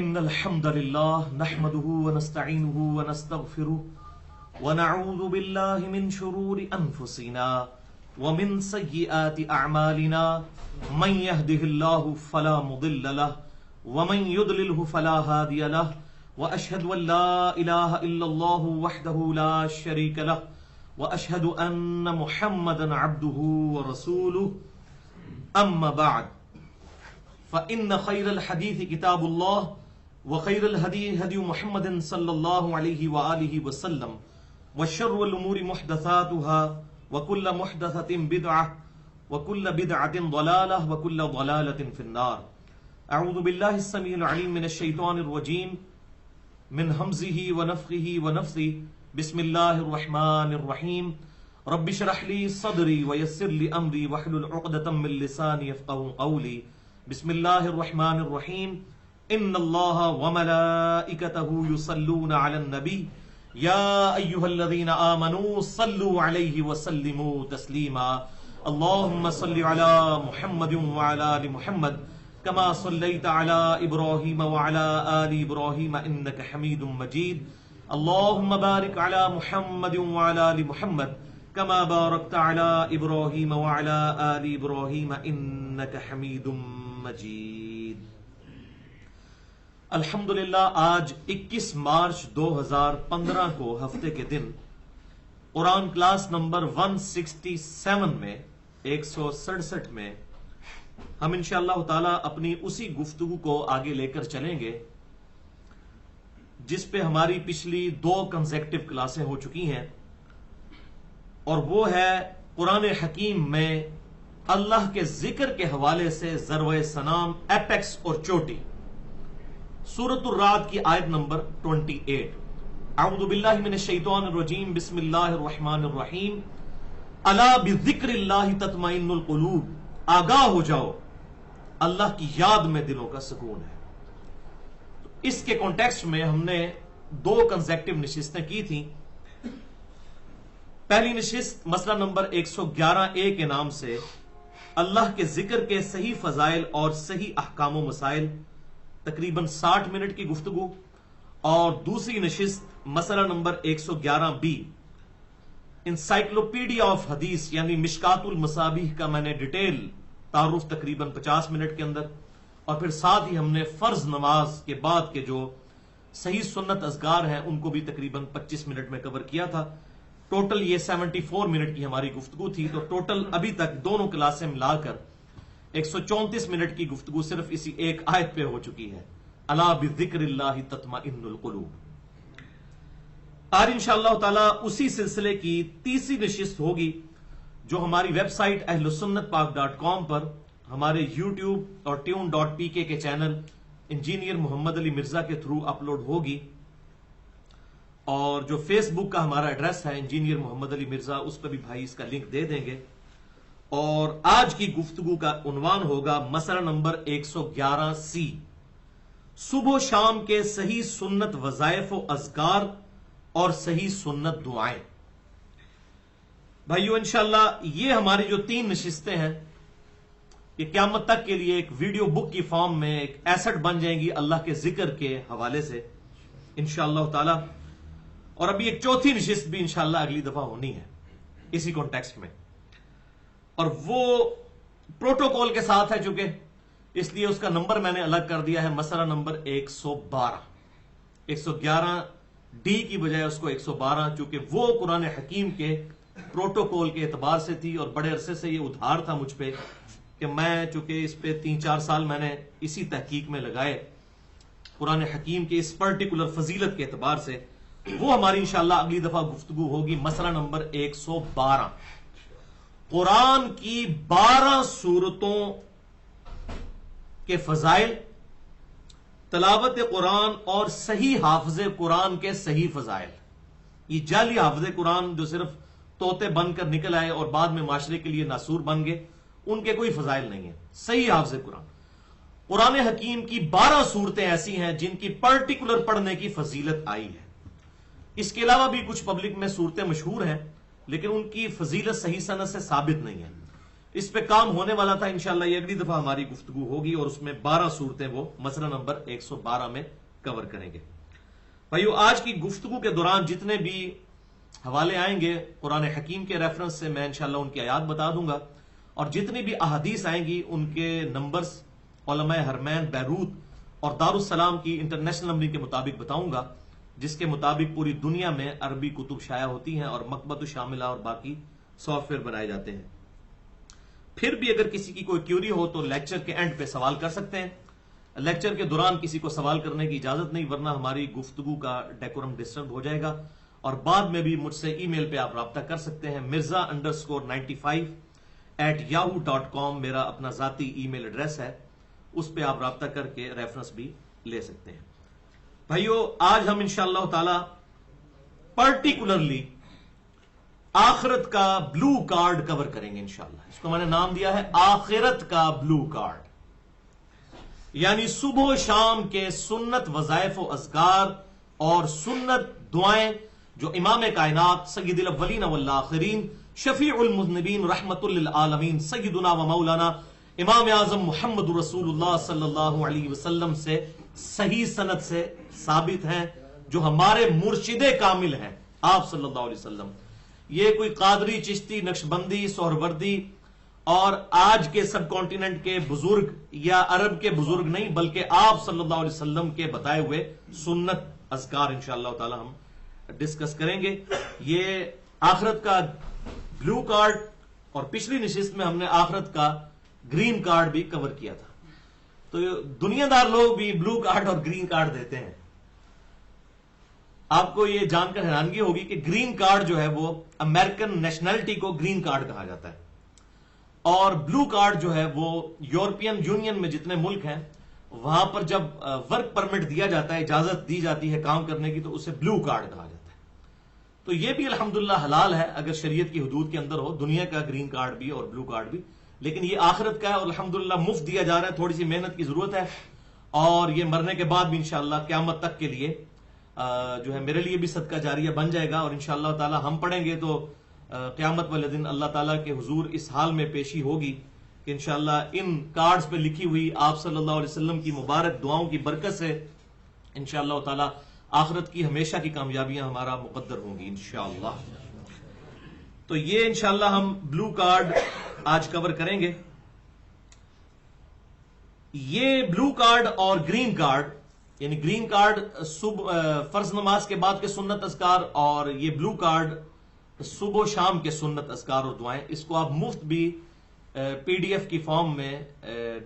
إن الحمد لله نحمده ونستعينه ونستغفره ونعوذ بالله من شرور أنفسنا ومن سيئات أعمالنا من يهده الله فلا مضل له ومن يضلله فلا هادي له وأشهد أن لا إله إلا الله وحده لا شريك له وأشهد أن محمدا عبده ورسوله أما بعد فإن خير الحديث كتاب الله وخير الهدي هدي محمد صلى الله عليه وآله وسلم وشر الأمور محدثاتها وكل محدثة بدعة وكل بدعة ضلالة وكل ضلالة في النار. أعوذ بالله السميع العليم من الشيطان الرجيم من همزه ونفخه ونفثه. بسم الله الرحمن الرحيم. رب اشرح لي صدري ويسر لي أمري واحلل عقدة من لساني يفقهوا قولي. بسم الله الرحمن الرحيم. ان الله وملائكته يصلون على النبي يا ايها الذين آمنوا صلوا عليه وسلموا تسليما. اللهم صل على محمد وعلى آل محمد كما صليت على إبراهيم وعلى آل إبراهيم إنك حميد مجيد. اللهم بارك على محمد وعلى آل محمد كما باركت على إبراهيم وعلى آل إبراهيم إنك حميد مجيد. الحمدللہ آج 21 مارچ 2015 کو ہفتے کے دن قرآن کلاس نمبر 167 میں 167 میں ہم انشاءاللہ تعالی اپنی اسی گفتگو کو آگے لے کر چلیں گے جس پہ ہماری پچھلی 2 کنزیکٹیو کلاسیں ہو چکی ہیں، اور وہ ہے قرآن حکیم میں اللہ کے ذکر کے حوالے سے ضرب سنام، ایپیکس اور چوٹی. سورۃ الرعد کی آیت نمبر 28. اعوذ باللہ من الشیطان الرجیم. بسم اللہ الرحمن الرحیم. الا بذکر اللہ تطمئن القلوب. آگاہ ہو جاؤ، اللہ کی یاد میں دلوں کا سکون ہے. تو اس کے کانٹیکسٹ میں ہم نے 2 کنزیکٹیو نشستیں کی تھیں. پہلی نشست مسئلہ نمبر 111A کے نام سے اللہ کے ذکر کے صحیح فضائل اور صحیح احکام و مسائل، تقریباً 60 منٹ کی گفتگو. اور دوسری نشست مسئلہ نمبر 111B انسائکلوپیڈیا آف حدیث یعنی مشکات المصابیح کا میں نے ڈیٹیل تعارف تقریباً 50 منٹ کے اندر، اور پھر ساتھ ہی ہم نے فرض نماز کے بعد کے جو صحیح سنت اذکار ہیں ان کو بھی تقریباً 25 منٹ میں کور کیا تھا. ٹوٹل یہ 74 منٹ کی ہماری گفتگو تھی. تو ٹوٹل ابھی تک دونوں کلاسیں ملا کر 134 منٹ کی گفتگو صرف اسی ایک آیت پہ ہو چکی ہے. الا بذکر اللہ تطمئن القلوب. آج انشاءاللہ تعالی اسی سلسلے کی تیسری نشست ہوگی جو ہماری ویب سائٹ اہلسنتپاک.com پر، ہمارے یوٹیوب اور tune.pk کے چینل انجینئر محمد علی مرزا کے تھرو اپلوڈ ہوگی، اور جو فیس بک کا ہمارا ایڈریس ہے انجینئر محمد علی مرزا، اس پہ بھی بھائی اس کا لنک دے دیں گے. اور آج کی گفتگو کا عنوان ہوگا مسئلہ نمبر 111C، صبح و شام کے صحیح سنت وظائف و اذکار اور صحیح سنت دعائیں. بھائیو انشاءاللہ یہ ہماری جو 3 نشستیں ہیں یہ قیامت تک کے لیے ایک ویڈیو بک کی فارم میں ایک ایسٹ بن جائیں گی اللہ کے ذکر کے حوالے سے انشاءاللہ تعالی. اور ابھی ایک چوتھی نشست بھی انشاءاللہ اگلی دفعہ ہونی ہے اسی کانٹیکسٹ میں، اور وہ پروٹوکول کے ساتھ ہے چونکہ، اس لیے اس کا نمبر میں نے الگ کر دیا ہے مسئلہ نمبر 112. 111D کی بجائے اس کو 112، چونکہ وہ قرآن حکیم کے پروٹوکول کے اعتبار سے تھی، اور بڑے عرصے سے یہ ادھار تھا مجھ پہ کہ میں چونکہ اس پہ 3-4 سال میں نے اسی تحقیق میں لگائے قرآن حکیم کے اس پرٹیکولر فضیلت کے اعتبار سے. وہ ہماری انشاءاللہ اگلی دفعہ گفتگو ہوگی مسئلہ نمبر 112. قرآن کی 12 سورتوں کے فضائل، تلاوت قرآن اور صحیح حافظ قرآن کے صحیح فضائل. یہ جعلی حافظ قرآن جو صرف طوطے بن کر نکل آئے اور بعد میں معاشرے کے لیے ناسور بن گئے، ان کے کوئی فضائل نہیں ہیں. صحیح حافظ قرآن، قرآن حکیم کی 12 صورتیں ایسی ہیں جن کی پرٹیکولر پڑھنے کی فضیلت آئی ہے. اس کے علاوہ بھی کچھ پبلک میں صورتیں مشہور ہیں لیکن ان کی فضیلت صحیح سند سے ثابت نہیں ہے. اس پہ کام ہونے والا تھا. انشاءاللہ یہ اگلی دفعہ ہماری گفتگو ہوگی اور اس میں 12 صورتیں وہ مسئلہ نمبر 112 میں کور کریں گے. بھائیو آج کی گفتگو کے دوران جتنے بھی حوالے آئیں گے قرآن حکیم کے ریفرنس سے میں انشاءاللہ ان کی آیات بتا دوں گا، اور جتنی بھی احادیث آئیں گی ان کے نمبرز علماء حرمین بیروت اور دارالسلام کی انٹرنیشنل نمبرنگ کے مطابق بتاؤں گا، جس کے مطابق پوری دنیا میں عربی کتب شائع ہوتی ہیں اور مکتبۃ شاملہ اور باقی سافٹ ویئر بنائے جاتے ہیں. پھر بھی اگر کسی کی کوئی کیوری ہو تو لیکچر کے اینڈ پہ سوال کر سکتے ہیں. لیکچر کے دوران کسی کو سوال کرنے کی اجازت نہیں، ورنہ ہماری گفتگو کا ڈیکورم ڈسٹرب ہو جائے گا. اور بعد میں بھی مجھ سے ای میل پہ آپ رابطہ کر سکتے ہیں. mirza_95@yahoo.com میرا اپنا ذاتی ای میل ایڈریس ہے، اس پہ آپ رابطہ کر کے ریفرنس بھی لے سکتے ہیں. بھائیو آج ہم انشاءاللہ تعالی پرٹیکولرلی آخرت کا بلو کارڈ کور کریں گے انشاءاللہ. اس کو میں نے نام دیا ہے آخرت کا بلو کارڈ، یعنی صبح و شام کے سنت وظائف و اذکار اور سنت دعائیں جو امام کائنات سید الاولین والآخرین شفیع المذنبین رحمت للعالمین سیدنا و مولانا امام اعظم محمد رسول اللہ صلی اللہ علیہ وسلم سے صحیح سند سے ثابت ہیں، جو ہمارے مرشد کامل ہیں آپ صلی اللہ علیہ وسلم. یہ کوئی قادری، چشتی، نقشبندی، سہروردی اور آج کے سب کانٹیننٹ کے بزرگ یا عرب کے بزرگ نہیں، بلکہ آپ صلی اللہ علیہ وسلم کے بتائے ہوئے سنت اذکار انشاءاللہ تعالی ہم ڈسکس کریں گے. یہ آخرت کا بلو کارڈ، اور پچھلی نشست میں ہم نے آخرت کا گرین کارڈ بھی کور کیا تھا. تو دنیا دار لوگ بھی بلو کارڈ اور گرین کارڈ دیتے ہیں. آپ کو یہ جان کر حیرانگی ہوگی کہ گرین کارڈ جو ہے وہ امریکن نیشنلٹی کو گرین کارڈ کہا جاتا ہے، اور بلو کارڈ جو ہے وہ یورپین یونین میں جتنے ملک ہیں وہاں پر جب ورک پرمٹ دیا جاتا ہے، اجازت دی جاتی ہے کام کرنے کی، تو اسے بلو کارڈ کہا جاتا ہے. تو یہ بھی الحمدللہ حلال ہے اگر شریعت کی حدود کے اندر ہو، دنیا کا گرین کارڈ بھی اور بلو کارڈ بھی. لیکن یہ آخرت کا ہے اور الحمدللہ مفت دیا جا رہا ہے. تھوڑی سی محنت کی ضرورت ہے، اور یہ مرنے کے بعد بھی انشاءاللہ قیامت تک کے لیے جو ہے میرے لیے بھی صدقہ جاریہ بن جائے گا. اور انشاءاللہ تعالی ہم پڑھیں گے تو قیامت والے دن اللہ تعالیٰ کے حضور اس حال میں پیشی ہوگی کہ انشاءاللہ ان کارڈز پہ لکھی ہوئی آپ صلی اللہ علیہ وسلم کی مبارک دعاؤں کی برکت سے انشاءاللہ تعالیٰ آخرت کی ہمیشہ کی کامیابیاں ہمارا مقدر ہوں گی انشاءاللہ. تو یہ انشاءاللہ ہم بلو کارڈ آج کور کریں گے. یہ بلو کارڈ اور گرین کارڈ، یعنی گرین کارڈ فرض نماز کے بعد کے سنت اذکار، اور یہ بلو کارڈ صبح و شام کے سنت اذکار اور دعائیں. اس کو آپ مفت بھی پی ڈی ایف کی فارم میں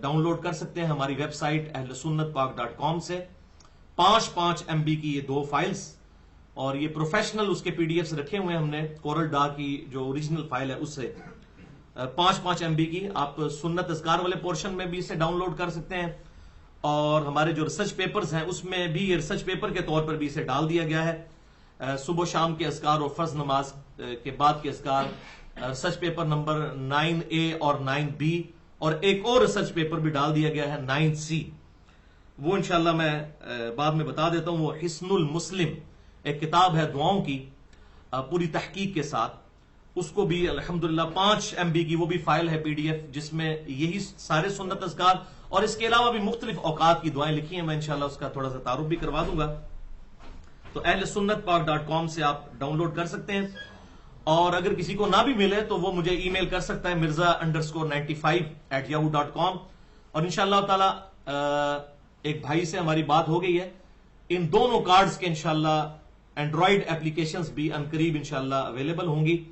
ڈاؤن لوڈ کر سکتے ہیں ہماری ویب سائٹ ahlsunnatpak.com سے. 5 MB کی یہ 2 فائلز، اور یہ پروفیشنل اس کے پی ڈی ایفs رکھے ہوئے ہیں ہم نے، کورل ڈا کی جو اوریجنل فائل ہے اس سے 5 MB کی آپ سنت اذکار والے پورشن میں بھی اسے ڈاؤن لوڈ کر سکتے ہیں. اور ہمارے جو ریسرچ پیپرز ہیں اس میں بھی یہ ریسرچ پیپر کے طور پر بھی اسے ڈال دیا گیا ہے. صبح و شام کے اذکار اور فرض نماز کے بعد کے اذکار، ریسرچ پیپر نمبر 9A اور 9B، اور ایک اور ریسرچ پیپر بھی ڈال دیا گیا ہے 9C. وہ انشاءاللہ میں بعد میں بتا دیتا ہوں. وہ حسن المسلم ایک کتاب ہے دعاؤں کی پوری تحقیق کے ساتھ، اس کو بھی الحمدللہ 5 MB کی وہ بھی فائل ہے پی ڈی ایف، جس میں یہی سارے سنت اذکار اور اس کے علاوہ بھی مختلف اوقات کی دعائیں لکھی ہیں. میں انشاءاللہ اس کا تھوڑا سا تعارف بھی کروا دوں گا. تو ahlsunnatpak.com سے آپ ڈاؤن لوڈ کر سکتے ہیں. اور اگر کسی کو نہ بھی ملے تو وہ مجھے ای میل کر سکتا ہے mirza_95@yahoo.com. اور انشاءاللہ تعالی ایک بھائی سے ہماری بات ہو گئی ہے. ان دونوں کارڈز کے انشاءاللہ اینڈرائیڈ اپلیکیشنز بھی انقریب انشاءاللہ اویلیبل ہوں گی،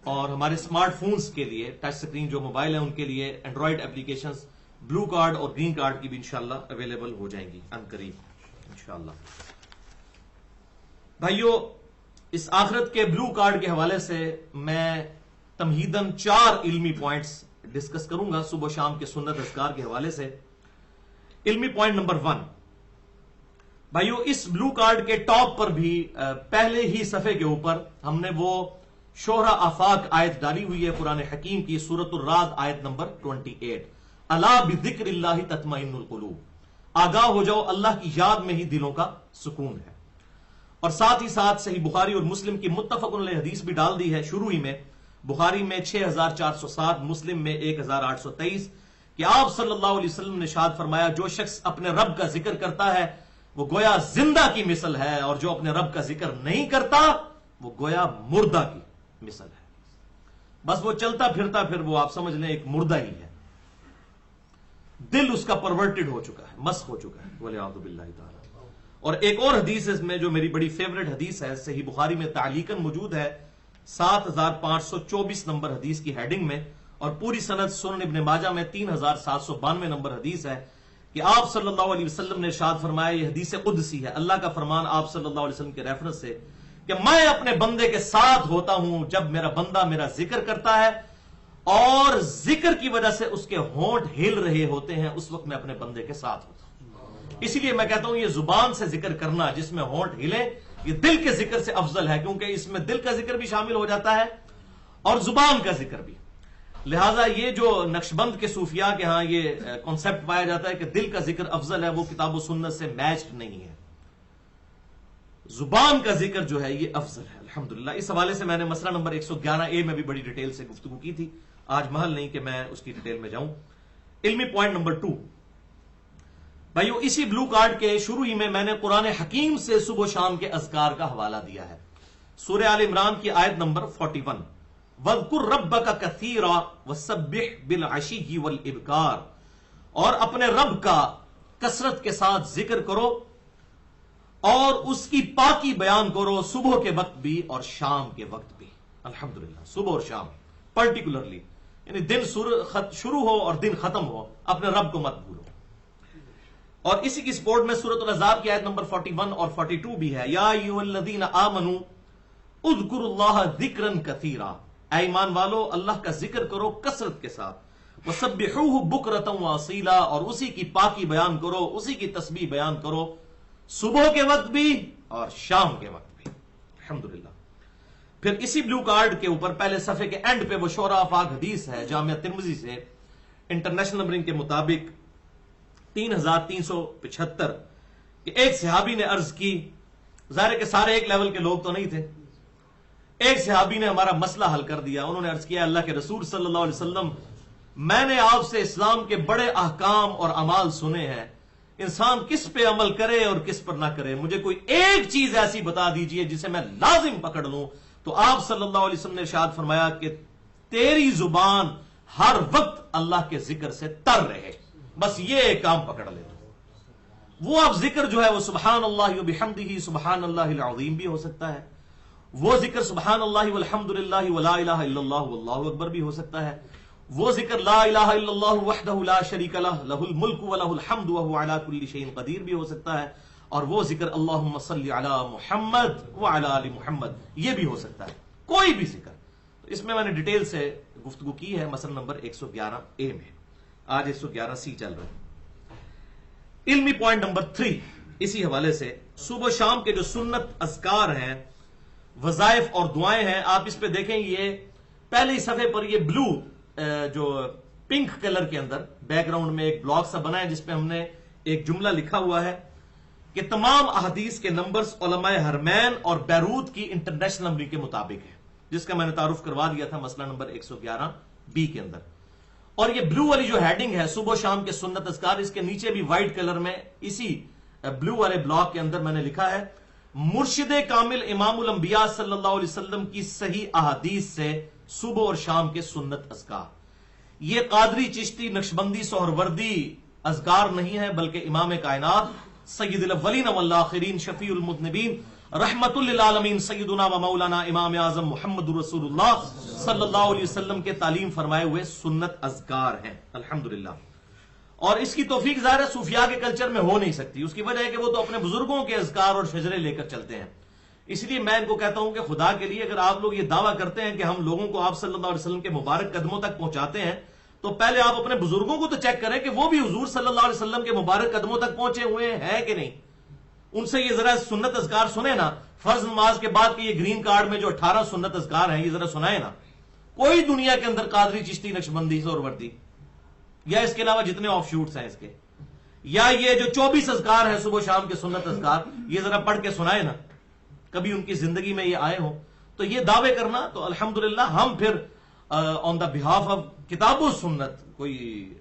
اور ہمارے اسمارٹ فونز کے لیے ٹچ سکرین جو موبائل ہیں ان کے لیے اینڈرائیڈ اپلیکیشنز بلو کارڈ اور گرین کارڈ کی بھی انشاءاللہ اویلیبل ہو جائیں گی انقریب انشاءاللہ. بھائیو اس آخرت کے بلو کارڈ کے حوالے سے میں تمہیداً 4 علمی پوائنٹس ڈسکس کروں گا صبح و شام کے سنت اذکار کے حوالے سے. علمی پوائنٹ نمبر 1، بھائیو اس بلو کارڈ کے ٹاپ پر بھی پہلے ہی صفحے کے اوپر ہم نے وہ شہرا آفاق آیت ڈالی ہوئی ہے قرآن حکیم کی، سورۃ الرعد آیت نمبر 28. الا بذکر اللہ تطمئن القلوب، آگاہ ہو جاؤ اللہ کی یاد میں ہی دلوں کا سکون ہے. اور ساتھ ہی ساتھ صحیح بخاری اور مسلم کی متفق علیہ حدیث بھی ڈال دی ہے شروع ہی میں، بخاری میں 6407، مسلم میں 1823، کہ آپ صلی اللہ علیہ وسلم نے ارشاد فرمایا جو شخص اپنے رب کا ذکر کرتا ہے وہ گویا زندہ کی مثل ہے، اور جو اپنے رب کا ذکر نہیں کرتا وہ گویا مردہ کی مثل ہے۔ بس وہ چلتا پھرتا پھر وہ آپ سمجھ لیں ایک مردہ ہی ہے، دل اس کا پرورٹڈ ہو چکا ہے، مسخ ہو چکا ہے، والعیاذ باللہ تعالی۔ اور ایک اور حدیث اس میں جو میری بڑی فیورٹ حدیث ہے، صحیح بخاری میں تعلیقاً موجود ہے، 7524 نمبر حدیث کی ہیڈنگ میں، اور پوری سند سنن ابن ماجہ میں 3792 نمبر حدیث ہے، کہ آپ صلی اللہ علیہ وسلم نے ارشاد فرمایا، یہ حدیث قدسی ہے، اللہ کا فرمان آپ صلی اللہ علیہ وسلم کے ریفرنس سے، کہ میں اپنے بندے کے ساتھ ہوتا ہوں جب میرا بندہ میرا ذکر کرتا ہے اور ذکر کی وجہ سے اس کے ہونٹ ہل رہے ہوتے ہیں، اس وقت میں اپنے بندے کے ساتھ ہوتا ہوں۔ اسی لیے میں کہتا ہوں یہ زبان سے ذکر کرنا جس میں ہونٹ ہلے یہ دل کے ذکر سے افضل ہے، کیونکہ اس میں دل کا ذکر بھی شامل ہو جاتا ہے اور زبان کا ذکر بھی۔ لہٰذا یہ جو نقشبند کے صوفیاء کے ہاں یہ کانسیپٹ پایا جاتا ہے کہ دل کا ذکر افضل ہے، وہ کتاب و سنت سے میچڈ نہیں ہے، زبان کا ذکر جو ہے یہ افضل ہے الحمدللہ۔ اس حوالے سے میں نے مسئلہ نمبر 111A میں بھی بڑی ڈیٹیل سے گفتگو کی تھی، آج محل نہیں کہ میں اس کی ڈیٹیل میں جاؤں۔ علمی پوائنٹ نمبر 2 بھائیو، اسی بلو کارڈ کے شروع ہی میں نے قرآن حکیم سے صبح و شام کے اذکار کا حوالہ دیا ہے۔ سورہ آل عمران کی آیت نمبر 41، وَاذْكُرْ رَبَّكَ كَثِيرًا وَسَبِّحْ بِالْعَشِيِّ وَالْإِبْكَارِ، اور اپنے رب کا کثرت کے ساتھ ذکر کرو اور اس کی پاکی بیان کرو، صبح کے وقت بھی اور شام کے وقت بھی۔ الحمدللہ، صبح اور شام پرٹیکولرلی، یعنی دن شروع ہو اور دن ختم ہو، اپنے رب کو مت بھولو۔ اور اسی کی سپورٹ میں سورۃ الاحزاب کی آیت نمبر 41 اور 42 بھی ہے، یا ایھا الذین آمنوا اذکروا اللہ ذکرا کثیرا، اے ایمان والو اللہ کا ذکر کرو کثرت کے ساتھ، وسبحوہ بکرۃ واصیلا، اور اسی کی پاکی بیان کرو، اسی کی تسبیح بیان کرو، صبح کے وقت بھی اور شام کے وقت بھی۔ الحمدللہ۔ پھر اسی بلو کارڈ کے اوپر پہلے صفحے کے اینڈ پہ وہ شعراء پاک حدیث ہے جامعہ ترمذی سے انٹرنیشنل نمبرنگ کے مطابق 3375، کہ ایک صحابی نے عرض کی، ظاہر ہے کہ سارے ایک لیول کے لوگ تو نہیں تھے، ایک صحابی نے ہمارا مسئلہ حل کر دیا، انہوں نے عرض کیا اللہ کے رسول صلی اللہ علیہ وسلم، میں نے آپ سے اسلام کے بڑے احکام اور اعمال سنے ہیں، انسان کس پہ عمل کرے اور کس پر نہ کرے، مجھے کوئی ایک چیز ایسی بتا دیجئے جسے میں لازم پکڑ لوں۔ تو آپ صلی اللہ علیہ وسلم نے ارشاد فرمایا کہ تیری زبان ہر وقت اللہ کے ذکر سے تر رہے، بس یہ ایک کام پکڑ لے تو وہ اب ذکر جو ہے وہ سبحان اللہ وبحمدہ سبحان اللہ العظیم بھی ہو سکتا ہے، وہ ذکر سبحان اللہ والحمد للہ ولا الہ الا اللہ واللہ اکبر بھی ہو سکتا ہے، وہ ذکر لا الہ الا اللہ وحدہ لا شریک لہ لہ الملک ولہ الحمد وہو علی کل شیء قدیر بھی ہو سکتا ہے، اور وہ ذکر اللہم صلی علی محمد وعلی آل محمد یہ بھی ہو سکتا ہے، کوئی بھی ذکر۔ اس میں نے ڈیٹیل سے گفتگو کی ہے مسئلہ نمبر 111A میں، آج 111C چل رہا ہے۔ علمی پوائنٹ نمبر 3 اسی حوالے سے، صبح و شام کے جو سنت اذکار ہیں، وظائف اور دعائیں ہیں، آپ اس پہ دیکھیں، یہ پہلے ہی صفحے پر یہ بلو جو پنک کلر کے اندر بیک گراؤنڈ میں ایک بلاک سا بنا ہے جس پہ ہم نے ایک جملہ لکھا ہوا ہے کہ تمام احادیث کے نمبرز علماء حرمین اور بیروت کی انٹرنیشنل نمبرنگ کے مطابق ہے، جس کا میں نے تعارف کروا دیا تھا مسئلہ نمبر 111B کے اندر۔ اور یہ بلو والی جو ہیڈنگ ہے صبح و شام کے سنت اذکار، اس کے نیچے بھی وائٹ کلر میں اسی بلو والے بلاک کے اندر میں نے لکھا ہے مرشد کامل امام الانبیاء صلی اللہ علیہ وسلم کی صحیح احادیث سے صبح اور شام کے سنت اذکار۔ یہ قادری، چشتی، نقشبندی، سہروردی اذکار نہیں ہے، بلکہ امام کائنات سید الاولین والآخرین شفیع المذنبین رحمت للعالمین سیدنا و مولانا امام اعظم محمد رسول اللہ صلی اللہ علیہ وسلم کے تعلیم فرمائے ہوئے سنت اذکار ہیں الحمدللہ۔ اور اس کی توفیق ظاہر ہے صوفیاء کے کلچر میں ہو نہیں سکتی، اس کی وجہ ہے کہ وہ تو اپنے بزرگوں کے اذکار اور شجرے لے کر چلتے ہیں۔ اس لیے میں ان کو کہتا ہوں کہ خدا کے لیے اگر آپ لوگ یہ دعویٰ کرتے ہیں کہ ہم لوگوں کو آپ صلی اللہ علیہ وسلم کے مبارک قدموں تک پہنچاتے ہیں، تو پہلے آپ اپنے بزرگوں کو تو چیک کریں کہ وہ بھی حضور صلی اللہ علیہ وسلم کے مبارک قدموں تک پہنچے ہوئے ہیں کہ نہیں۔ ان سے یہ ذرا سنت اذکار سنیں نا، فرض نماز کے بعد کے یہ گرین کارڈ میں جو 18 سنت اذکار ہیں یہ ذرا سنائے نا۔ کوئی دنیا کے اندر قادری، چشتی، نقشبندی، سہروردی یا اس کے علاوہ جتنے آف شوٹس ہیں اس کے، یا یہ جو 24 اذکار ہیں صبح شام کے سنت اذکار، یہ ذرا پڑھ کے سنائے نا، کبھی ان کی زندگی میں یہ آئے ہوں تو یہ دعوے کرنا تو الحمدللہ ہم پھر آن دا بہاف آف کتاب و سنت، کوئی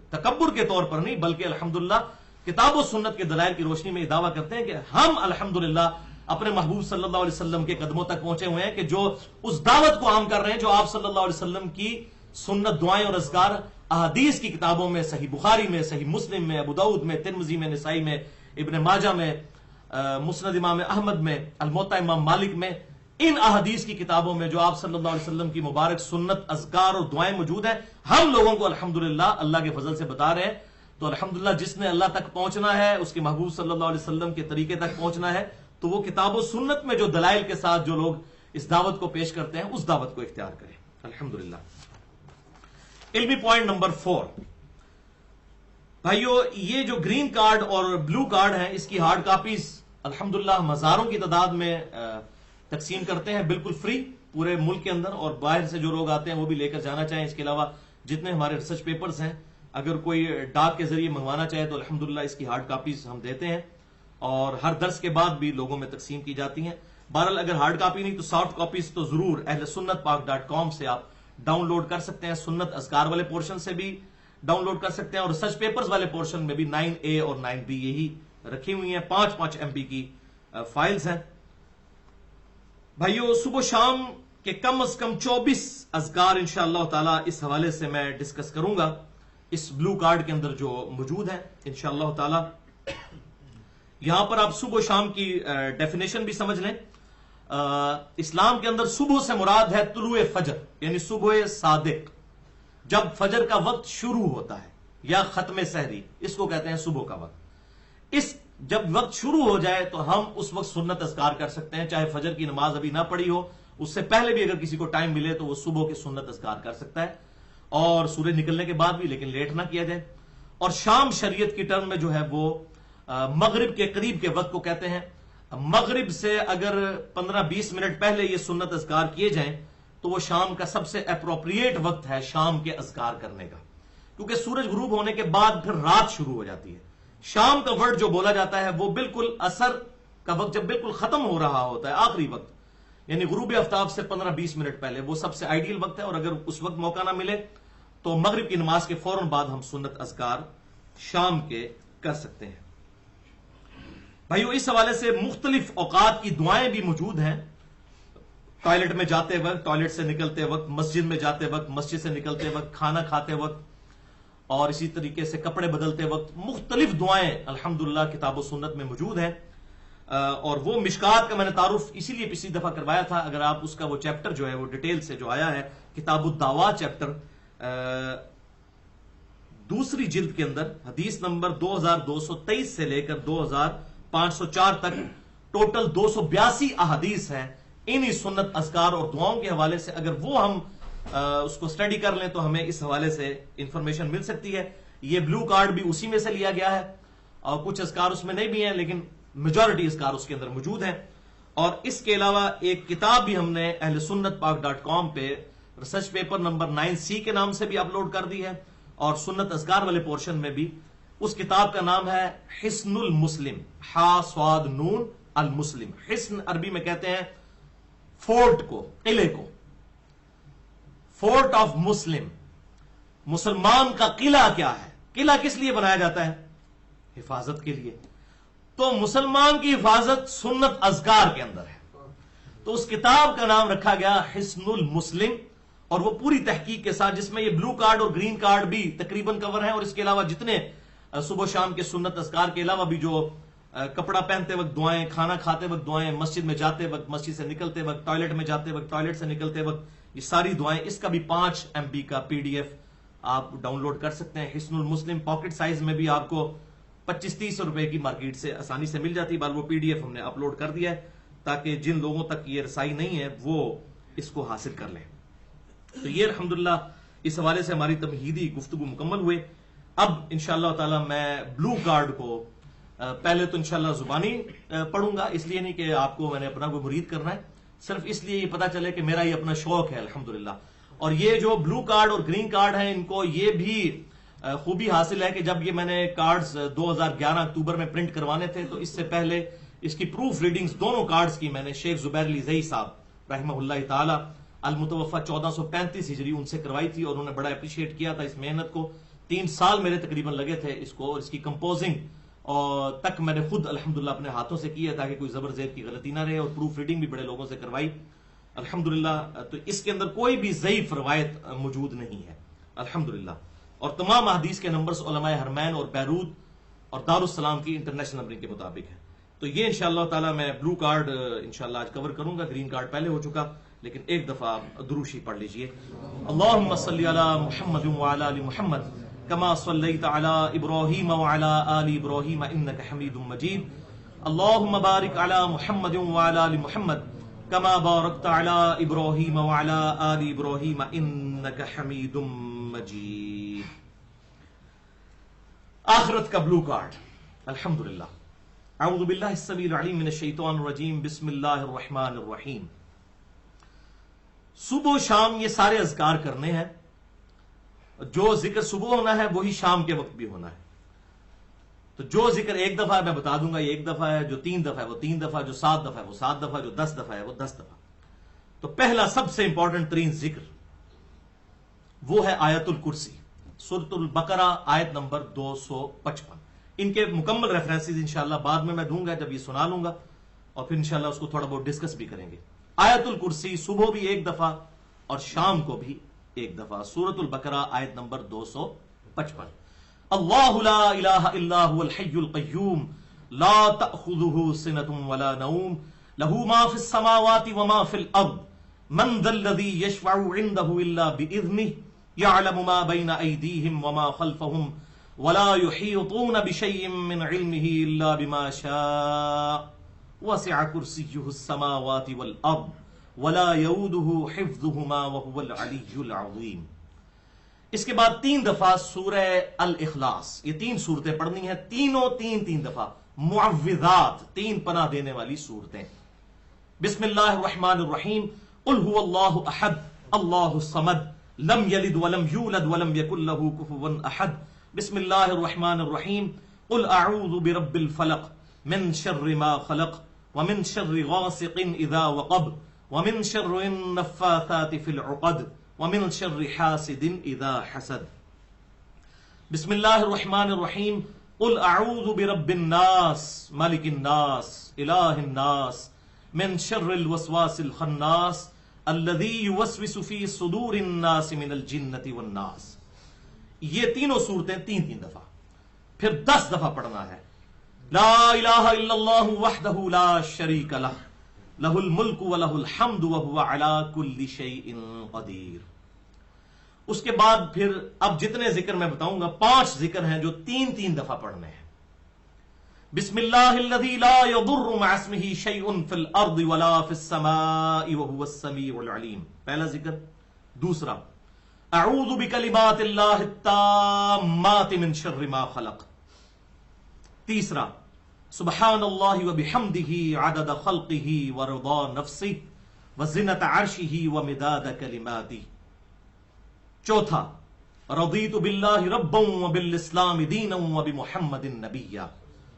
تکبر کے طور پر نہیں بلکہ الحمدللہ کتاب و سنت کے دلائل کی روشنی میں یہ دعویٰ کرتے ہیں کہ ہم الحمدللہ اپنے محبوب صلی اللہ علیہ وسلم کے قدموں تک پہنچے ہوئے ہیں، کہ جو اس دعوت کو عام کر رہے ہیں جو آپ صلی اللہ علیہ وسلم کی سنت، دعائیں اور اذکار احادیث کی کتابوں میں، صحیح بخاری میں، صحیح مسلم میں، ابو داؤد میں، ترمذی میں، نسائی میں، ابن ماجہ میں، مسند امام احمد میں، الموطا امام مالک میں، ان احادیث کی کتابوں میں جو آپ صلی اللہ علیہ وسلم کی مبارک سنت، اذکار اور دعائیں موجود ہیں، ہم لوگوں کو الحمدللہ اللہ کے فضل سے بتا رہے ہیں۔ تو الحمدللہ جس نے اللہ تک پہنچنا ہے، اس کے محبوب صلی اللہ علیہ وسلم کے طریقے تک پہنچنا ہے، تو وہ کتاب و سنت میں جو دلائل کے ساتھ جو لوگ اس دعوت کو پیش کرتے ہیں اس دعوت کو اختیار کریں الحمدللہ۔ علمی پوائنٹ نمبر 4، بھائیو یہ جو گرین کارڈ اور بلو کارڈ ہیں اس کی ہارڈ کاپیز الحمدللہ ہم ہزاروں کی تعداد میں تقسیم کرتے ہیں، بالکل فری پورے ملک کے اندر، اور باہر سے جو لوگ آتے ہیں وہ بھی لے کر جانا چاہیں۔ اس کے علاوہ جتنے ہمارے ریسرچ پیپرز ہیں اگر کوئی ڈاک کے ذریعے منگوانا چاہے تو الحمدللہ اس کی ہارڈ کاپیز ہم دیتے ہیں، اور ہر درس کے بعد بھی لوگوں میں تقسیم کی جاتی ہیں۔ بہرحال اگر ہارڈ کاپی نہیں تو سافٹ کاپیز تو ضرور ahlsunnatpak.com سے آپ ڈاؤن لوڈ کر سکتے ہیں، سنت اذکار والے پورشن سے بھی ڈاؤن لوڈ کر سکتے ہیں، اور ریسرچ پیپرز والے پورشن میں بھی 9A اور 9B یہی رکھی ہوئی ہیں، 5 MB کی فائلز ہیں۔ بھائیو صبح و شام کے کم از کم 24 اذکار انشاءاللہ تعالی اس حوالے سے میں ڈسکس کروں گا، اس بلو کارڈ کے اندر جو موجود ہیں انشاءاللہ تعالی۔ یہاں پر آپ صبح و شام کی ڈیفینیشن بھی سمجھ لیں۔ اسلام کے اندر صبح سے مراد ہے طلوع فجر، یعنی صبح صادق، جب فجر کا وقت شروع ہوتا ہے، یا ختم سحری، اس کو کہتے ہیں صبح کا وقت۔ اس جب وقت شروع ہو جائے تو ہم اس وقت سنت اذکار کر سکتے ہیں، چاہے فجر کی نماز ابھی نہ پڑھی ہو، اس سے پہلے بھی اگر کسی کو ٹائم ملے تو وہ صبح کی سنت اذکار کر سکتا ہے، اور سورج نکلنے کے بعد بھی، لیکن لیٹ نہ کیا جائے۔ اور شام شریعت کی ٹرم میں جو ہے وہ مغرب کے قریب کے وقت کو کہتے ہیں۔ مغرب سے اگر 15-20 منٹ پہلے یہ سنت اذکار کیے جائیں تو وہ شام کا سب سے اپروپریٹ وقت ہے شام کے اذکار کرنے کا، کیونکہ سورج غروب ہونے کے بعد پھر رات شروع ہو جاتی ہے۔ شام کا ورڈ جو بولا جاتا ہے وہ بالکل عصر کا وقت جب بالکل ختم ہو رہا ہوتا ہے، آخری وقت، یعنی غروب آفتاب سے 15-20 منٹ پہلے، وہ سب سے آئیڈیل وقت ہے۔ اور اگر اس وقت موقع نہ ملے تو مغرب کی نماز کے فوراً بعد ہم سنت اذکار شام کے کر سکتے ہیں۔ بھائیو اس حوالے سے مختلف اوقات کی دعائیں بھی موجود ہیں، ٹوائلٹ میں جاتے وقت، ٹوائلٹ سے نکلتے وقت، مسجد میں جاتے وقت، مسجد سے نکلتے وقت، کھانا کھاتے وقت، اور اسی طریقے سے کپڑے بدلتے وقت، مختلف دعائیں الحمدللہ کتاب و سنت میں موجود ہیں۔ اور وہ مشکات کا میں نے تعارف اسی لیے پچھلی دفعہ کروایا تھا، اگر آپ اس کا وہ چیپٹر جو ہے وہ ڈیٹیل سے جو آیا ہے، کتاب الدعوات چیپٹر، دوسری جلد کے اندر حدیث نمبر 2223 سے لے کر 2504 تک ٹوٹل 282 احادیث ہیں انہی سنت اذکار اور دعاؤں کے حوالے سے۔ اگر وہ ہم اس کو اسٹڈی کر لیں تو ہمیں اس حوالے سے انفارمیشن مل سکتی ہے۔ یہ بلو کارڈ بھی اسی میں سے لیا گیا ہے، اور کچھ اذکار اس میں نہیں بھی ہیں لیکن میجورٹی اذکار اس کے اندر موجود ہیں۔ اور اس کے علاوہ ایک کتاب بھی ہم نے ahlsunnatpak.com پہ ریسرچ پیپر نمبر 9C کے نام سے بھی اپلوڈ کر دی ہے، اور سنت اذکار والے پورشن میں بھی اس کتاب کا نام ہے حصن المسلم، ہا صاد نون المسلم۔ حصن عربی میں کہتے ہیں فورٹ کو، قلعے کو، فورٹ آف مسلم، مسلمان کا قلعہ کیا ہے؟ قلعہ کس لیے بنایا جاتا ہے؟ حفاظت کے لیے۔ تو مسلمان کی حفاظت سنت اذکار کے اندر ہے، تو اس کتاب کا نام رکھا گیا حصن المسلم، اور وہ پوری تحقیق کے ساتھ، جس میں یہ بلو کارڈ اور گرین کارڈ بھی تقریباً کور ہیں، اور اس کے علاوہ جتنے صبح و شام کے سنت اذکار کے علاوہ بھی جو کپڑا پہنتے وقت دعائیں، کھانا کھاتے وقت دعائیں، مسجد میں جاتے وقت، مسجد سے نکلتے وقت، ٹوائلٹ میں جاتے وقت، ٹوائلٹ سے نکلتے وقت، یہ ساری دعائیں، اس کا بھی 5 MB کا PDF آپ ڈاؤن لوڈ کر سکتے ہیں۔ حصن المسلم پاکٹ سائز میں بھی آپ کو 25-30 روپے کی مارکیٹ سے آسانی سے مل جاتی ہے، بال وہ PDF ہم نے اپلوڈ کر دیا ہے تاکہ جن لوگوں تک یہ رسائی نہیں ہے وہ اس کو حاصل کر لیں۔ تو یہ الحمدللہ اس حوالے سے ہماری تمہیدی گفتگو مکمل ہوئے۔ اب انشاءاللہ تعالی میں بلو کارڈ کو پہلے تو انشاءاللہ زبانی پڑھوں گا، اس لیے نہیں کہ آپ کو میں نے اپنا کوئی مرید کرنا ہے، صرف اس لیے یہ پتا چلے کہ میرا یہ اپنا شوق ہے الحمدللہ۔ اور یہ جو بلو کارڈ اور گرین کارڈ ہیں، ان کو یہ بھی خوبی حاصل ہے کہ جب یہ میں نے کارڈز 2011 اکتوبر میں پرنٹ کروانے تھے تو اس سے پہلے اس کی پروف ریڈنگز دونوں کارڈز کی میں نے شیخ زبیر علی زئی صاحب رحمہ اللہ تعالی، المتوفا 1435 ہجری، ان سے کروائی تھی اور انہوں نے بڑا اپریشیٹ کیا تھا اس محنت کو. 3 سال میرے تقریباً لگے تھے اس کو، اور اس کی کمپوزنگ اور تک میں نے خود الحمدللہ اپنے ہاتھوں سے کی ہے تاکہ کوئی زبر زیر کی غلطی نہ رہے، اور پروف ریڈنگ بھی بڑے لوگوں سے کروائی الحمدللہ. تو اس کے اندر کوئی بھی ضعیف روایت موجود نہیں ہے الحمدللہ، اور تمام احادیث کے نمبرز علماء حرمین اور بیروت اور دارالسلام کی انٹرنیشنل نمبرنگ کے مطابق ہے. تو یہ انشاءاللہ تعالی میں بلو کارڈ انشاءاللہ آج کور کروں گا، گرین کارڈ پہلے ہو چکا، لیکن ایک دفعہ دروشی پڑھ لیجئے. اللہم صلی علی محمد وعلی آل محمد کما صلیت علی ابراہیم وعلی آل ابراہیم انک حمید مجید. اللہم بارک علی محمد وعلی آل محمد کما بارکت علی ابراہیم وعلی آل ابراہیم انک حمید مجید. آخرت کا بلو کارڈ الحمدللہ. اعوذ باللہ السمیع العلیم من الشیطان الرجیم، بسم اللہ الرحمن الرحیم. صبح و شام یہ سارے اذکار کرنے ہیں. جو ذکر صبح ہونا ہے وہی شام کے وقت بھی ہونا ہے. تو جو ذکر ایک دفعہ ہے میں بتا دوں گا یہ ایک دفعہ ہے، جو 3 دفعہ ہے وہ 3 دفعہ، جو 7 دفعہ ہے وہ 7 دفعہ، جو 10 دفعہ ہے وہ 10 دفعہ. تو پہلا سب سے امپورٹنٹ ترین ذکر وہ ہے آیت الکرسی، سورۃ البقرہ آیت نمبر 255. ان کے مکمل ریفرنسز انشاءاللہ بعد میں دوں گا جب یہ سنا لوں گا، اور پھر انشاءاللہ اس کو تھوڑا بہت ڈسکس بھی کریں گے. آیت الکرسی صبح بھی ایک دفعہ اور شام کو بھی ایک دفعہ. سورۃ البقرہ آیت نمبر 255. اللہ لا الہ الا هو الحی القیوم لا تأخذہ سنۃ ولا نوم لہ ما فی السماوات وما فی الارض من ذا الذی یشفع عندہ الا بإذنہ یعلم ما بین ایدیہم وما خلفہم ولا يحيطون بشيء من علمه الا بما شاء وسع كرسيه السماوات والارض ولا يؤوده حفظهما وهو العلي العظيم. اس کے بعد 3 دفعہ سورہ الاخلاص، یہ 3 صورتیں پڑھنی ہیں، تینوں 3 دفعہ معوذات، 3 پناہ دینے والی صورتیں. بسم اللہ الرحمن الرحیم. قل هو اللہ احد اللہ الصمد لم یلد ولم یولد ولم یکن له کفوا احد. بسم اللہ الرحمن الرحیم. قل اعوذ برب الفلق من شر ما خلق ومن شر غاسق اذا وقب ومن شر النفاثات في العقد ومن شر حاسد اذا حسد. بسم اللہ الرحمن الرحیم. قل اعوذ برب الناس ملک الناس الہ الناس من شر الوسواس الخناس الذي يوسوس في صدور الناس من الجنة والناس. یہ تینوں صورتیں 3 دفعہ، پھر 10 دفعہ پڑھنا ہے. لا الہ الا اللہ وحدہ لا شریک لہ لہ الملک ولہ الحمد وہو علی کل شیء قدیر. اس کے بعد پھر اب جتنے ذکر میں بتاؤں گا 5 ذکر ہیں جو 3 دفعہ پڑھنے ہیں. بسم اللہ الذی لا یضر مع اسمہ شیء فی الارض ولا فی السماء وہو السمیع العلیم، پہلا ذکر. دوسرا اعوذ بکلمات اللہ التامات من شر ما خلق. تیسرا سبحان اللہ وبحمدہ عدد خلقہ ورضا نفسہ وزنۃ عرشہ ومداد کلماتہ. چوتھا رضیت باللہ ربا وبالاسلام دینا وبمحمد نبیا.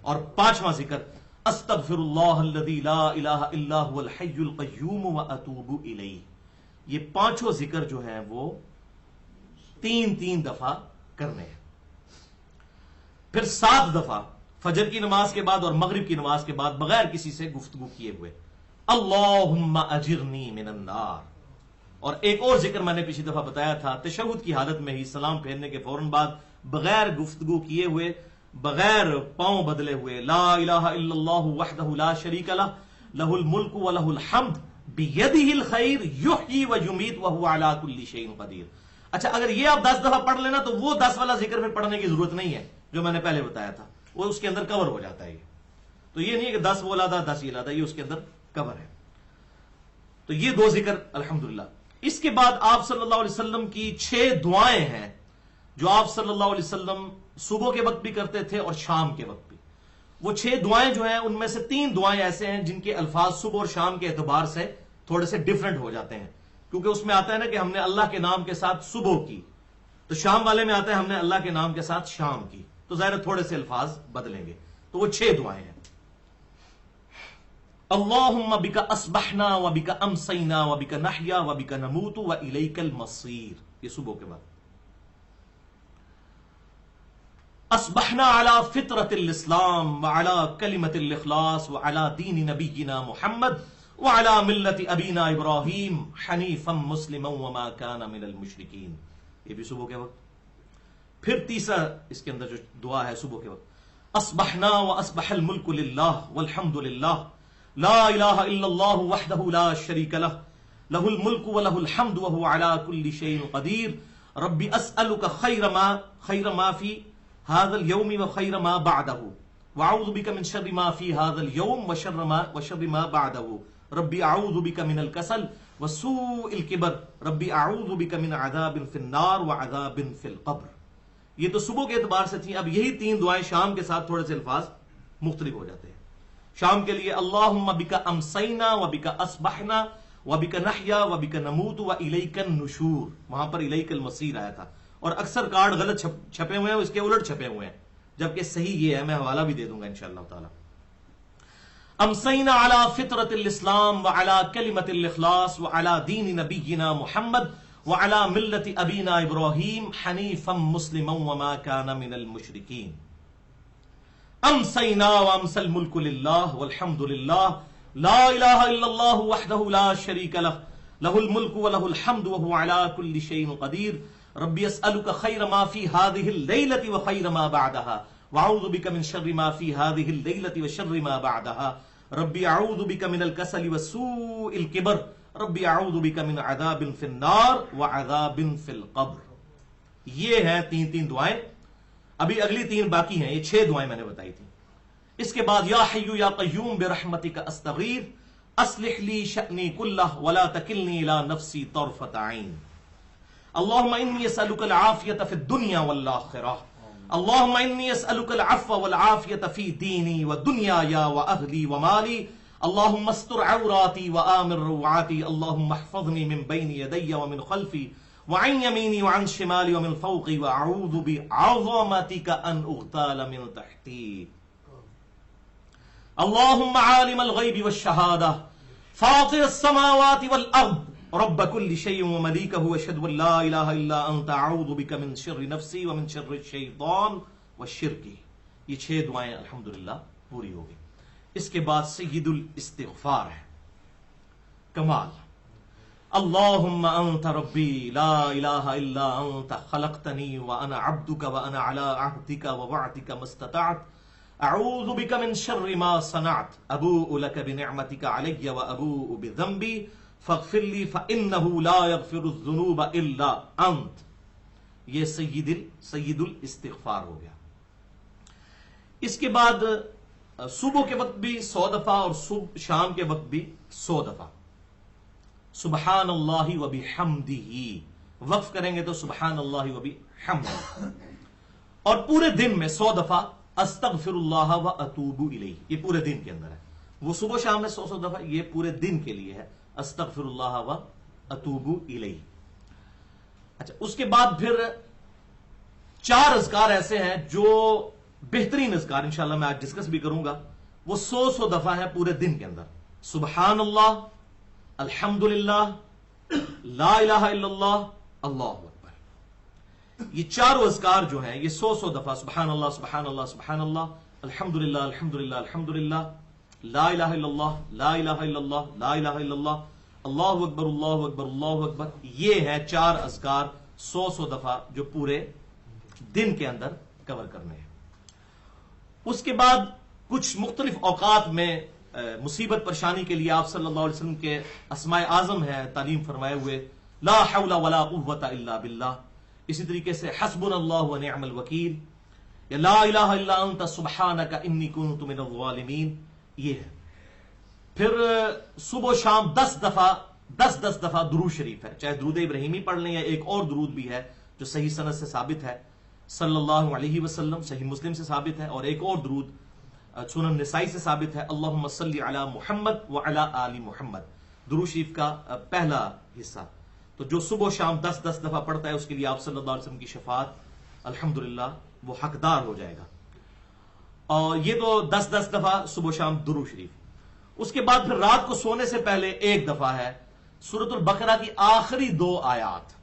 اور 5واں ذکر استغفر اللہ الذی لا الہ الا هو الحی القیوم واتوب الیہ. یہ 5 ذکر جو ہیں وہ 3 دفعہ کرنے ہیں. پھر 7 دفعہ فجر کی نماز کے بعد اور مغرب کی نماز کے بعد بغیر کسی سے گفتگو کیے ہوئے اللہم اجرنی من النار. اور ایک اور ذکر میں نے پچھلی دفعہ بتایا تھا، تشہد کی حالت میں ہی سلام پھیرنے کے فوراً بعد بغیر گفتگو کیے ہوئے، بغیر پاؤں بدلے ہوئے، لا الہ الا اللہ وحدہ لا شریک لہ لہ الملک ولہ الحمد بیدہ الخیر یحیی ویمیت وہو علی کل شیء قدیر. اچھا اگر یہ آپ 10 دفعہ پڑھ لینا تو وہ 10 والا ذکر پھر پڑھنے کی ضرورت نہیں ہے جو میں نے پہلے بتایا تھا، وہ اس کے اندر کور ہو جاتا ہے. تو یہ نہیں ہے کہ 10 وہ لادا 10 یہ لادا، یہ اس کے اندر کور ہے. تو یہ 2 ذکر الحمدللہ. اس کے بعد آپ صلی اللہ علیہ وسلم کی 6 دعائیں ہیں جو آپ صلی اللہ علیہ وسلم صبح کے وقت بھی کرتے تھے اور شام کے وقت بھی. وہ 6 دعائیں جو ہیں ان میں سے 3 دعائیں ایسے ہیں جن کے الفاظ صبح اور شام کے اعتبار سے تھوڑے سے ڈیفرنٹ ہو جاتے ہیں، کیونکہ اس میں آتا ہے نا کہ ہم نے اللہ کے نام کے ساتھ صبح کی، تو شام والے میں آتا ہے ہم نے اللہ کے نام کے ساتھ شام کی، تو ظاہر تھوڑے سے الفاظ بدلیں گے. تو وہ 6 دعائیں ہیں. اللہم بک اصبحنا و بک امسینا و بک نحیا و بک نموت و الیک المصیر. یہ صبح کے بعد. اصبحنا علی فطرت الاسلام وعلی کلمت الاخلاص وعلی دین نبینا محمد وعلی ملت ابینا ابراہیم حنیفا مسلما وما کان من المشرکین. یہ بھی صبح کے وقت. پھر تیسرا اس کے اندر جو دعا ہے صبح کے وقت, اصبحنا واصبح الملک للہ والحمد للہ لا الہ الا اللہ وحدہ لا شریک لہ لہ الملک ولہ الحمد وہو علی کل شیء قدیر. رب اسألک خیر ما فی هذا اليوم وخير ما بعده واعوذ بك من شر ما في هذا اليوم وشر ما بعده. ربي اعوذ بك من الكسل وسوء الكبر. ربي اعوذ بك من عذاب في النار وعذاب في القبر. یہ تو صبح کے اعتبار سے تھیں. اب یہی تین دعائیں شام کے ساتھ تھوڑے سے الفاظ مختلف ہو جاتے ہیں. شام کے لیے اللہم بک امسینا و بک اصبحنا و بک نحیا و بک نموت و الیک النشور. وہاں پر الیک المصیر آیا تھا اور اکثر کارڈ غلط چھپے ہوئے ہیں, اس کے الٹ چھپے ہوئے ہیں, جبکہ صحیح یہ ہے. میں حوالہ بھی دے دوں گا انشاءاللہ تعالی. امسینا علی فطرت الاسلام وعلی کلمت الاخلاص وعلی دین نبینا محمد وعلی ملت ابینا ابراہیم حنیفا مسلما وما کان من المشرکین. امسینا وامسی الملک للہ والحمد للہ لا الہ الا اللہ وحدہ لا شریک لہ لہ الملک ولہ الحمد وہو علی کل شیء قدیر. ربی اسألک خیر ما فی هذه اللیلۃ وخیر ما بعدها واعوذ بک من شر ما فی هذه اللیلۃ وشر ما بعدها. ربی اعوذ بک من الکسل وسوء الکبر. ربی اعوذ بک من عذاب فی النار وعذاب فی القبر. یہ ہیں تین دعائیں. ابھی اگلی تین باقی ہیں. یہ 6 دعائیں میں نے بتائی تھی. اس کے بعد یا حی یا قیوم برحمتک استغیث اصلح لی شأنی کلہ ولا تکلنی الی نفسی طرفۃ عین. اللهم إني أسألك العافية في الدنيا والآخرة. اللهم إني أسألك العفو والعافية في ديني ودنياي وأهلي ومالي. اللهم استر عوراتي وآمن روعاتي. اللهم احفظني من بين يدي ومن خلفي وعن يميني وعن شمالي ومن فوقي وأعوذ بعظمتك أن أغتال من تحتي. اللهم عالم الغيب والشهادة فاطر السماوات والأرض رب كل شيء ومليكه واشهد ان لا اله الا انت اعوذ بك من شر نفسي ومن شر الشيطان والشرك. یہ 6 دعائیں الحمدللہ پوری ہو گئی. اس کے بعد سید الاستغفار ہے. کمال. اللهم انت ربي لا اله الا انت خلقتني وانا عبدك وانا على عهدك ووعدك ما استطعت. اعوذ بك من شر ما صنعت. ابوء لك بنعمتك علي وابوء بذنبي فاغفر لی فإنه لا يغفر الذنوب الا انت. یہ سید الاستغفار ہو گیا. اس کے بعد صبح کے وقت بھی 100 دفعہ اور شام کے وقت بھی 100 دفعہ سبحان اللہ و بحمدہ. وقف کریں گے تو سبحان اللہ و بحمدہ. اور پورے دن میں 100 دفعہ استغفر اللہ و اتوب الیہ. یہ پورے دن کے اندر ہے. وہ صبح شام میں 100 دفعہ, یہ پورے دن کے لیے ہے استغفر اللہ و اتوب الیہ. اچھا, اس کے بعد پھر 4 اذکار ایسے ہیں جو بہترین اذکار انشاءاللہ میں آج ڈسکس بھی کروں گا. وہ 100 دفعہ ہے پورے دن کے اندر. سبحان اللہ, الحمدللہ, لا الہ الا اللہ, اللہ اکبر. یہ 4 اذکار جو ہیں یہ 100 دفعہ سبحان اللہ سبحان اللہ سبحان اللہ, الحمدللہ الحمدللہ الحمدللہ, لا الہ الا اللہ لا الہ الا اللہ لا الہ الا اللہ, اللہ اکبر اللہ اکبر اللہ اکبر. یہ ہے 4 اذکار 100 دفعہ جو پورے دن کے اندر کور کرنے ہیں. اس کے بعد کچھ مختلف اوقات میں مصیبت پریشانی کے لیے آپ صلی اللہ علیہ وسلم کے اسماء اعظم ہیں تعلیم فرمائے ہوئے, لا حول ولا قوت الا باللہ. اسی طریقے سے حسبنا اللہ و نعم الوکیل, یا لا الہ الا انت سبحانک انی کنت من الظالمین. یہ ہے. پھر صبح و شام 10 دفعہ درود شریف ہے, چاہے درود ابراہیمی پڑھ لیں یا ایک اور درود بھی ہے جو صحیح سند سے ثابت ہے صلی اللہ علیہ وسلم, صحیح مسلم سے ثابت ہے, اور ایک اور درود سنن نسائی سے ثابت ہے, اللہم صلی علی محمد وعلی آل محمد. درود شریف کا پہلا حصہ. تو جو صبح و شام 10 دفعہ پڑھتا ہے اس کے لیے آپ صلی اللہ علیہ وسلم کی شفاعت الحمدللہ وہ حقدار ہو جائے گا. اور یہ تو 10 دفعہ صبح و شام درود شریف. اس کے بعد پھر رات کو سونے سے پہلے ایک دفعہ ہے سورۃ البقرہ کی آخری 2 آیات،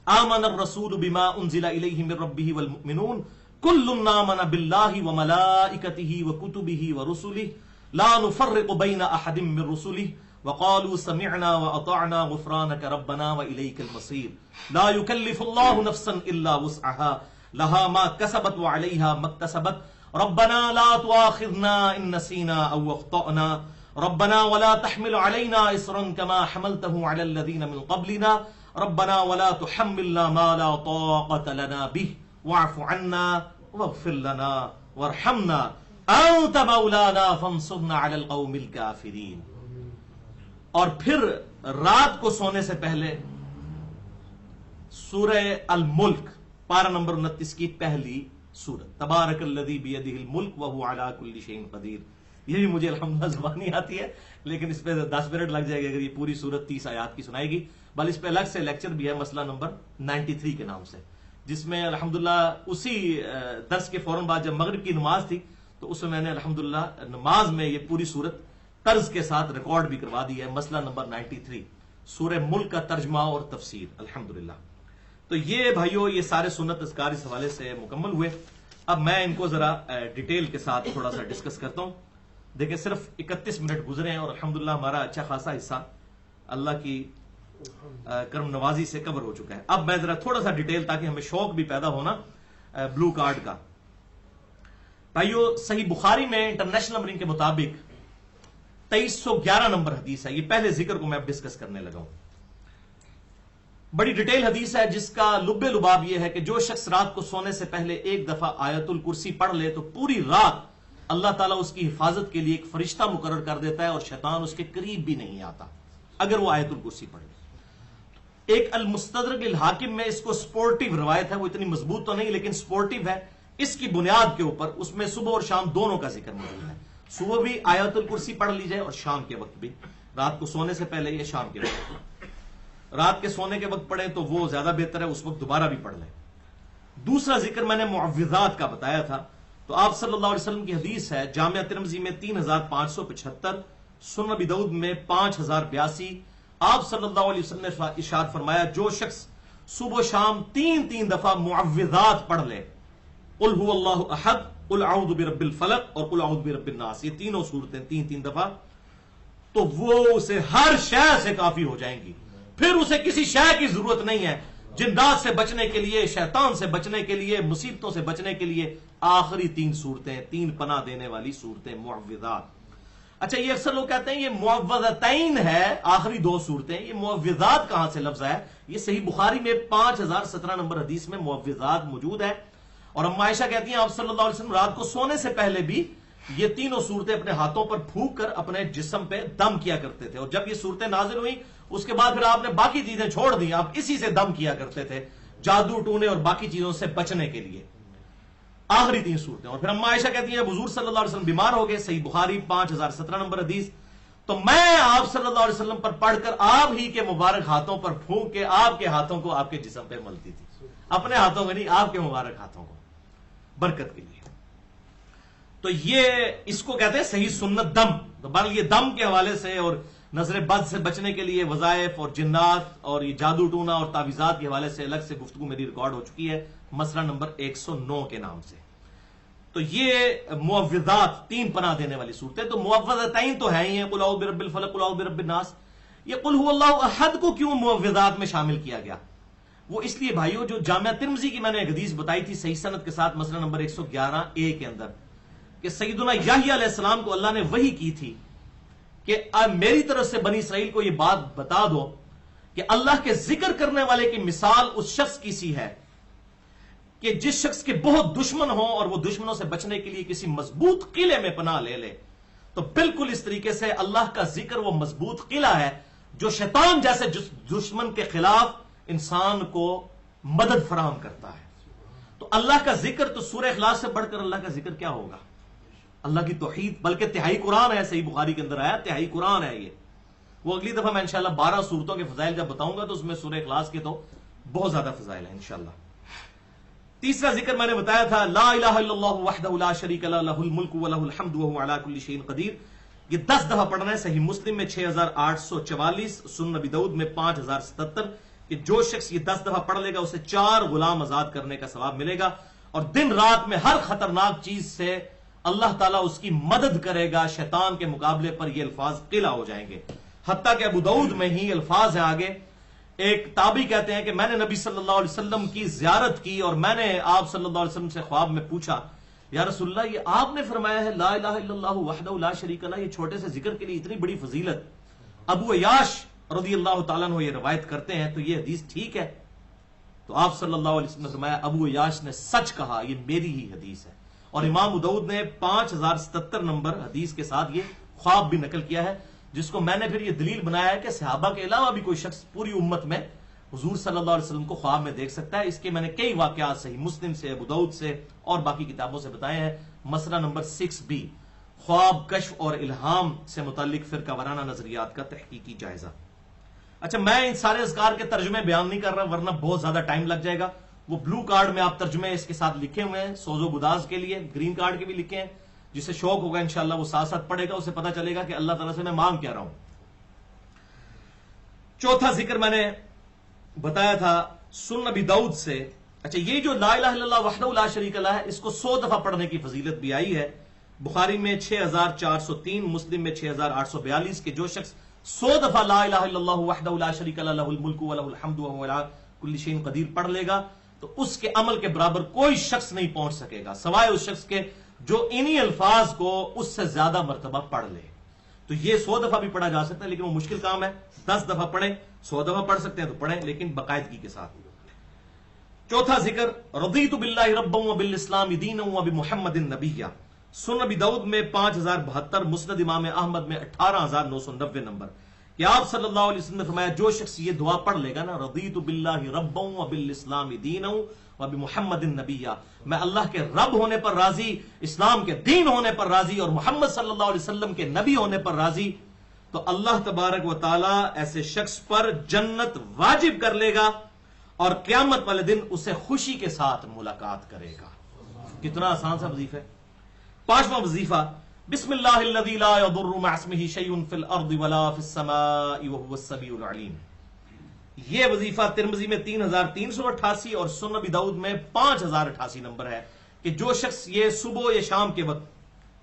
آمن الرسول بما انزل الیہ من ربہ والمؤمنون کل آمن باللہ وملائکتہ وکتبہ ورسلہ لا نفرق بین احد من رسلہ وقالوا سمعنا واطعنا غفرانك ربنا واليك المصير لا يكلف الله نفسا الا وسعها لها ما كسبت وعليها ما اكتسبت ربنا لا تؤاخذنا ان نسينا او اخطأنا ربنا ولا تحمل علينا اصرا كما حملته على الذين من قبلنا ربنا ولا تحملنا ما لا طاقة لنا به واعف عنا واغفر لنا وارحمنا انت مولانا فانصرنا على القوم الكافرين. اور پھر رات کو سونے سے پہلے سورہ الملک پارہ نمبر 29 کی پہلی سورت، تبارک الذی بیدہ الملک وہو علی کل شیء قدیر. یہ بھی مجھے الحمدللہ زبان نہیں آتی ہے، لیکن اس پہ 10 منٹ لگ جائے گا اگر یہ پوری سورت 30 آیات کی سنائے گی. بل اس پہ الگ سے لیکچر بھی ہے مسئلہ نمبر 93 کے نام سے، جس میں الحمدللہ اسی درس کے فوراً بعد جب مغرب کی نماز تھی تو اس میں میں نے الحمدللہ نماز میں یہ پوری سورت طرز کے ساتھ ریکارڈ بھی کروا دی ہے، مسئلہ نمبر 93 سورہ ملک کا ترجمہ اور تفسیر الحمدللہ. تو یہ بھائیو یہ سارے سنت اذکار اس حوالے سے مکمل ہوئے. اب میں ان کو ذرا ڈیٹیل کے ساتھ تھوڑا سا ڈسکس کرتا ہوں. دیکھیں صرف 31 منٹ گزرے ہیں اور الحمدللہ ہمارا اچھا خاصا حصہ اللہ کی کرم نوازی سے کور ہو چکا ہے. اب میں ذرا تھوڑا سا ڈیٹیل تاکہ ہمیں شوق بھی پیدا ہونا بلو کارڈ کا. بھائیو صحیح بخاری میں انٹرنیشنل نمبرنگ کے مطابق 2311 نمبر حدیث ہے. یہ پہلے ذکر کو میں اب ڈسکس کرنے لگا ہوں. بڑی ڈیٹیل حدیث ہے جس کا لب لباب یہ ہے کہ جو شخص رات کو سونے سے پہلے ایک دفعہ آیت الکرسی پڑھ لے تو پوری رات اللہ تعالیٰ اس کی حفاظت کے لیے ایک فرشتہ مقرر کر دیتا ہے اور شیطان اس کے قریب بھی نہیں آتا اگر وہ آیت الکرسی پڑھے. ایک المستدرک للحاکم میں اس کو سپورٹیو روایت ہے، وہ اتنی مضبوط تو نہیں لیکن سپورٹیو ہے. اس کی بنیاد کے اوپر اس میں صبح اور شام دونوں کا ذکر موجود ہے. صبح بھی آیت الکرسی پڑھ لی جائے اور شام کے وقت بھی، رات کو سونے سے پہلے یا شام کے وقت. رات کے سونے کے وقت پڑھیں تو وہ زیادہ بہتر ہے، اس وقت دوبارہ بھی پڑھ لیں. دوسرا ذکر میں نے معوذات کا بتایا تھا، تو آپ صلی اللہ علیہ وسلم کی حدیث ہے جامعہ ترمذی میں 3575، سنن ابی داؤد میں 5082. آپ صلی اللہ علیہ وسلم نے ارشاد فرمایا جو شخص صبح و شام 3 دفعہ معوذات پڑھ لے، قل هو اللہ احد، قل اعوذ برب الفلق اور قل اعوذ برب الناس، یہ تینوں صورتیں 3 دفعہ، تو وہ اسے ہر شے سے کافی ہو جائیں گی. پھر اسے کسی شے کی ضرورت نہیں ہے. جنات سے بچنے کے لیے، شیطان سے بچنے کے لیے، مصیبتوں سے بچنے کے لیے آخری 3 صورتیں، 3 پناہ دینے والی صورتیں معوذات. اچھا یہ اکثر لوگ کہتے ہیں یہ معوذتین ہے آخری 2 صورتیں، یہ معوذات کہاں سے لفظ ہے؟ یہ صحیح بخاری میں 5017 نمبر حدیث میں معوذات موجود ہے. اور اما عائشہ کہتی ہیں آپ صلی اللہ علیہ وسلم رات کو سونے سے پہلے بھی یہ 3 صورتیں اپنے ہاتھوں پر پھونک کر اپنے جسم پہ دم کیا کرتے تھے. اور جب یہ صورتیں نازل ہوئیں اس کے بعد پھر آپ نے باقی چیزیں چھوڑ دی، آپ اسی سے دم کیا کرتے تھے جادو ٹونے اور باقی چیزوں سے بچنے کے لیے. آخری 3 صورتیں. اور پھر اما عائشہ کہتی ہیں حضور صلی اللہ علیہ وسلم بیمار ہو گئے، صحیح بخاری 5017 نمبر حدیث، تو میں آپ صلی اللہ علیہ وسلم پر پڑھ کر آپ ہی کے مبارک ہاتھوں پر پھونک کے آپ کے ہاتھوں کو آپ کے جسم پہ ملتی تھی، اپنے ہاتھوں میں نہیں، آپ کے مبارک ہاتھوں کو برکت کے لیے. تو یہ اس کو کہتے ہیں صحیح سنت دم. تو بہرحال یہ دم کے حوالے سے اور نظر بد سے بچنے کے لیے وظائف اور جنات اور یہ جادو ٹونا اور تعویذات کے حوالے سے الگ سے گفتگو میری ریکارڈ ہو چکی ہے مسئلہ نمبر 109 کے نام سے. تو یہ معوذات 3 پناہ دینے والی صورتیں. تو معوذتین تو ہے ہی ہیں، قل اعوذ برب الفلق قل اعوذ برب الناس. یہ قل هو اللہ احد کو کیوں معوذات میں شامل کیا گیا؟ وہ اس لیے بھائیو جو جامعہ ترمذی کی میں نے ایک حدیث بتائی تھی صحیح سند کے ساتھ مسئلہ نمبر 111A کے اندر کہ سیدنا یحییٰ علیہ السلام کو اللہ نے وحی کی تھی کہ میری طرف سے بنی اسرائیل کو یہ بات بتا دو کہ اللہ کے ذکر کرنے والے کی مثال اس شخص کی سی ہے کہ جس شخص کے بہت دشمن ہوں اور وہ دشمنوں سے بچنے کے لیے کسی مضبوط قلعے میں پناہ لے لے. تو بالکل اس طریقے سے اللہ کا ذکر وہ مضبوط قلعہ ہے جو شیطان جیسے دشمن کے خلاف انسان کو مدد فراہم کرتا ہے. تو اللہ کا ذکر تو سورہ اخلاص سے بڑھ کر اللہ کا ذکر کیا ہوگا؟ اللہ کی توحید، بلکہ تہائی قرآن ہے، صحیح بخاری کے اندر آیا تہائی قرآن ہے یہ. وہ اگلی دفعہ میں انشاءاللہ 12 صورتوں کے فضائل جب بتاؤں گا تو اس میں سورہ اخلاص کے تو بہت زیادہ فضائل ہیں انشاءاللہ. تیسرا ذکر میں نے بتایا تھا لا الہ الا اللہ وحدہ لا شریک لہ لہ الملک ولہ الحمد وہو علی کل شیء قدیر. یہ 10 دفعہ پڑھنا ہے. صحیح مسلم میں 6844، سنن ابی داؤد میں 5077 کہ جو شخص یہ 10 دفعہ پڑھ لے گا اسے 4 غلام آزاد کرنے کا ثواب ملے گا، اور دن رات میں ہر خطرناک چیز سے اللہ تعالیٰ اس کی مدد کرے گا. شیطان کے مقابلے پر یہ الفاظ قلعہ ہو جائیں گے. حتیٰ کہ ابو داؤد میں ہی الفاظ ہیں آگے. ایک تابعی کہتے ہیں کہ میں نے نبی صلی اللہ علیہ وسلم کی زیارت کی اور میں نے آپ صلی اللہ علیہ وسلم سے خواب میں پوچھا، یا رسول اللہ یہ آپ نے فرمایا ہے لا الہ الا اللہ وحدہ لا شریک لہ، یہ چھوٹے سے ذکر کے لیے اتنی بڑی فضیلت. ابو عیاش رضی اللہ تعالیٰ عنہ یہ روایت کرتے ہیں، تو یہ حدیث ٹھیک ہے؟ تو آپ صلی اللہ علیہ وسلم نے فرمایا ابو عیاش نے سچ کہا، یہ میری ہی حدیث ہے. اور امام ابو داؤد نے 5077 نمبر حدیث کے ساتھ یہ خواب بھی نقل کیا ہے، جس کو میں نے پھر یہ دلیل بنایا ہے کہ صحابہ کے علاوہ بھی کوئی شخص پوری امت میں حضور صلی اللہ علیہ وسلم کو خواب میں دیکھ سکتا ہے. اس کے میں نے کئی واقعات صحیح مسلم سے، ابو داؤد سے اور باقی کتابوں سے بتائے ہیں. مسئلہ نمبر 6B، خواب، کشف اور الہام سے متعلق فرقہ وارانہ نظریات کا تحقیقی جائزہ. اچھا، میں ان سارے اذکار کے ترجمے بیان نہیں کر رہا ورنہ بہت زیادہ ٹائم لگ جائے گا. وہ بلو کارڈ میں آپ ترجمے اس کے ساتھ لکھے ہوئے ہیں، سوز و گداز کے لیے گرین کارڈ کے بھی لکھے ہیں. جسے شوق ہوگا انشاءاللہ وہ ساتھ ساتھ پڑھے گا، اسے پتہ چلے گا کہ اللہ تعالیٰ سے میں مانگ کیا رہا ہوں. چوتھا ذکر میں نے بتایا تھا سنن ابی داؤد سے. اچھا، یہ جو لا الہ الا اللہ وحدہ لا شریک لہ ہے، اس کو 100 دفعہ پڑھنے کی فضیلت بھی آئی ہے. بخاری میں 6403، مسلم میں 6842 کہ جو شخص 100 دفعہ لا الہ الا اللہ وحدہ لا شریک لہ لہ الملک ولہ الحمد وہو علی کل شیء قدیر پڑھ لے گا تو اس کے عمل کے برابر کوئی شخص نہیں پہنچ سکے گا سوائے اس شخص کے جو انہی الفاظ کو اس سے زیادہ مرتبہ پڑھ لے. تو یہ 100 دفعہ بھی پڑھا جا سکتا ہے، لیکن وہ مشکل کام ہے. 10 دفعہ پڑھیں، 100 دفعہ پڑھ سکتے ہیں تو پڑھیں، لیکن باقاعدگی کے ساتھ. چوتھا ذکر رضیت باللہ ربا وبالاسلام دینا وبمحمد نبیا، سنن ابی داؤد میں 5072، مسند امام احمد میں 18990 نمبر کہ آپ صلی اللہ علیہ وسلم نے فرمایا جو شخص یہ دعا پڑھ لے گا نا، رضیت باللہ ربا وبالاسلام دینا وبمحمد نبیا، میں اللہ کے رب ہونے پر راضی، اسلام کے دین ہونے پر راضی اور محمد صلی اللہ علیہ وسلم کے نبی ہونے پر راضی، تو اللہ تبارک و تعالی ایسے شخص پر جنت واجب کر لے گا اور قیامت والے دن اسے خوشی کے ساتھ ملاقات کرے گا. کتنا آسان سا وظیفہ ہے. پانچواں وظیفہ، بسم اللہ الذی لا یضر مع اسمہ شیء فی الارض ولا فی السماء وهو السمیع العلیم. یہ وظیفہ ترمذی میں 3388 اور سنن ابی داؤد میں 5088 نمبر ہے کہ جو شخص یہ صبح یا شام کے وقت،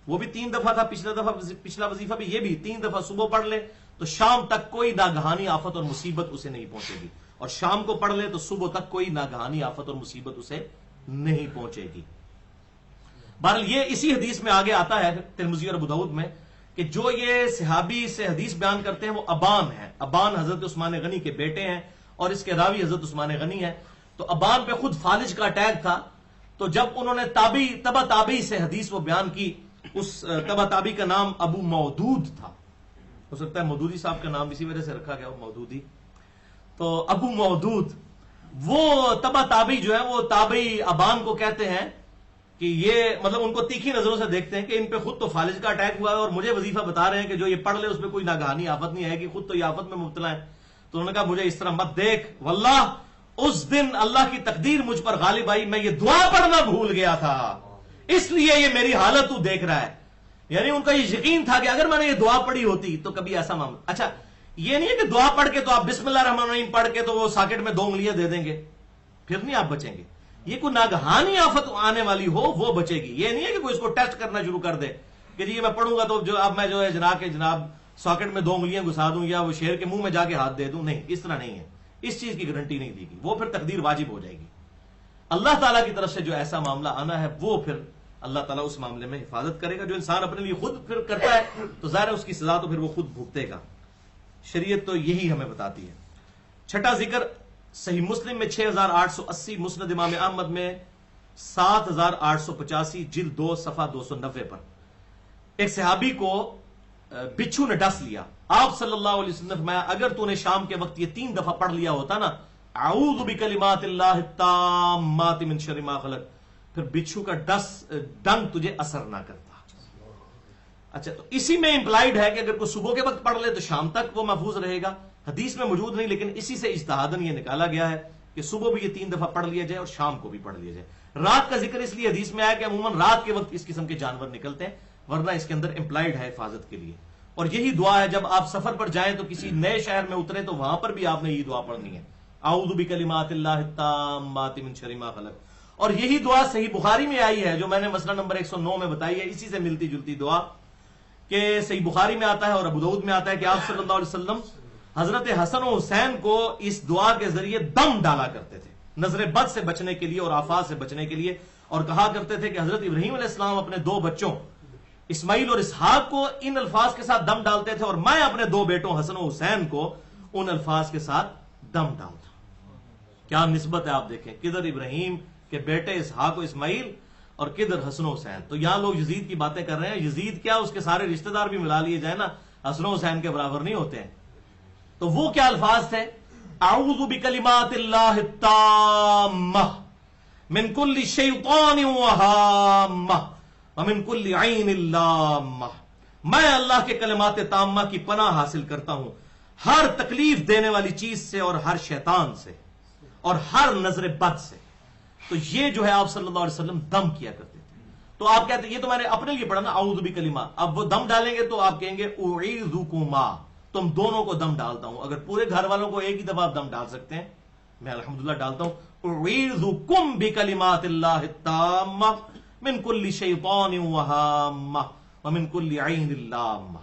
وہ بھی 3 دفعہ تھا پچھلا وظیفہ بھی، یہ بھی 3 دفعہ صبح پڑھ لے تو شام تک کوئی ناگہانی آفت اور مصیبت اسے نہیں پہنچے گی، اور شام کو پڑھ لے تو صبح تک کوئی ناگہانی آفت اور مصیبت اسے نہیں پہنچے گی. بہرحال یہ اسی حدیث میں آگے آتا ہے ترمذی اور ابو داؤد میں کہ جو یہ صحابی سے حدیث بیان کرتے ہیں وہ ابان ہیں. ابان حضرت عثمان غنی کے بیٹے ہیں اور اس کے راوی حضرت عثمان غنی ہیں. تو ابان پہ خود فالج کا اٹیک تھا، تو جب انہوں نے تبع تابعی سے حدیث وہ بیان کی، اس تبع تابعی کا نام ابو مودود تھا. ہو سکتا ہے مودودی صاحب کا نام اسی وجہ سے رکھا گیا ہو، مودودی. تو ابو مودود وہ تبع تابعی جو ہے وہ تابعی ابان کو کہتے ہیں کہ یہ مطلب ان کو تیکھی نظروں سے دیکھتے ہیں کہ ان پہ خود تو فالج کا اٹیک ہوا ہے اور مجھے وظیفہ بتا رہے ہیں کہ جو یہ پڑھ لے اس پہ کوئی ناگہانی آفت نہیں آئے گی، خود تو یہ آفت میں مبتلا ہے. تو انہوں نے کہا مجھے اس طرح مت دیکھ، واللہ اس دن اللہ کی تقدیر مجھ پر غالب آئی، میں یہ دعا پڑھنا بھول گیا تھا، اس لیے یہ میری حالت تو دیکھ رہا ہے. یعنی ان کا یہ یقین تھا کہ اگر میں نے یہ دعا پڑھی ہوتی تو کبھی ایسا معاملہ. اچھا، یہ نہیں ہے کہ دعا پڑھ کے تو آپ بسم اللہ الرحمن الرحیم پڑھ کے تو وہ ساکٹ میں 2 انگلیاں دے دیں گے، پھر نہیں آپ بچیں گے. یہ کوئی ناگہانی آفت آنے والی ہو وہ بچے گی. یہ نہیں ہے کہ کوئی اس کو ٹیسٹ کرنا شروع کر دے کہ جی میں پڑھوں گا تو جو اب میں جو ہے جناب ساکٹ میں 2 انگلیاں گھسا دوں یا وہ شیر کے منہ میں جا کے ہاتھ دے دوں. نہیں، اس طرح نہیں ہے، اس چیز کی گارنٹی نہیں دی گی، وہ پھر تقدیر واجب ہو جائے گی. اللہ تعالیٰ کی طرف سے جو ایسا معاملہ آنا ہے وہ پھر اللہ تعالیٰ اس معاملے میں حفاظت کرے گا. جو انسان اپنے لیے خود پھر کرتا ہے تو ظاہر ہے اس کی سزا تو پھر وہ خود بھگتے گا. شریعت تو یہی ہمیں بتاتی ہے. چھٹا ذکر صحیح مسلم میں 6880، مسند امام احمد میں 7885، جلد 2 صفحہ 290 پر ایک صحابی کو بچھو نے ڈس لیا. آپ صلی اللہ علیہ وسلم نے فرمایا اگر تو نے شام کے وقت یہ 3 دفعہ پڑھ لیا ہوتا نا، اعوذ بکلمات اللہ التامات من شر ما خلق، پھر بچھو کا ڈنگ تجھے اثر نہ کرتا. اچھا، تو اسی میں امپلائیڈ ہے کہ اگر کوئی صبح کے وقت پڑھ لے تو شام تک وہ محفوظ رہے گا. حدیث میں موجود نہیں، لیکن اسی سے اجتہاداً یہ نکالا گیا ہے کہ صبح بھی یہ 3 دفعہ پڑھ لیا جائے اور شام کو بھی پڑھ لیا جائے. رات کا ذکر اس لیے حدیث میں آیا کہ عموماً رات کے وقت اس قسم کے جانور نکلتے ہیں، ورنہ اس کے اندر امپلائیڈ ہے حفاظت کے لیے. اور یہی دعا ہے جب آپ سفر پر جائیں تو کسی نئے شہر میں اترے تو وہاں پر بھی آپ نے یہی دعا پڑھنی ہے، اعوذ بکلمات اللہ التامات من شر ما خلق. اور یہی دعا صحیح بخاری میں آئی ہے جو میں نے مسئلہ نمبر 109 میں بتائی ہے، اسی سے ملتی جلتی دعا کہ صحیح بخاری میں آتا ہے اور ابو داؤد میں آتا ہے کہ آپ صلی اللہ علیہ وسلم حضرت حسن و حسین کو اس دعا کے ذریعے دم ڈالا کرتے تھے نظر بد سے بچنے کے لیے اور آفات سے بچنے کے لیے، اور کہا کرتے تھے کہ حضرت ابراہیم علیہ السلام اپنے دو بچوں اسماعیل اور اسحاق کو ان الفاظ کے ساتھ دم ڈالتے تھے، اور میں اپنے دو بیٹوں حسن و حسین کو ان الفاظ کے ساتھ دم ڈالتا. کیا نسبت ہے آپ دیکھیں، کدھر ابراہیم کے بیٹے اسحاق و اسماعیل اور کدھر حسن و حسین. تو یہاں لوگ یزید کی باتیں کر رہے ہیں، یزید کیا اس کے سارے رشتہ دار بھی ملا لیے جائیں نا، حسن و حسین کے برابر نہیں ہوتے ہیں. تو وہ کیا الفاظ تھے؟ اعوذ بکلمات اللہ التامہ من کل شیطان وہامہ ومن کل عین لامہ. میں اللہ کے کلمات تامہ کی پناہ حاصل کرتا ہوں ہر تکلیف دینے والی چیز سے اور ہر شیطان سے اور ہر نظر بد سے. تو یہ جو ہے آپ صلی اللہ علیہ وسلم دم کیا کرتے تھے. تو آپ کہتے ہیں یہ تو میں نے اپنے لیے پڑھا نا اعوذ بکلمات، اب وہ دم ڈالیں گے تو آپ کہیں گے اعیذکما، تم دونوں کو دم ڈالتا ہوں. اگر پورے گھر والوں کو ایک ہی دفعہ آپ دم ڈال سکتے ہیں، میں الحمدللہ ڈالتا ہوں اعیذکم بکلمات اللہ التامہ من کل شیطان وہامہ ومن کل عین لامہ.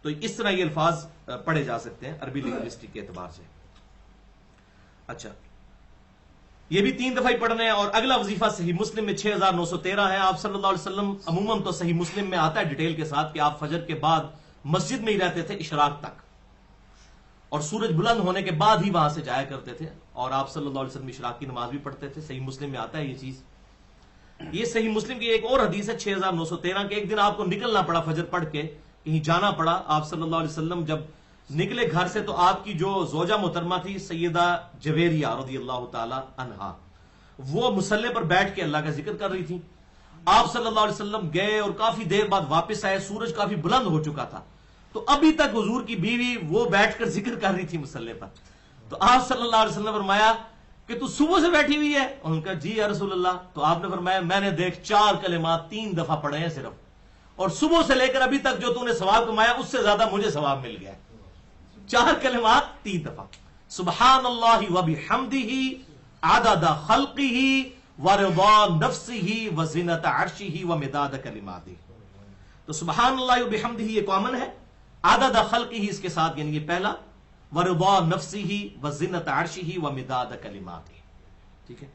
تو اس طرح یہ الفاظ پڑھے جا سکتے ہیں عربی لنگوسٹک کے اعتبار سے. اچھا، یہ بھی 3 دفعہ ہی پڑھنے ہیں. اور اگلا وظیفہ صحیح مسلم میں 6913 ہے. آپ صلی اللہ علیہ وسلم عموماً تو صحیح مسلم میں آتا ہے ڈیٹیل کے ساتھ کہ آپ فجر کے بعد مسجد میں ہی رہتے تھے اشراق تک، اور سورج بلند ہونے کے بعد ہی وہاں سے جایا کرتے تھے، اور آپ صلی اللہ علیہ وسلم اشراق کی نماز بھی پڑھتے تھے. صحیح مسلم میں آتا ہے یہ چیز. یہ صحیح مسلم کی ایک اور حدیث ہے 6913 کہ ایک دن آپ کو نکلنا پڑا فجر پڑھ کے، کہیں جانا پڑا. آپ صلی اللہ علیہ وسلم جب نکلے گھر سے تو آپ کی جو زوجہ محترمہ تھی سیدہ جویریہ رضی اللہ تعالی عنہا، وہ مصلی پر بیٹھ کے اللہ کا ذکر کر رہی تھی. آپ صلی اللہ علیہ وسلم گئے اور کافی دیر بعد واپس آئے، سورج کافی بلند ہو چکا تھا. تو ابھی تک حضور کی بیوی وہ بیٹھ کر ذکر کر رہی تھی مصلی پر. تو آپ صلی اللہ علیہ وسلم نے فرمایا کہ تو صبح سے بیٹھی ہوئی ہے؟ ان کا جی یا رسول اللہ. تو آپ نے فرمایا میں نے دیکھ 4 کلمات 3 دفعہ پڑھے ہیں صرف، اور صبح سے لے کر ابھی تک جو تو نے ثواب کمایا اس سے زیادہ مجھے ثواب مل گیا. 4 کلمات 3 دفعہ. سبحان اللہ وبحمدہ عدد خلقہ ورضا نفسہ وزنۃ عرشہ ومداد کلماتہ. تو سبحان اللہ وبحمدہ یہ کامن ہے، عدد خلقہ اس کے ساتھ یعنی یہ پہلا، ورضا نفسہ وزنۃ عرشہ ومداد کلماتہ. ٹھیک ہے،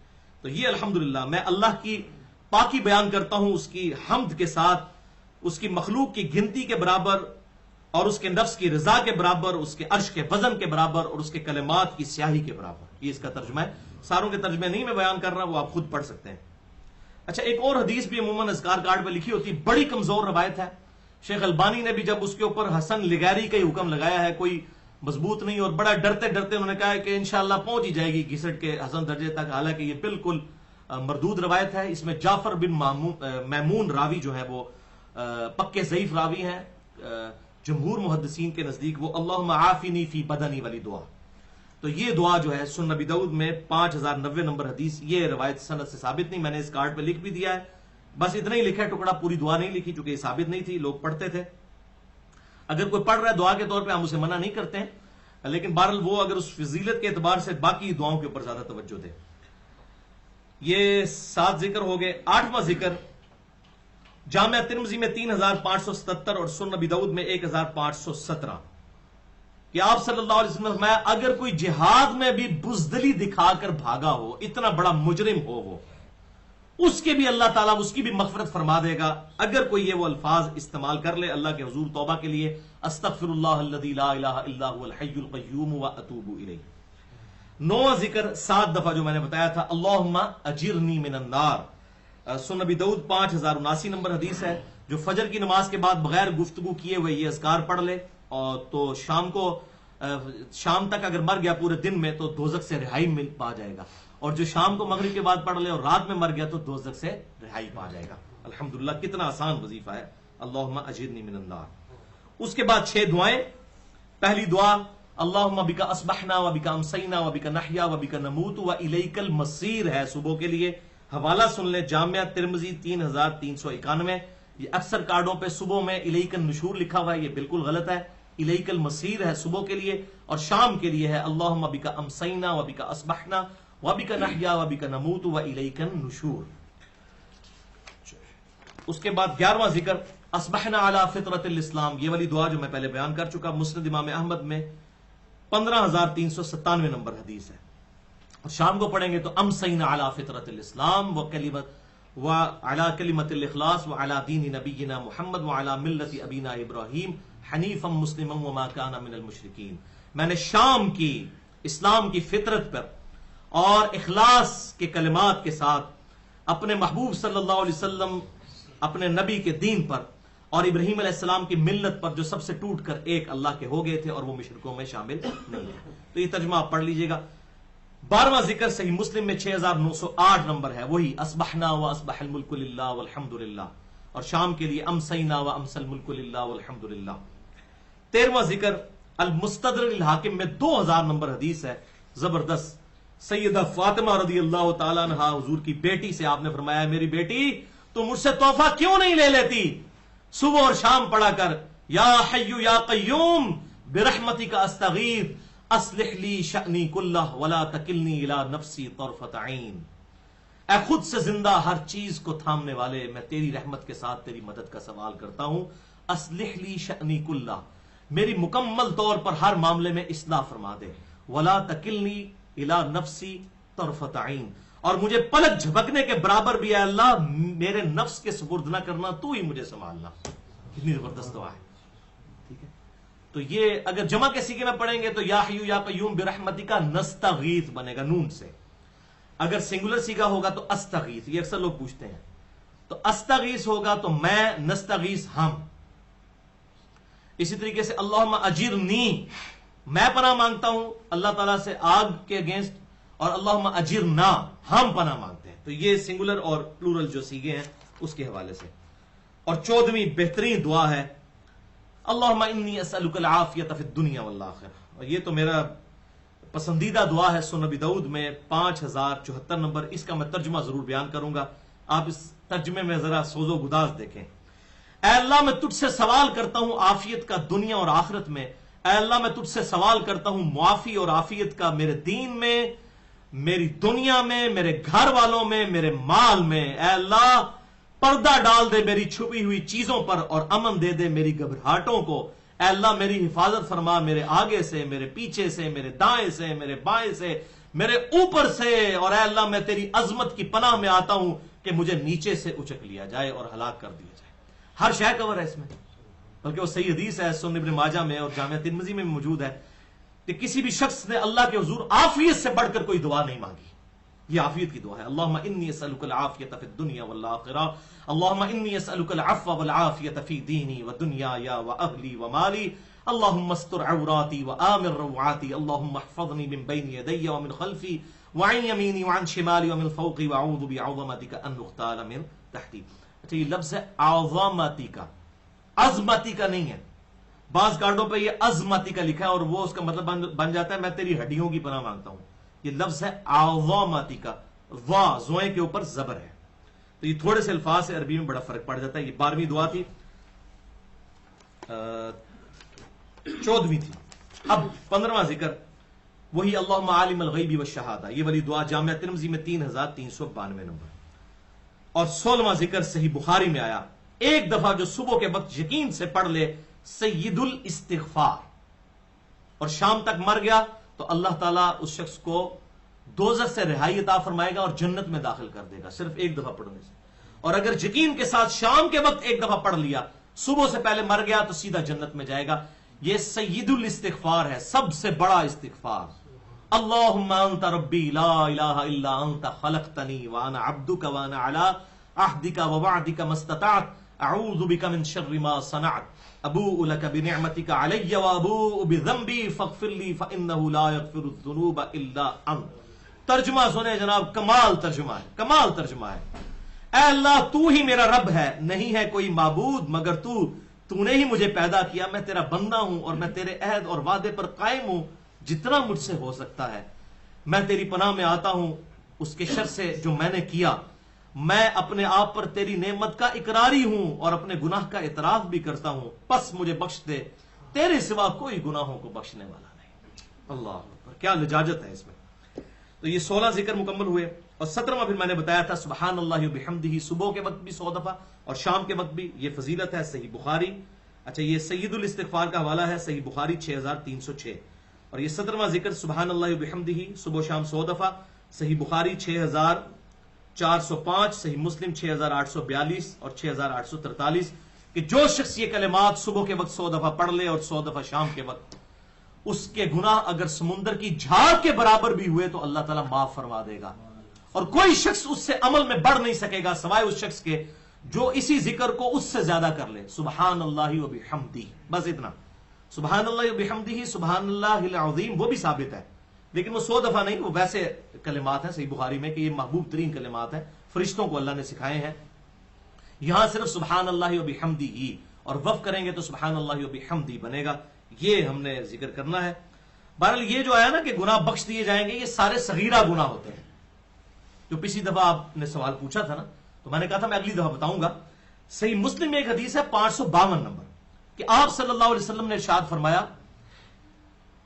تو یہ الحمدللہ میں اللہ کی پاکی بیان کرتا ہوں اس کی حمد کے ساتھ، اس کی مخلوق کی گنتی کے برابر اور اس کے نفس کی رضا کے برابر، اس کے عرش کے وزن کے برابر اور اس کے کلمات کی سیاہی کے برابر. یہ اس کا ترجمہ ہے. ساروں کے ترجمے نہیں میں بیان کر رہا، وہ آپ خود پڑھ سکتے ہیں. اچھا، ایک اور حدیث بھی عموماً اذکار کارڈ پہ لکھی ہوتی، بڑی کمزور روایت ہے. شیخ البانی نے بھی جب اس کے اوپر حسن لغیری کا ہی حکم لگایا ہے، کوئی مضبوط نہیں، اور بڑا ڈرتے ڈرتے انہوں نے کہا ہے کہ انشاءاللہ پہنچ ہی جائے گی گھسٹ کے حسن درجے تک، حالانکہ یہ بالکل مردود روایت ہے. اس میں جعفر بن میمون راوی جو ہے وہ پکے ضعیف راوی ہیں. جمہور محدثین کے نزدیک وہ اللہم عافنی فی بدنی والی دعا. تو یہ دعا جو ہے سنن نبی داؤد میں 5090 نمبر حدیث، یہ روایت سند سے ثابت نہیں. میں نے اس کارڈ پہ لکھ بھی دیا ہے، بس اتنا ہی لکھا ہے ٹکڑا، پوری دعا نہیں لکھی چونکہ یہ ثابت نہیں تھی، لوگ پڑھتے تھے. اگر کوئی پڑھ رہا ہے دعا کے طور پہ ہم اسے منع نہیں کرتے ہیں، لیکن بہرحال وہ اگر اس فضیلت کے اعتبار سے باقی دعاؤں کے اوپر زیادہ توجہ دے. یہ 7 ذکر ہو گئے. 8واں ذکر جامعہ ترمذی میں 3577 اور سنن نبی داؤد میں 1517 کہ آپ صلی اللہ علیہ وسلم نے فرمایا اگر کوئی جہاد میں بھی بزدلی دکھا کر بھاگا ہو، اتنا بڑا مجرم ہو وہ، اس کے بھی اللہ تعالیٰ اس کی بھی مغفرت فرما دے گا اگر کوئی یہ وہ الفاظ استعمال کر لے اللہ کے حضور توبہ کے لیے، استغفر اللہ الذی لا الہ الا هو الحی القیوم واتوب الیہ. 9واں ذکر 7 دفعہ جو میں نے بتایا تھا، اللہم اجرنی من النار. سنن نبی داؤد 5079 نمبر حدیث ہے. جو فجر کی نماز کے بعد بغیر گفتگو کیے ہوئے یہ اذکار پڑھ لے اور تو شام تک اگر مر گیا پورے دن میں تو دوزخ سے رہائی مل پا جائے گا، اور جو شام کو مغرب کے بعد پڑھ لے اور رات میں مر گیا تو دوزخ سے رہائی پا جائے گا. الحمدللہ کتنا آسان وظیفہ ہے، اللہم اجرنی من النار. اس کے بعد 6 دعائیں. پہلی دعا اللہم بک اصبحنا وبک امسینا وبک نحیا وبک نموت والیک المصیر ہے، صبح کے لیے. حوالہ سن لیں، جامعہ ترمذی 3391. یہ اکثر کارڈوں پہ صبح میں الیک النشور لکھا ہوا ہے، یہ بالکل غلط ہے. الیک المصیر ہے صبح کے لیے، اور شام کے لیے ہے اللہم بک امسینا و بک اصبحنا و بک نحیا و بک نموت و الیک النشور. اس کے بعد 11واں ذکر اصبحنا علی فطرت الاسلام، یہ والی دعا جو میں پہلے بیان کر چکا، مسند امام احمد میں 15397 نمبر حدیث ہے. اور شام کو پڑھیں گے تو امسینا علی فطرت الاسلام وعلی کلمت الاخلاص وعلی دین نبینا محمد وعلی ملت ابینا ابراہیم حنیفا مسلما وما کان من المشرکین. میں نے شام کی اسلام کی فطرت پر اور اخلاص کے کلمات کے ساتھ اپنے محبوب صلی اللہ علیہ وسلم اپنے نبی کے دین پر اور ابراہیم علیہ السلام کی ملت پر جو سب سے ٹوٹ کر ایک اللہ کے ہو گئے تھے اور وہ مشرکوں میں شامل نہیں ہے. تو یہ ترجمہ آپ پڑھ لیجئے گا. 12واں ذکر صحیح مسلم میں 6908 نمبر ہے، وہی اصبحنا و اصبح الملک للہ والحمد للہ، اور شام کے لیے امسینا و امسى الملک للہ والحمد للہ. 13واں ذکر المستدرک الحاکم میں 2000 نمبر حدیث ہے، زبردست. سیدہ فاطمہ رضی اللہ تعالیٰ عنہا حضور کی بیٹی سے آپ نے فرمایا میری بیٹی تو مجھ سے تحفہ کیوں نہیں لے لیتی؟ صبح اور شام پڑھا کر یا حی یا قیوم برحمتک استغیث اصلح لی شأنی کلہ ولا تکلنی الی نفسی طرفۃ عین. اے خود سے زندہ ہر چیز کو تھامنے والے، میں تیری رحمت کے ساتھ تیری مدد کا سوال کرتا ہوں. اصلح لی شأنی کلہ، میری مکمل طور پر ہر معاملے میں اصلاح فرما دے. ولا تکلنی الی نفسی طرفۃ عین، اور مجھے پلک جھپکنے کے برابر بھی اے اللہ میرے نفس کے سپرد نہ کرنا، تو ہی مجھے سنبھالنا. کتنی زبردست دعا ہے. ٹھیک ہے، تو یہ اگر جمع کے سیغے میں پڑھیں گے تو یا حی یا قیوم برحمتک نستغیث بنے گا نون سے. اگر سنگولر سیغہ ہوگا تو استغیث، یہ اکثر لوگ پوچھتے ہیں. تو استغیث ہوگا تو میں، نستغیث ہم. اسی طریقے سے اللہم اجرنی، میں پناہ مانگتا ہوں اللہ تعالیٰ سے آگ کے اگینسٹ، اور اللہم اجرنا ہم پناہ مانگتے ہیں. تو یہ سنگولر اور پلورل جو سیغے ہیں اس کے حوالے سے. اور 14ویں بہترین دعا ہے اللہم انی اسألک العافیۃ فی الدنیا والآخرہ، اور یہ تو میرا پسندیدہ دعا ہے. سنن ابی داؤد میں 5074 نمبر. اس کا میں ترجمہ ضرور بیان کروں گا، آپ اس ترجمے میں ذرا سوز و گداز دیکھیں. اے اللہ میں تجھ سے سوال کرتا ہوں عافیت کا دنیا اور آخرت میں. اے اللہ میں تجھ سے سوال کرتا ہوں معافی اور عافیت کا میرے دین میں، میری دنیا میں، میرے گھر والوں میں، میرے مال میں. اے اللہ پردہ ڈال دے میری چھپی ہوئی چیزوں پر اور امن دے دے میری گھبراہٹوں کو. اے اللہ میری حفاظت فرما میرے آگے سے، میرے پیچھے سے، میرے دائیں سے، میرے بائیں سے، میرے اوپر سے. اور اے اللہ میں تیری عظمت کی پناہ میں آتا ہوں کہ مجھے نیچے سے اچک لیا جائے اور ہلاک کر دیا جائے. ہر شے کور ہے اس میں، بلکہ وہ صحیح حدیث ہے سنن ابن ماجہ میں اور جامعہ ترمذی میں موجود ہے کہ کسی بھی شخص نے اللہ کے حضور عافیت سے بڑھ کر کوئی دعا نہیں مانگی. یہ عافیت کی دعا ہے. اللہم انی اسألک العافیۃ فی الدنیا والآخرہ، اللہم انی اسألک العفو والعافیۃ فی دینی ودنیای واہلی ومالی، اللہم استر عوراتی وآمن روعاتی، اللہم احفظنی من بین یدی ومن خلفی وعن یمینی وعن شمالی ومن فوقی واعوذ بعظمتک ان اغتال من تحتی. اچھا یہ لفظ ہے عظمتی کا، عظمتی کا نہیں ہے. بعض کارڈوں پہ یہ عظمتی کا لکھا ہے اور وہ اس کا مطلب بن جاتا ہے میں تیری ہڈیوں کی پناہ مانگتا ہوں. یہ لفظ ہے عظمتی کا، وا زوئیں کے اوپر زبر ہے. تو یہ تھوڑے سے الفاظ سے عربی میں بڑا فرق پڑ جاتا ہے. یہ 12ویں دعا تھی. 14ویں تھی. اب 15واں ذکر وہی اللہم عالم الغیب والشہادہ، یہ والی دعا جامعہ ترمذی میں 3392 نمبر. اور 16واں ذکر صحیح بخاری میں آیا، ایک دفعہ جو صبح کے وقت یقین سے پڑھ لے سید الاستغفار، اور شام تک مر گیا تو اللہ تعالیٰ اس شخص کو دوزخ سے رہائی عطا فرمائے گا اور جنت میں داخل کر دے گا صرف ایک دفعہ پڑھنے سے. اور اگر یقین کے ساتھ شام کے وقت ایک دفعہ پڑھ لیا، صبح سے پہلے مر گیا تو سیدھا جنت میں جائے گا. یہ سید الاستغفار ہے، سب سے بڑا استغفار. اللہم انت ربی لا الہ الا انت خلقتنی وانا عبدک وانا علی عہدک ووعدک ما استطعت اعوذ بک من شر ما صنعت ابوء لک بنعمتک علی وابوء بذنبی فاغفر لی فانہ لا یغفر الذنوب الا انت. ترجمہ سنے جناب، کمال ترجمہ ہے، کمال ترجمہ ہے. اے اللہ تو ہی میرا رب ہے، نہیں ہے کوئی معبود مگر تو نے ہی مجھے پیدا کیا، میں تیرا بندہ ہوں اور میں تیرے عہد اور وعدے پر قائم ہوں جتنا مجھ سے ہو سکتا ہے. میں تیری پناہ میں آتا ہوں اس کے شر سے جو میں نے کیا، میں اپنے آپ پر تیری نعمت کا اقراری ہوں اور اپنے گناہ کا اعتراف بھی کرتا ہوں، پس مجھے بخش دے، تیرے سوا کوئی گناہوں کو بخشنے والا نہیں۔ اللہ اکبر، کیا لجاجت ہے اس میں۔ تو یہ 16 ذکر مکمل ہوئے، اور 17واں پھر میں نے بتایا تھا سبحان اللہ وبحمدہ، صبح کے وقت بھی 100 دفعہ اور شام کے وقت بھی، یہ فضیلت ہے، صحیح بخاری۔ اچھا، یہ سید الاستغفار کا حوالہ ہے، صحیح بخاری 6306۔ اور یہ 17واں ذکر سبحان اللہ وبحمدہ صبح و شام 100 دفعہ، صحیح بخاری 6405، صحیح مسلم 6842 اور 6843، کہ جو شخص یہ کلمات صبح کے وقت 100 دفعہ پڑھ لے اور 100 دفعہ شام کے وقت، اس کے گناہ اگر سمندر کی جھاگ کے برابر بھی ہوئے تو اللہ تعالیٰ معاف فرما دے گا، اور کوئی شخص اس سے عمل میں بڑھ نہیں سکے گا سوائے اس شخص کے جو اسی ذکر کو اس سے زیادہ کر لے، سبحان اللہ وبحمدہ، بس اتنا، سبحان اللہ وبحمدہ، سبحان اللہ العظیم، وہ بھی ثابت ہے لیکن وہ 100 دفعہ نہیں، وہ ویسے کلمات ہیں صحیح بخاری میں کہ یہ محبوب ترین کلمات ہیں، فرشتوں کو اللہ نے سکھائے ہیں۔ یہاں صرف سبحان اللہ وبحمدہ ہی، اور وقف کریں گے تو سبحان اللہ وبحمدہ بنے گا، یہ ہم نے ذکر کرنا ہے۔ بہرحال یہ جو آیا نا کہ گناہ بخش دیے جائیں گے، یہ سارے صغیرہ گناہ ہوتے ہیں، جو پچھلی دفعہ آپ نے سوال پوچھا تھا نا، تو میں نے کہا تھا میں اگلی دفعہ بتاؤں گا۔ صحیح مسلم میں ایک حدیث ہے 552 نمبر، کہ آپ صلی اللہ علیہ وسلم نے ارشاد فرمایا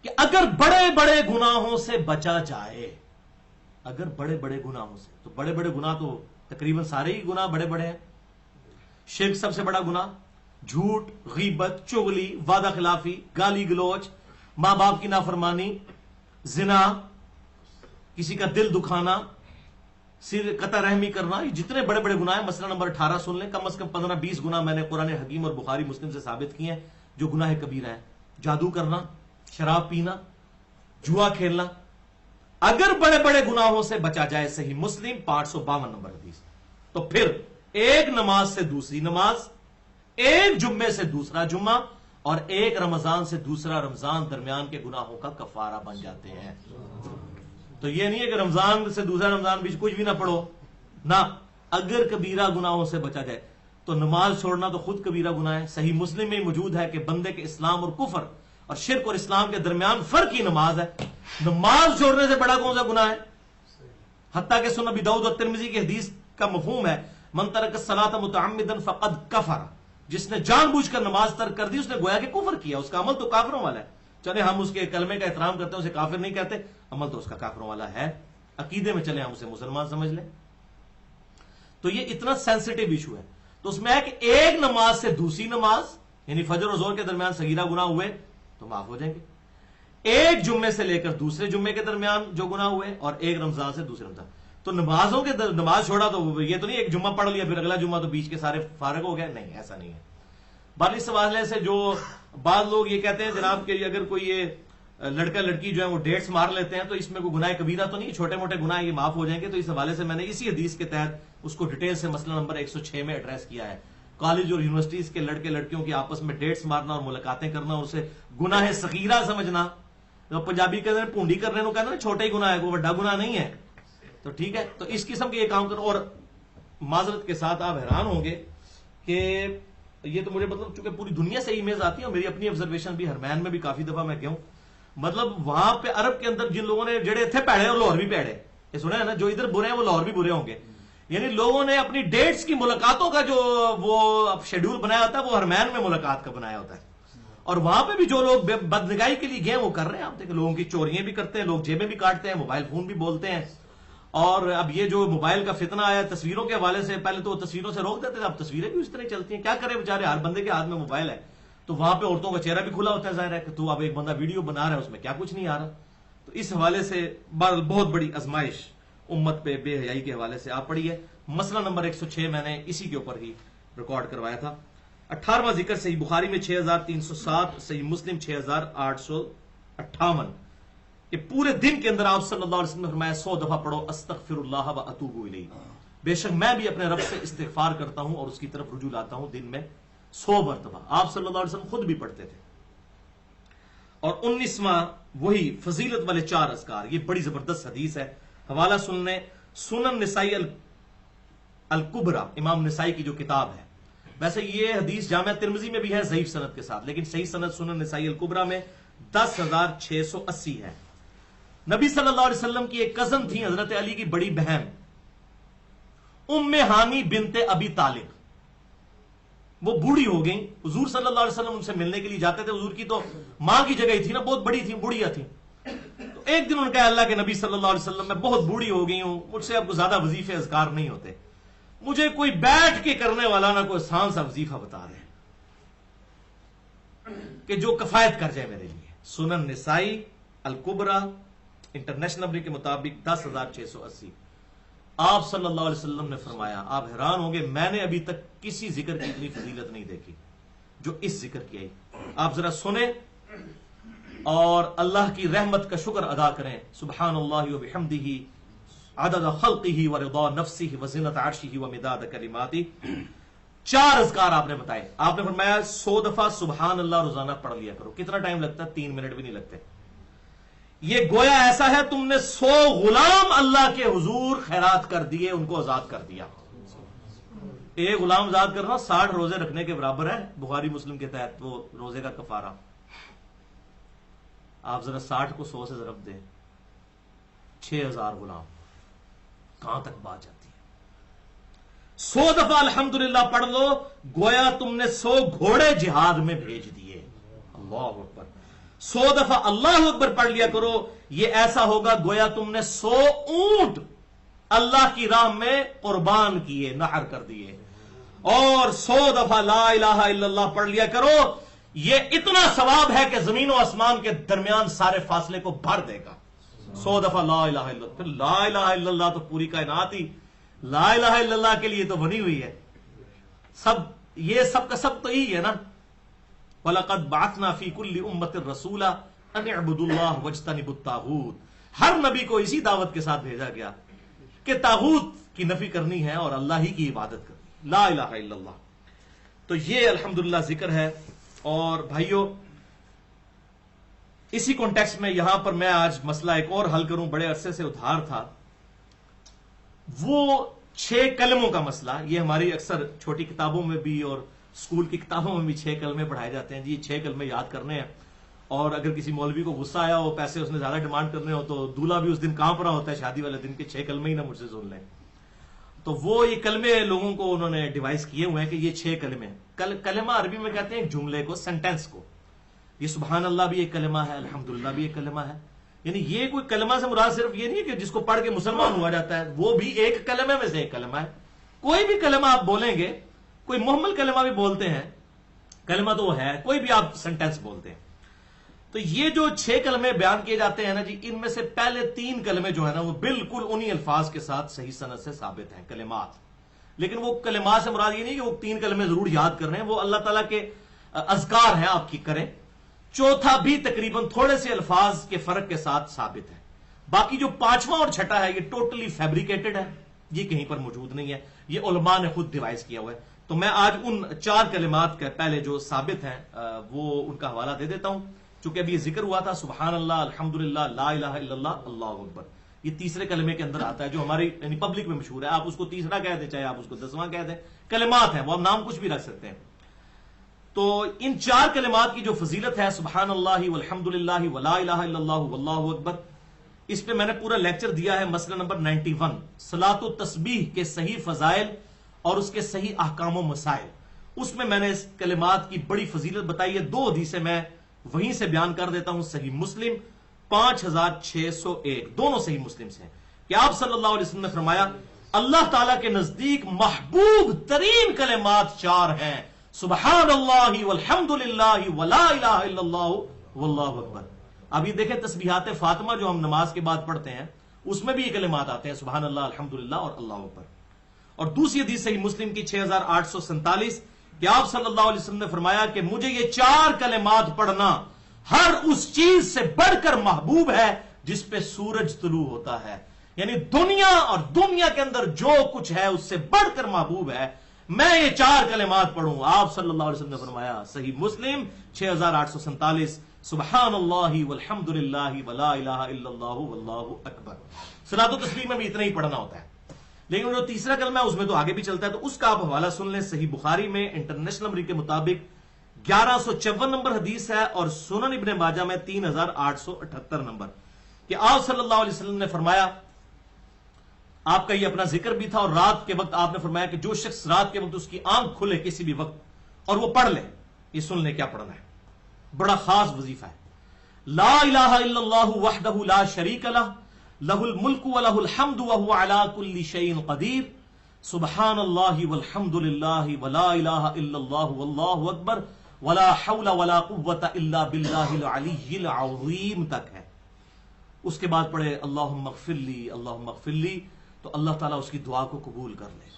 کہ اگر بڑے بڑے گناہوں سے بچا جائے، اگر بڑے بڑے گناہوں سے، تو بڑے بڑے گناہ تو تقریباً سارے ہی گناہ بڑے بڑے ہیں۔ شرک سب سے بڑا گناہ، جھوٹ، غیبت، چغلی، وعدہ خلافی، گالی گلوچ، ماں باپ کی نافرمانی، زنا، کسی کا دل دکھانا، سر قطع رحمی کرنا، یہ جتنے بڑے بڑے گناہ ہیں، مسئلہ نمبر 18 سن لیں، کم از کم 15-20 گناہ میں نے قرآن حکیم اور بخاری مسلم سے ثابت کیے ہیں جو گناہ کبیرہ ہیں۔ جادو کرنا، شراب پینا، جوا کھیلنا، اگر بڑے بڑے گناہوں سے بچا جائے، صحیح مسلم 552 نمبر حدیث، تو پھر ایک نماز سے دوسری نماز، ایک جمعے سے دوسرا جمعہ، اور ایک رمضان سے دوسرا رمضان درمیان کے گناہوں کا کفارہ بن جاتے ہیں۔ تو یہ نہیں ہے کہ رمضان سے دوسرا رمضان بیچ کچھ بھی نہ پڑھو، نہ، اگر کبیرہ گناہوں سے بچا جائے تو نماز چھوڑنا تو خود کبیرہ گناہ ہے۔ صحیح مسلم میں موجود ہے کہ بندے کے اسلام اور کفر اور شرک اور اسلام کے درمیان فرق ہی نماز ہے، نماز چھوڑنے سے بڑا کون سا گناہ ہے؟ حتیٰ کہ سنن ابی داؤد اور ترمذی کی حدیث کا مفہوم ہے من ترک الصلاۃ متعمدا فقد کفر، جس نے جان بوجھ کر نماز ترک کر دی اس نے گویا کہ کفر کیا، اس کا عمل تو کافروں والا ہے۔ چلے ہم اس کے کلمے کا احترام کرتے ہیں، اسے کافر نہیں کہتے، عمل تو اس کا کافروں والا ہے، عقیدے میں چلے ہم اسے مسلمان سمجھ لیں۔ تو یہ اتنا سینسٹیو ایشو ہے، تو اس میں ہے کہ ایک نماز سے دوسری نماز، یعنی فجر اور ظہر کے درمیان صغیرہ گناہ ہوئے تو معاف ہو جائیں گے، ایک جمعے سے لے کر دوسرے جمعے کے درمیان جو گناہ ہوئے، اور ایک رمضان سے دوسرے رمضان۔ تو نمازوں کے نماز چھوڑا تو یہ تو نہیں ایک جمعہ پڑھ لیا پھر اگلا جمعہ تو بیچ کے سارے فارغ ہو گئے، نہیں، ایسا نہیں ہے۔ باقی سوال سے جو بعض لوگ یہ کہتے ہیں جناب کہ اگر کوئی یہ لڑکا لڑکی جو ہے وہ ڈیٹس مار لیتے ہیں تو اس میں کوئی گناہ کبیرہ تو نہیں، چھوٹے موٹے گناہ یہ معاف ہو جائیں گے، تو اس حوالے سے میں نے اسی حدیث کے تحت اس کو ڈیٹیل سے مسئلہ نمبر 106 میں ایڈریس کیا ہے۔ کالج اور یونیورسٹیز کے لڑکے لڑکیوں کی آپس میں ڈیٹس مارنا اور ملاقاتیں کرنا، اسے گناہ صغیرہ سمجھنا، جو پنجابی کہتے ہیں پونڈی کرنے کو کہتے ہیں چھوٹا ہی گناہ ہے، کوئی بڑا گناہ نہیں ہے، تو ٹھیک ہے۔ تو اس قسم کے یہ کام کرو، اور معذرت کے ساتھ آپ حیران ہوں گے کہ یہ تو مجھے مطلب چونکہ پوری دنیا سے ای میلز آتی ہیں اور میری اپنی آبزرویشن بھی، حرمین میں بھی کافی دفعہ میں گیا ہوں، مطلب وہاں پہ عرب کے اندر جن لوگوں نے جڑے تھے پیڑے اور لاہور بھی پیڑے، یہ سنا ہے نا، جو ادھر برے ہیں وہ لاہور بھی برے ہوں گے، یعنی لوگوں نے اپنی ڈیٹس کی ملاقاتوں کا جو وہ شیڈول بنایا ہوتا ہے وہ حرمین میں ملاقات کا بنایا ہوتا ہے، اور وہاں پہ بھی جو لوگ بدنگاہی کے لیے گئے وہ کر رہے ہیں۔ آپ دیکھیں لوگوں کی چوریاں بھی کرتے ہیں، لوگ جیبیں بھی کاٹتے ہیں، موبائل فون بھی بولتے ہیں، اور اب یہ جو موبائل کا فتنہ آیا تصویروں کے حوالے سے، پہلے تو وہ تصویروں سے روک دیتے تھے، اب تصویریں بھی اس طرح چلتی ہیں، کیا کرے بیچارے، ہر بندے کے ہاتھ میں موبائل ہے، تو وہاں پہ عورتوں کا چہرہ بھی کھلا ہوتا ہے، ظاہر ہے کہ تو اب ایک بندہ ویڈیو بنا رہا ہے اس میں کیا کچھ نہیں آ رہا۔ تو اس حوالے سے بہت بڑی آزمائش امت پہ بے حیائی کے حوالے سے آ پڑی ہے۔ مسئلہ نمبر 106 میں نے اسی کے اوپر ہی ریکارڈ کروایا تھا۔ 18واں ذکر صحیح بخاری میں 6307، صحیح مسلم 6858، کہ پورے دن کے اندر آپ صلی اللہ علیہ وسلم نے فرمایا 100 دفعہ پڑھو استغفر اللہ و اتوب الیہ، بے شک میں بھی اپنے رب سے استغفار کرتا ہوں اور اس کی طرف رجوع لاتا ہوں، دن میں 100 مرتبہ آپ صلی اللہ علیہ وسلم خود بھی پڑھتے تھے۔ اور 19واں وہی فضیلت والے 4 اذکار، یہ بڑی زبردست حدیث ہے، حوالہ سننے سنن نسائی الکبرى، امام نسائی کی جو کتاب ہے، ویسے یہ حدیث جامعہ ترمذی میں بھی ہے ضعیف سند کے ساتھ، لیکن صحیح سند سنن نسائی الکبرى میں 10680 ہے۔ نبی صلی اللہ علیہ وسلم کی ایک کزن تھی حضرت علی کی بڑی بہن، ام ہانی بنت ابی طالب، وہ بوڑھی ہو گئی، حضور صلی اللہ علیہ وسلم ان سے ملنے کے لیے جاتے تھے، حضور کی تو ماں کی جگہ ہی تھی نا، بہت بڑی تھی، بوڑھیا تھی. تو ایک دن ان کا اللہ کے نبی صلی اللہ علیہ وسلم، میں بہت بوڑھی ہو گئی ہوں، مجھ سے اب زیادہ وظیفے اذکار نہیں ہوتے، مجھے کوئی بیٹھ کے کرنے والا نہ کوئی آسان سا وظیفہ بتا دے کہ جو کفایت کر جائے میرے لیے. سنن نسائی الکبرا انٹرنیشنل نمبر کے مطابق 10,680. آپ صلی اللہ علیہ وسلم نے فرمایا، آپ حیران ہوں گے، میں نے ابھی تک کسی ذکر کی اتنی فضیلت نہیں دیکھی جو اس ذکر کی آئی. آپ ذرا سنیں اور اللہ کی رحمت کا شکر ادا کریں. سبحان اللہ وبحمدہ عدد خلقہ ورضا نفسہ وزنت عرشہ ومداد کلماتہ. 4 اذکار آپ نے بتائے. آپ نے فرمایا 100 دفعہ سبحان اللہ روزانہ پڑھ لیا کرو. کتنا ٹائم لگتا ہے؟ 3 منٹ بھی نہیں لگتے. یہ گویا ایسا ہے تم نے 100 غلام اللہ کے حضور خیرات کر دیے، ان کو آزاد کر دیا. ایک غلام آزاد کرنا 60 روزے رکھنے کے برابر ہے بخاری مسلم کے تحت وہ روزے کا کفارہ. آپ ذرا 60 کو 100 سے ضرب دیں، 6000 غلام. کہاں تک بات جاتی ہے؟ 100 دفعہ الحمدللہ پڑھ لو، گویا تم نے 100 گھوڑے جہاد میں بھیج دیے. اللہ اکبر. 100 دفعہ اللہ اکبر پڑھ لیا کرو، یہ ایسا ہوگا گویا تم نے 100 اونٹ اللہ کی راہ میں قربان کیے، نحر کر دیے. اور 100 دفعہ لا الہ الا اللہ پڑھ لیا کرو، یہ اتنا ثواب ہے کہ زمین و آسمان کے درمیان سارے فاصلے کو بھر دے گا. 100 دفعہ لا الہ الا اللہ. پھر لا الہ الا اللہ تو پوری کائنات ہی لا الہ الا اللہ کے لیے تو بنی ہوئی ہے. یہ سب کا سب تو یہی ہے نا. وَلَقَدْ بَعَثْنَا فِي كُلِّ أُمَّةٍ رَسُولًا أَنِ اعْبُدُوا اللَّهَ وَاجْتَنِبُوا الطَّاغُوتَ. ہر نبی کو اسی دعوت کے ساتھ بھیجا گیا کہ طاغوت کی نفی کرنی ہے اور اللہ ہی کی عبادت کرنی. لا الہ الا اللہ. تو یہ الحمدللہ ذکر ہے. اور بھائیو، اسی کانٹیکسٹ میں یہاں پر میں آج مسئلہ ایک اور حل کروں، بڑے عرصے سے ادھار تھا، وہ 6 کلموں کا مسئلہ. یہ ہماری اکثر چھوٹی کتابوں میں بھی اور اسکول کی کتابوں میں بھی 6 کلمے پڑھائے جاتے ہیں. جی 6 کلمے یاد کرنے ہیں، اور اگر کسی مولوی کو غصہ آیا ہو، پیسے اس نے زیادہ ڈیمانڈ کرنے ہو، تو دولہا بھی اس دن کانپ رہا ہوتا ہے شادی والے دن کے 6 کلمے ہی نہ مجھ سے سن لیں. تو وہ یہ کلمے لوگوں کو انہوں نے ڈیوائز کیے ہوئے ہیں کہ یہ 6 کلمے. کلمہ عربی میں کہتے ہیں ایک جملے کو، سینٹینس کو. یہ سبحان اللہ بھی ایک کلمہ ہے، الحمدللہ بھی ایک کلمہ ہے. یعنی یہ کوئی کلمہ سے مراد صرف یہ نہیں ہے کہ جس کو پڑھ کے مسلمان ہوا جاتا ہے، وہ بھی ایک کلمے میں سے ایک کلمہ ہے. کوئی بھی کلمہ آپ بولیں گے، کوئی محمل کلمہ بھی بولتے ہیں، کلمہ تو وہ ہے، کوئی بھی آپ سینٹینس بولتے ہیں. تو یہ جو 6 کلمے بیان کیے جاتے ہیں نا جی، ان میں سے پہلے 3 کلمے جو ہے نا وہ بالکل انہی الفاظ کے ساتھ صحیح سند سے ثابت ہیں، کلمات. لیکن وہ کلمات سے مراد یہ نہیں کہ وہ 3 کلمے ضرور یاد کر رہے ہیں، وہ اللہ تعالیٰ کے اذکار ہیں، آپ کی کریں. چوتھا بھی تقریباً تھوڑے سے الفاظ کے فرق کے ساتھ ثابت ہے. باقی جو 5واں اور 6ٹھا ہے یہ ٹوٹلی فیبریکیٹڈ ہے، یہ کہیں پر موجود نہیں ہے، یہ علماء نے خود ڈیوائز کیا ہوا ہے. تو میں آج ان 4 کلمات کے پہلے جو ثابت ہیں وہ ان کا حوالہ دے دیتا ہوں. چونکہ ابھی یہ ذکر ہوا تھا سبحان اللہ، الحمدللہ، لا الہ الا اللہ، اللہ اکبر، یہ تیسرے کلمے کے اندر آتا ہے جو ہماری یعنی پبلک میں مشہور ہے. آپ اس کو تیسرا کہہ دیں، چاہے آپ اس کو 10واں کہہ دیں، کلمات ہیں وہ، آپ نام کچھ بھی رکھ سکتے ہیں. تو ان 4 کلمات کی جو فضیلت ہے، سبحان اللہ والحمدللہ ولا الہ الا اللہ واللہ اکبر، اس پہ میں نے پورا لیکچر دیا ہے. مسئلہ نمبر 91 صلاۃ و تسبیح کے صحیح فضائل اور اس کے صحیح احکام و مسائل. اس میں میں نے اس کلمات کی بڑی فضیلت بتائی ہے. 2 حدیثیں میں وہیں سے بیان کر دیتا ہوں. صحیح مسلم 5601، دونوں صحیح مسلم سے ہیں کہ آپ صلی اللہ علیہ وسلم نے فرمایا اللہ تعالیٰ کے نزدیک محبوب ترین کلمات 4 ہیں، سبحان اللہ والحمدللہ ولا الہ الا اللہ واللہ اکبر. اب یہ دیکھیں تسبیحات فاطمہ جو ہم نماز کے بعد پڑھتے ہیں، اس میں بھی یہ کلمات آتے ہیں، سبحان اللہ، الحمدللہ اور اللہ اکبر. اور دوسری حدیث صحیح مسلم کی 6847 کہ آپ صلی اللہ علیہ وسلم نے فرمایا کہ مجھے یہ 4 کلمات پڑھنا ہر اس چیز سے بڑھ کر محبوب ہے جس پہ سورج طلوع ہوتا ہے. یعنی دنیا اور دنیا کے اندر جو کچھ ہے اس سے بڑھ کر محبوب ہے میں یہ 4 کلمات پڑھوں. آپ صلی اللہ علیہ وسلم نے فرمایا، صحیح مسلم 6847، سبحان اللہ والحمدللہ ولا الہ الا اللہ واللہ اکبر. صلاۃ و تسبیح میں بھی اتنا ہی پڑھنا ہوتا ہے. لیکن جو تیسرا کلمہ ہے اس میں تو آگے بھی چلتا ہے، تو اس کا آپ حوالہ سن لیں. صحیح بخاری میں انٹرنیشنل نمبر کے مطابق 1154 نمبر حدیث ہے، اور سنن ابن ماجہ میں 3878 نمبر کہ آپ صلی اللہ علیہ وسلم نے فرمایا آپ کا یہ اپنا ذکر بھی تھا، اور رات کے وقت آپ نے فرمایا کہ جو شخص رات کے وقت اس کی آنکھ کھلے کسی بھی وقت اور وہ پڑھ لے، یہ سن لے کیا پڑھنا ہے، بڑا خاص وظیفہ ہے. لا الہ الا اللہ وحدہ لا شریک لہ لہ الملک ولہ الحمد وہو علی کل شیء قدیر سبحان اللہ والحمد للہ ولا الہ الا اللہ واللہ اکبر ولا حول ولا قوة الا باللہ العلی العظیم تک ہے. اس کے بعد پڑھے اللہم اغفر لی اللہم اغفر لی، تو اللہ تعالیٰ اس کی دعا کو قبول کر لے گا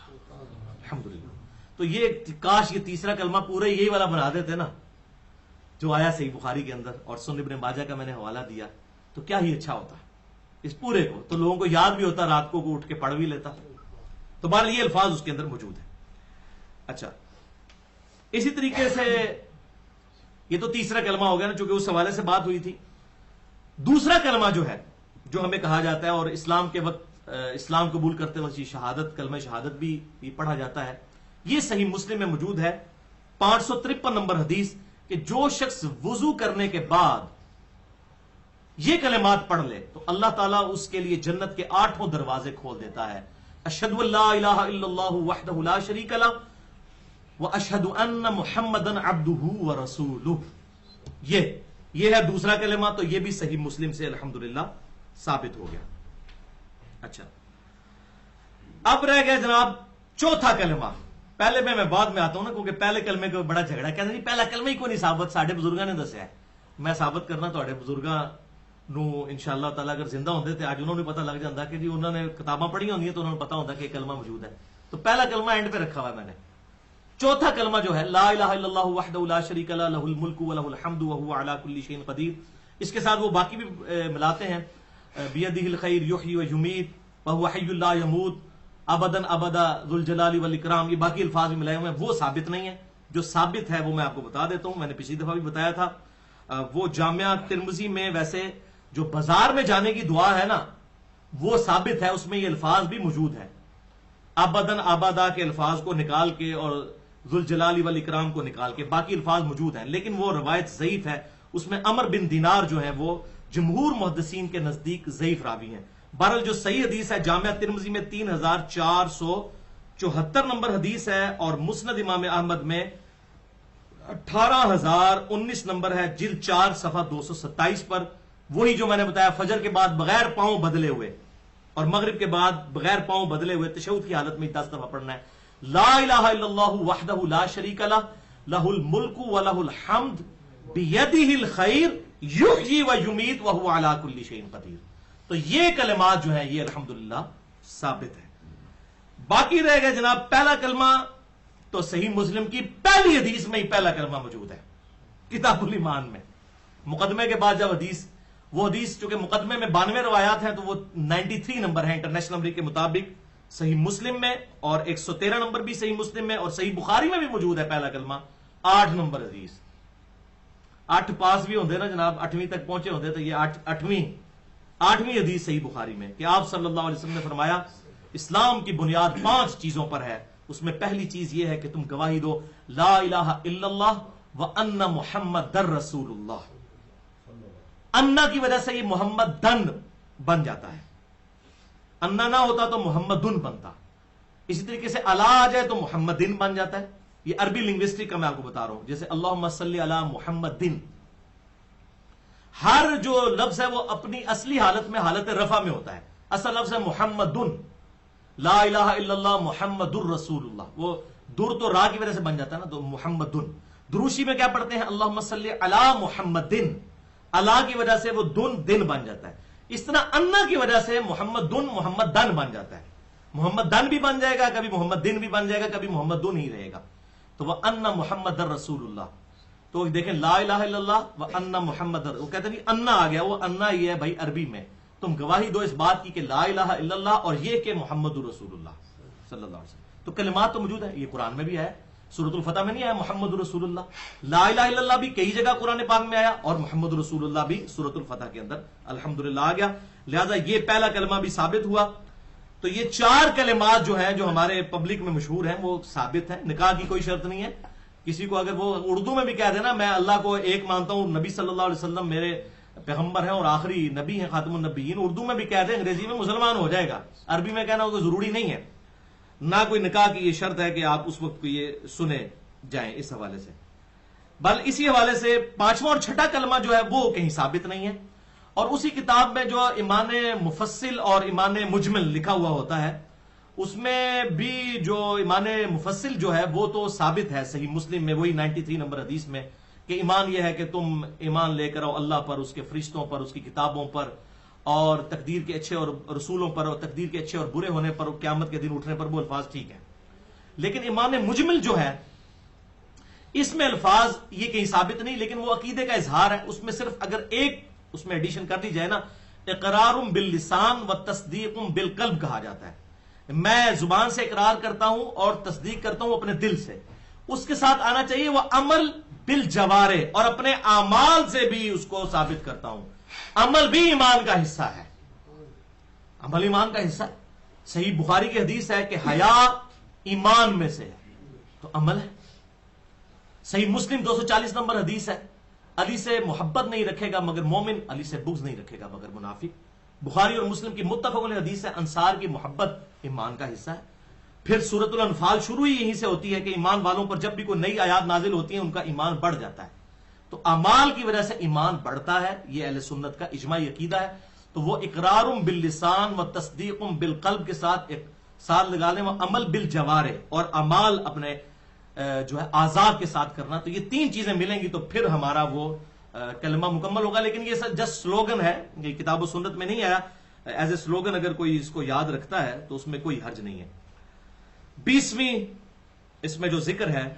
الحمدللہ. تو یہ کاش یہ تیسرا کلمہ پورے یہی والا بنا دیتے نا جو آیا صحیح بخاری کے اندر، اور سنن ابن ماجہ کا میں نے حوالہ دیا، تو کیا ہی اچھا ہوتا اس پورے کو، تو لوگوں کو یاد بھی ہوتا، رات کو اٹھ کے پڑھ بھی لیتا. تو بہرحال یہ الفاظ اس کے اندر موجود ہیں. اچھا، اسی طریقے سے یہ تو تیسرا کلمہ ہو گیا نا، چونکہ اس حوالے سے بات ہوئی تھی. دوسرا کلمہ جو ہے جو ہمیں کہا جاتا ہے، اور اسلام کے وقت اسلام قبول کرتے وقت شہادت، کلمہ شہادت بھی پڑھا جاتا ہے، یہ صحیح مسلم میں موجود ہے 553 نمبر حدیث، کہ جو شخص وضو کرنے کے بعد یہ کلمات پڑھ لے تو اللہ تعالیٰ اس کے لیے جنت کے 8 دروازے کھول دیتا ہے. اشہد ان لا الہ الا اللہ وحدہ لا شریک لہ واشہد ان محمدا عبدہ ورسولہ. یہ ہے دوسرا کلمہ، تو یہ بھی صحیح مسلم سے الحمدللہ ثابت ہو گیا. اچھا، اب رہ گیا جناب چوتھا کلمہ. پہلے میں بعد میں آتا ہوں نا، کیونکہ پہلے کلمے کو بڑا جھگڑا کہتے ہیں پہلا کلمہ ہی کوئی نہیں ثابت، ساڈے بزرگاں نے دسیا ہے. میں ثابت کرنا تواڈے بزرگاں نو انشاءاللہ تعالیٰ اگر زندہ ہوندے تے اج انہوں نے پتہ لگ جاتا کہ جی انہوں نے کتاباں پڑھی ہوندی ہیں تو انہوں نے پتہ ہوتا کہ یہ کلمہ موجود ہے. تو پہلا کلمہ اینڈ پہ رکھا ہوا ہے میں نے. چوتھا کلمہ جو ہے لا الہ الا اللہ وحدہ لا شریک لہ لہ الملک ولہ الحمد وہو علی کل شیء قدیر. اس کے ساتھ وہ باقی بھی ملاتے ہیں، بیدہ الخیر یحیی و یمیت وہو حی لا یموت ابدا ابدا ذو الجلال والاکرام. یہ باقی الفاظ بھی ملائے ہوئے ہیں، وہ ثابت نہیں ہے. جو ثابت ہے وہ میں آپ کو بتا دیتا ہوں، میں نے پچھلی دفعہ بھی بتایا تھا. وہ جامعہ ترمذی میں ویسے جو بازار میں جانے کی دعا ہے نا وہ ثابت ہے، اس میں یہ الفاظ بھی موجود ہیں. ابدن ابدا کے الفاظ کو نکال کے اور ذوالجلال والاکرام کو نکال کے باقی الفاظ موجود ہیں، لیکن وہ روایت ضعیف ہے. اس میں عمر بن دینار جو ہیں وہ جمہور محدثین کے نزدیک ضعیف راوی ہیں. بہرحال جو صحیح حدیث ہے جامعہ ترمذی میں 3474 نمبر حدیث ہے، اور مسند امام احمد میں 18019 نمبر ہے، جلد 4 صفحہ 227 پر. وہی جو میں نے بتایا فجر کے بعد بغیر پاؤں بدلے ہوئے اور مغرب کے بعد بغیر پاؤں بدلے ہوئے تشہد کی حالت میں 10 دفعہ پڑھنا ہے. لا الہ الا اللہ وحدہ لا شریک لہ لہ الملک ولہ الحمد بیدہ الخیر یحیی و یمیت وہو علی کل شیء قدیر. تو یہ کلمات جو ہیں یہ الحمدللہ ثابت ہے. باقی رہ گئے جناب پہلا کلمہ، تو صحیح مسلم کی پہلی حدیث میں ہی پہلا کلمہ موجود ہے کتاب الایمان میں. مقدمے کے بعد جب وہ حدیث چونکہ مقدمے میں 92 روایات ہیں تو وہ 93 نمبر ہیں انٹرنیشنل نمبر کے مطابق صحیح مسلم میں، اور 113 نمبر بھی صحیح مسلم میں، اور صحیح بخاری میں بھی موجود ہے پہلا کلمہ 8 نمبر حدیث. 8 پاس بھی ہوندے نا جناب، 8ویں تک پہنچے ہوندے تو یہ 8ویں حدیث صحیح بخاری میں کہ آپ صلی اللہ علیہ وسلم نے فرمایا اسلام کی بنیاد 5 چیزوں پر ہے. اس میں پہلی چیز یہ ہے کہ تم گواہی دو لا الہ الا اللہ وان محمد رسول اللہ. انا کی وجہ سے یہ محمد دن بن جاتا ہے، انا نہ ہوتا تو محمد دن بنتا. اسی طریقے سے اللہ آ جائے تو محمد دن بن جاتا ہے. یہ عربی لنگوسٹک کا میں آپ کو بتا رہا ہوں. جیسے اللہم صلی علی محمد دن، ہر جو لفظ ہے وہ اپنی اصلی حالت میں حالت رفع میں ہوتا ہے. اصل لفظ ہے محمد دن، لا الہ الا اللہ محمد الرسول اللہ. وہ در تو را کی وجہ سے بن جاتا ہے نا، تو محمد دن. دروشی میں کیا پڑھتے ہیں اللہم صلی علی محمد دن، اللہ کی وجہ سے وہ دن بن جاتا ہے. اس طرح انا کی وجہ سے محمد دن بن جاتا ہے. محمد دن بھی بن جائے گا، کبھی محمد دن بھی بن جائے گا، کبھی محمد دن ہی رہے گا. تو وہ انا محمد رسول اللہ. تو دیکھیں لا الہ الا اللہ و انا محمد، وہ کہتے ہیں انا آ گیا، وہ انا ہی ہے بھائی عربی میں. تم گواہی دو اس بات کی کہ لا الہ الا اللہ اور یہ کہ محمد رسول اللہ صلی اللہ علیہ وسلم. تو کلمات تو موجود ہیں، یہ قرآن میں بھی ہے، سورۃ الفتح میں نہیں آیا محمد رسول اللہ. لا الہ الا اللہ بھی کئی جگہ قرآن پاک میں آیا، اور محمد رسول اللہ بھی سورۃ الفتح کے اندر الحمدللہ آ گیا. لہذا یہ پہلا کلمہ بھی ثابت ہوا. تو یہ 4 کلمات جو ہیں جو ہمارے پبلک میں مشہور ہیں وہ ثابت ہیں. نکاح کی کوئی شرط نہیں ہے. کسی کو اگر وہ اردو میں بھی کہہ دینا میں اللہ کو ایک مانتا ہوں، نبی صلی اللہ علیہ وسلم میرے پیغمبر ہیں اور آخری نبی ہیں، خاتم النبیین، اردو میں بھی کہہ دیں، انگریزی میں مسلمان ہو جائے گا، عربی میں کہنا کوئی ضروری نہیں ہے، نہ کوئی نکاح کی یہ شرط ہے کہ آپ اس وقت کو یہ سنے جائیں اس حوالے سے۔ بل اسی حوالے سے پانچواں اور چھٹا کلمہ جو ہے وہ کہیں ثابت نہیں ہے، اور اسی کتاب میں جو ایمان مفصل اور ایمان مجمل لکھا ہوا ہوتا ہے اس میں بھی جو ایمان مفصل جو ہے وہ تو ثابت ہے صحیح مسلم میں، وہی 93 نمبر حدیث میں، کہ ایمان یہ ہے کہ تم ایمان لے کر آؤ اللہ پر، اس کے فرشتوں پر، اس کی کتابوں پر، اور تقدیر کے اچھے اور رسولوں پر، اور تقدیر کے اچھے اور برے ہونے پر، اور قیامت کے دن اٹھنے پر، وہ الفاظ ٹھیک ہیں۔ لیکن ایمان مجمل جو ہے اس میں الفاظ یہ کہیں ثابت نہیں، لیکن وہ عقیدے کا اظہار ہے، اس میں صرف اگر ایک اس میں ایڈیشن کر دی جائے نا، اقرار باللسان و تصدیق بالقلب کہا جاتا ہے، میں زبان سے اقرار کرتا ہوں اور تصدیق کرتا ہوں اپنے دل سے، اس کے ساتھ آنا چاہیے وہ عمل بالجوارح، اور اپنے اعمال سے بھی اس کو ثابت کرتا ہوں۔ عمل بھی ایمان کا حصہ ہے، عمل ایمان کا حصہ ہے۔ صحیح بخاری کی حدیث ہے کہ حیا ایمان میں سے ہے، تو عمل ہے۔ صحیح مسلم 240 نمبر حدیث ہے، علی سے محبت نہیں رکھے گا مگر مومن، علی سے بغض نہیں رکھے گا مگر منافق۔ بخاری اور مسلم کی متفق علیہ حدیث ہے، انصار کی محبت ایمان کا حصہ ہے۔ پھر سورۃ الانفال شروع ہی یہیں سے ہوتی ہے کہ ایمان والوں پر جب بھی کوئی نئی آیات نازل ہوتی ہیں ان کا ایمان بڑھ جاتا ہے، تو اعمال کی وجہ سے ایمان بڑھتا ہے، یہ اہل سنت کا اجماعی عقیدہ ہے۔ تو وہ اقرار باللسان و تصدیق بالقلب کے ساتھ ایک ساتھ لگا لیں وہ عمل بالجوارح، اور اعمال اپنے جو ہے اعضاء کے ساتھ کرنا، تو یہ تین چیزیں ملیں گی تو پھر ہمارا وہ کلمہ مکمل ہوگا۔ لیکن یہ جسٹ سلوگن ہے، یہ کتاب و سنت میں نہیں آیا، ایز اے سلوگن اگر کوئی اس کو یاد رکھتا ہے تو اس میں کوئی حرج نہیں ہے۔ 20ویں اس میں جو ذکر ہے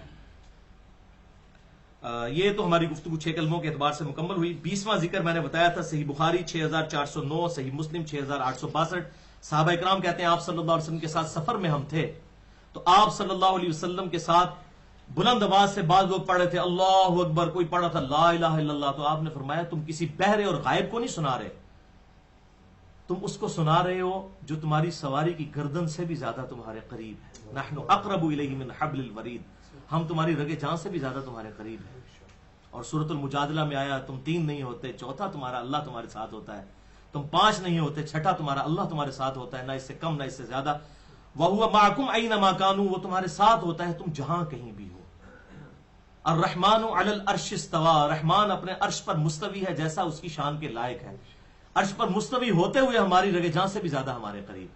یہ تو ہماری گفتگو 6 کلموں کے اعتبار سے مکمل ہوئی۔ 20واں ذکر میں نے بتایا تھا صحیح بخاری 6409، صحیح مسلم 6862۔ صحابہ اکرام کہتے ہیں آپ صلی اللہ علیہ وسلم کے ساتھ سفر میں ہم تھے تو آپ صلی اللہ علیہ وسلم کے ساتھ بلند آواز سے بعض لوگ پڑھ رہے تھے اللہ اکبر، کوئی پڑھ رہا تھا لا الہ الا اللہ، تو آپ نے فرمایا تم کسی بہرے اور غائب کو نہیں سنا رہے، تم اس کو سنا رہے ہو جو تمہاری سواری کی گردن سے بھی زیادہ تمہارے قریب ہے، نحن اقرب الیہ من حبل الورید، ہم تمہاری رگے جان سے بھی زیادہ تمہارے قریب ہیں۔ اور سورۃ المجادلہ میں آیا تم 3 نہیں ہوتے، چوتھا تمہارا اللہ تمہارے ساتھ ہوتا ہے، تم 5 نہیں ہوتے، چھٹا تمہارا اللہ تمہارے ساتھ ہوتا ہے، نہ اس سے کم نہ اس سے زیادہ، وَهُوَ مَعَكُمْ أَيْنَمَا كَانُوا، وہ تمہارے ساتھ ہوتا ہے تم جہاں کہیں بھی ہو۔ الرحمن علی العرش استوى، رحمان اپنے عرش پر مستوی ہے جیسا اس کی شان کے لائق ہے، عرش پر مستوی ہوتے ہوئے ہماری رگے جان سے بھی زیادہ ہمارے قریب ہے۔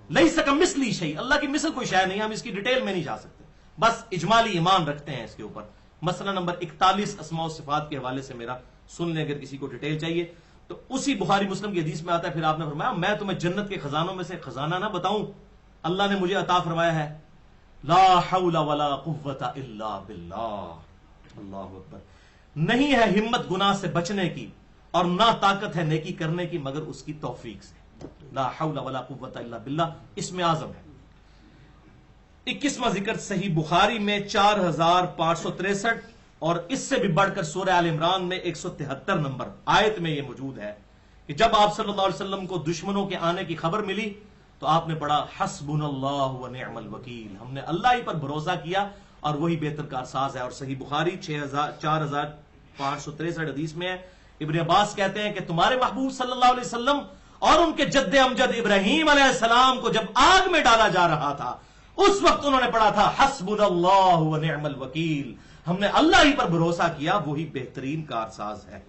لیس کمثلہ شیء، اللہ کی مثل کوئی شے نہیں، ہم اس کی ڈیٹیل میں نہیں جا سکتے، بس اجمالی ایمان رکھتے ہیں اس کے اوپر۔ مسئلہ نمبر 41 اسماء و صفات کے حوالے سے میرا سن لیں اگر کسی کو ڈیٹیل چاہیے تو، اسی بخاری مسلم کی حدیث میں آتا ہے، پھر آپ نے فرمایا میں تمہیں جنت کے خزانوں میں سے خزانہ نہ بتاؤں اللہ نے مجھے عطا فرمایا ہے، لا حول ولا قوت الا باللہ، اللہ اکبر، نہیں ہے ہمت گناہ سے بچنے کی اور نہ طاقت ہے نیکی کرنے کی مگر اس کی توفیق سے، لا حول ولا قوت الا باللہ اسم اعظم ہے۔ 21واں ذکر صحیح بخاری میں 4563 اور اس سے بھی بڑھ کر سورہ آل عمران میں 173 نمبر آیت میں یہ موجود ہے کہ جب آپ صلی اللہ علیہ وسلم کو دشمنوں کے آنے کی خبر ملی تو آپ نے پڑھا حسبنا اللہ و نعم الوکیل، ہم نے اللہ ہی پر بھروسہ کیا اور وہی بہتر کارساز ہے۔ اور صحیح بخاری 4563 حدیث میں ہے، ابن عباس کہتے ہیں کہ تمہارے محبوب صلی اللہ علیہ وسلم اور ان کے جد امجد ابراہیم علیہ السلام کو جب آگ میں ڈالا جا رہا تھا اس وقت انہوں نے پڑھا تھا حسبنا اللہ و نعم الوکیل، ہم نے اللہ ہی پر بھروسہ کیا وہی بہترین کارساز ہے۔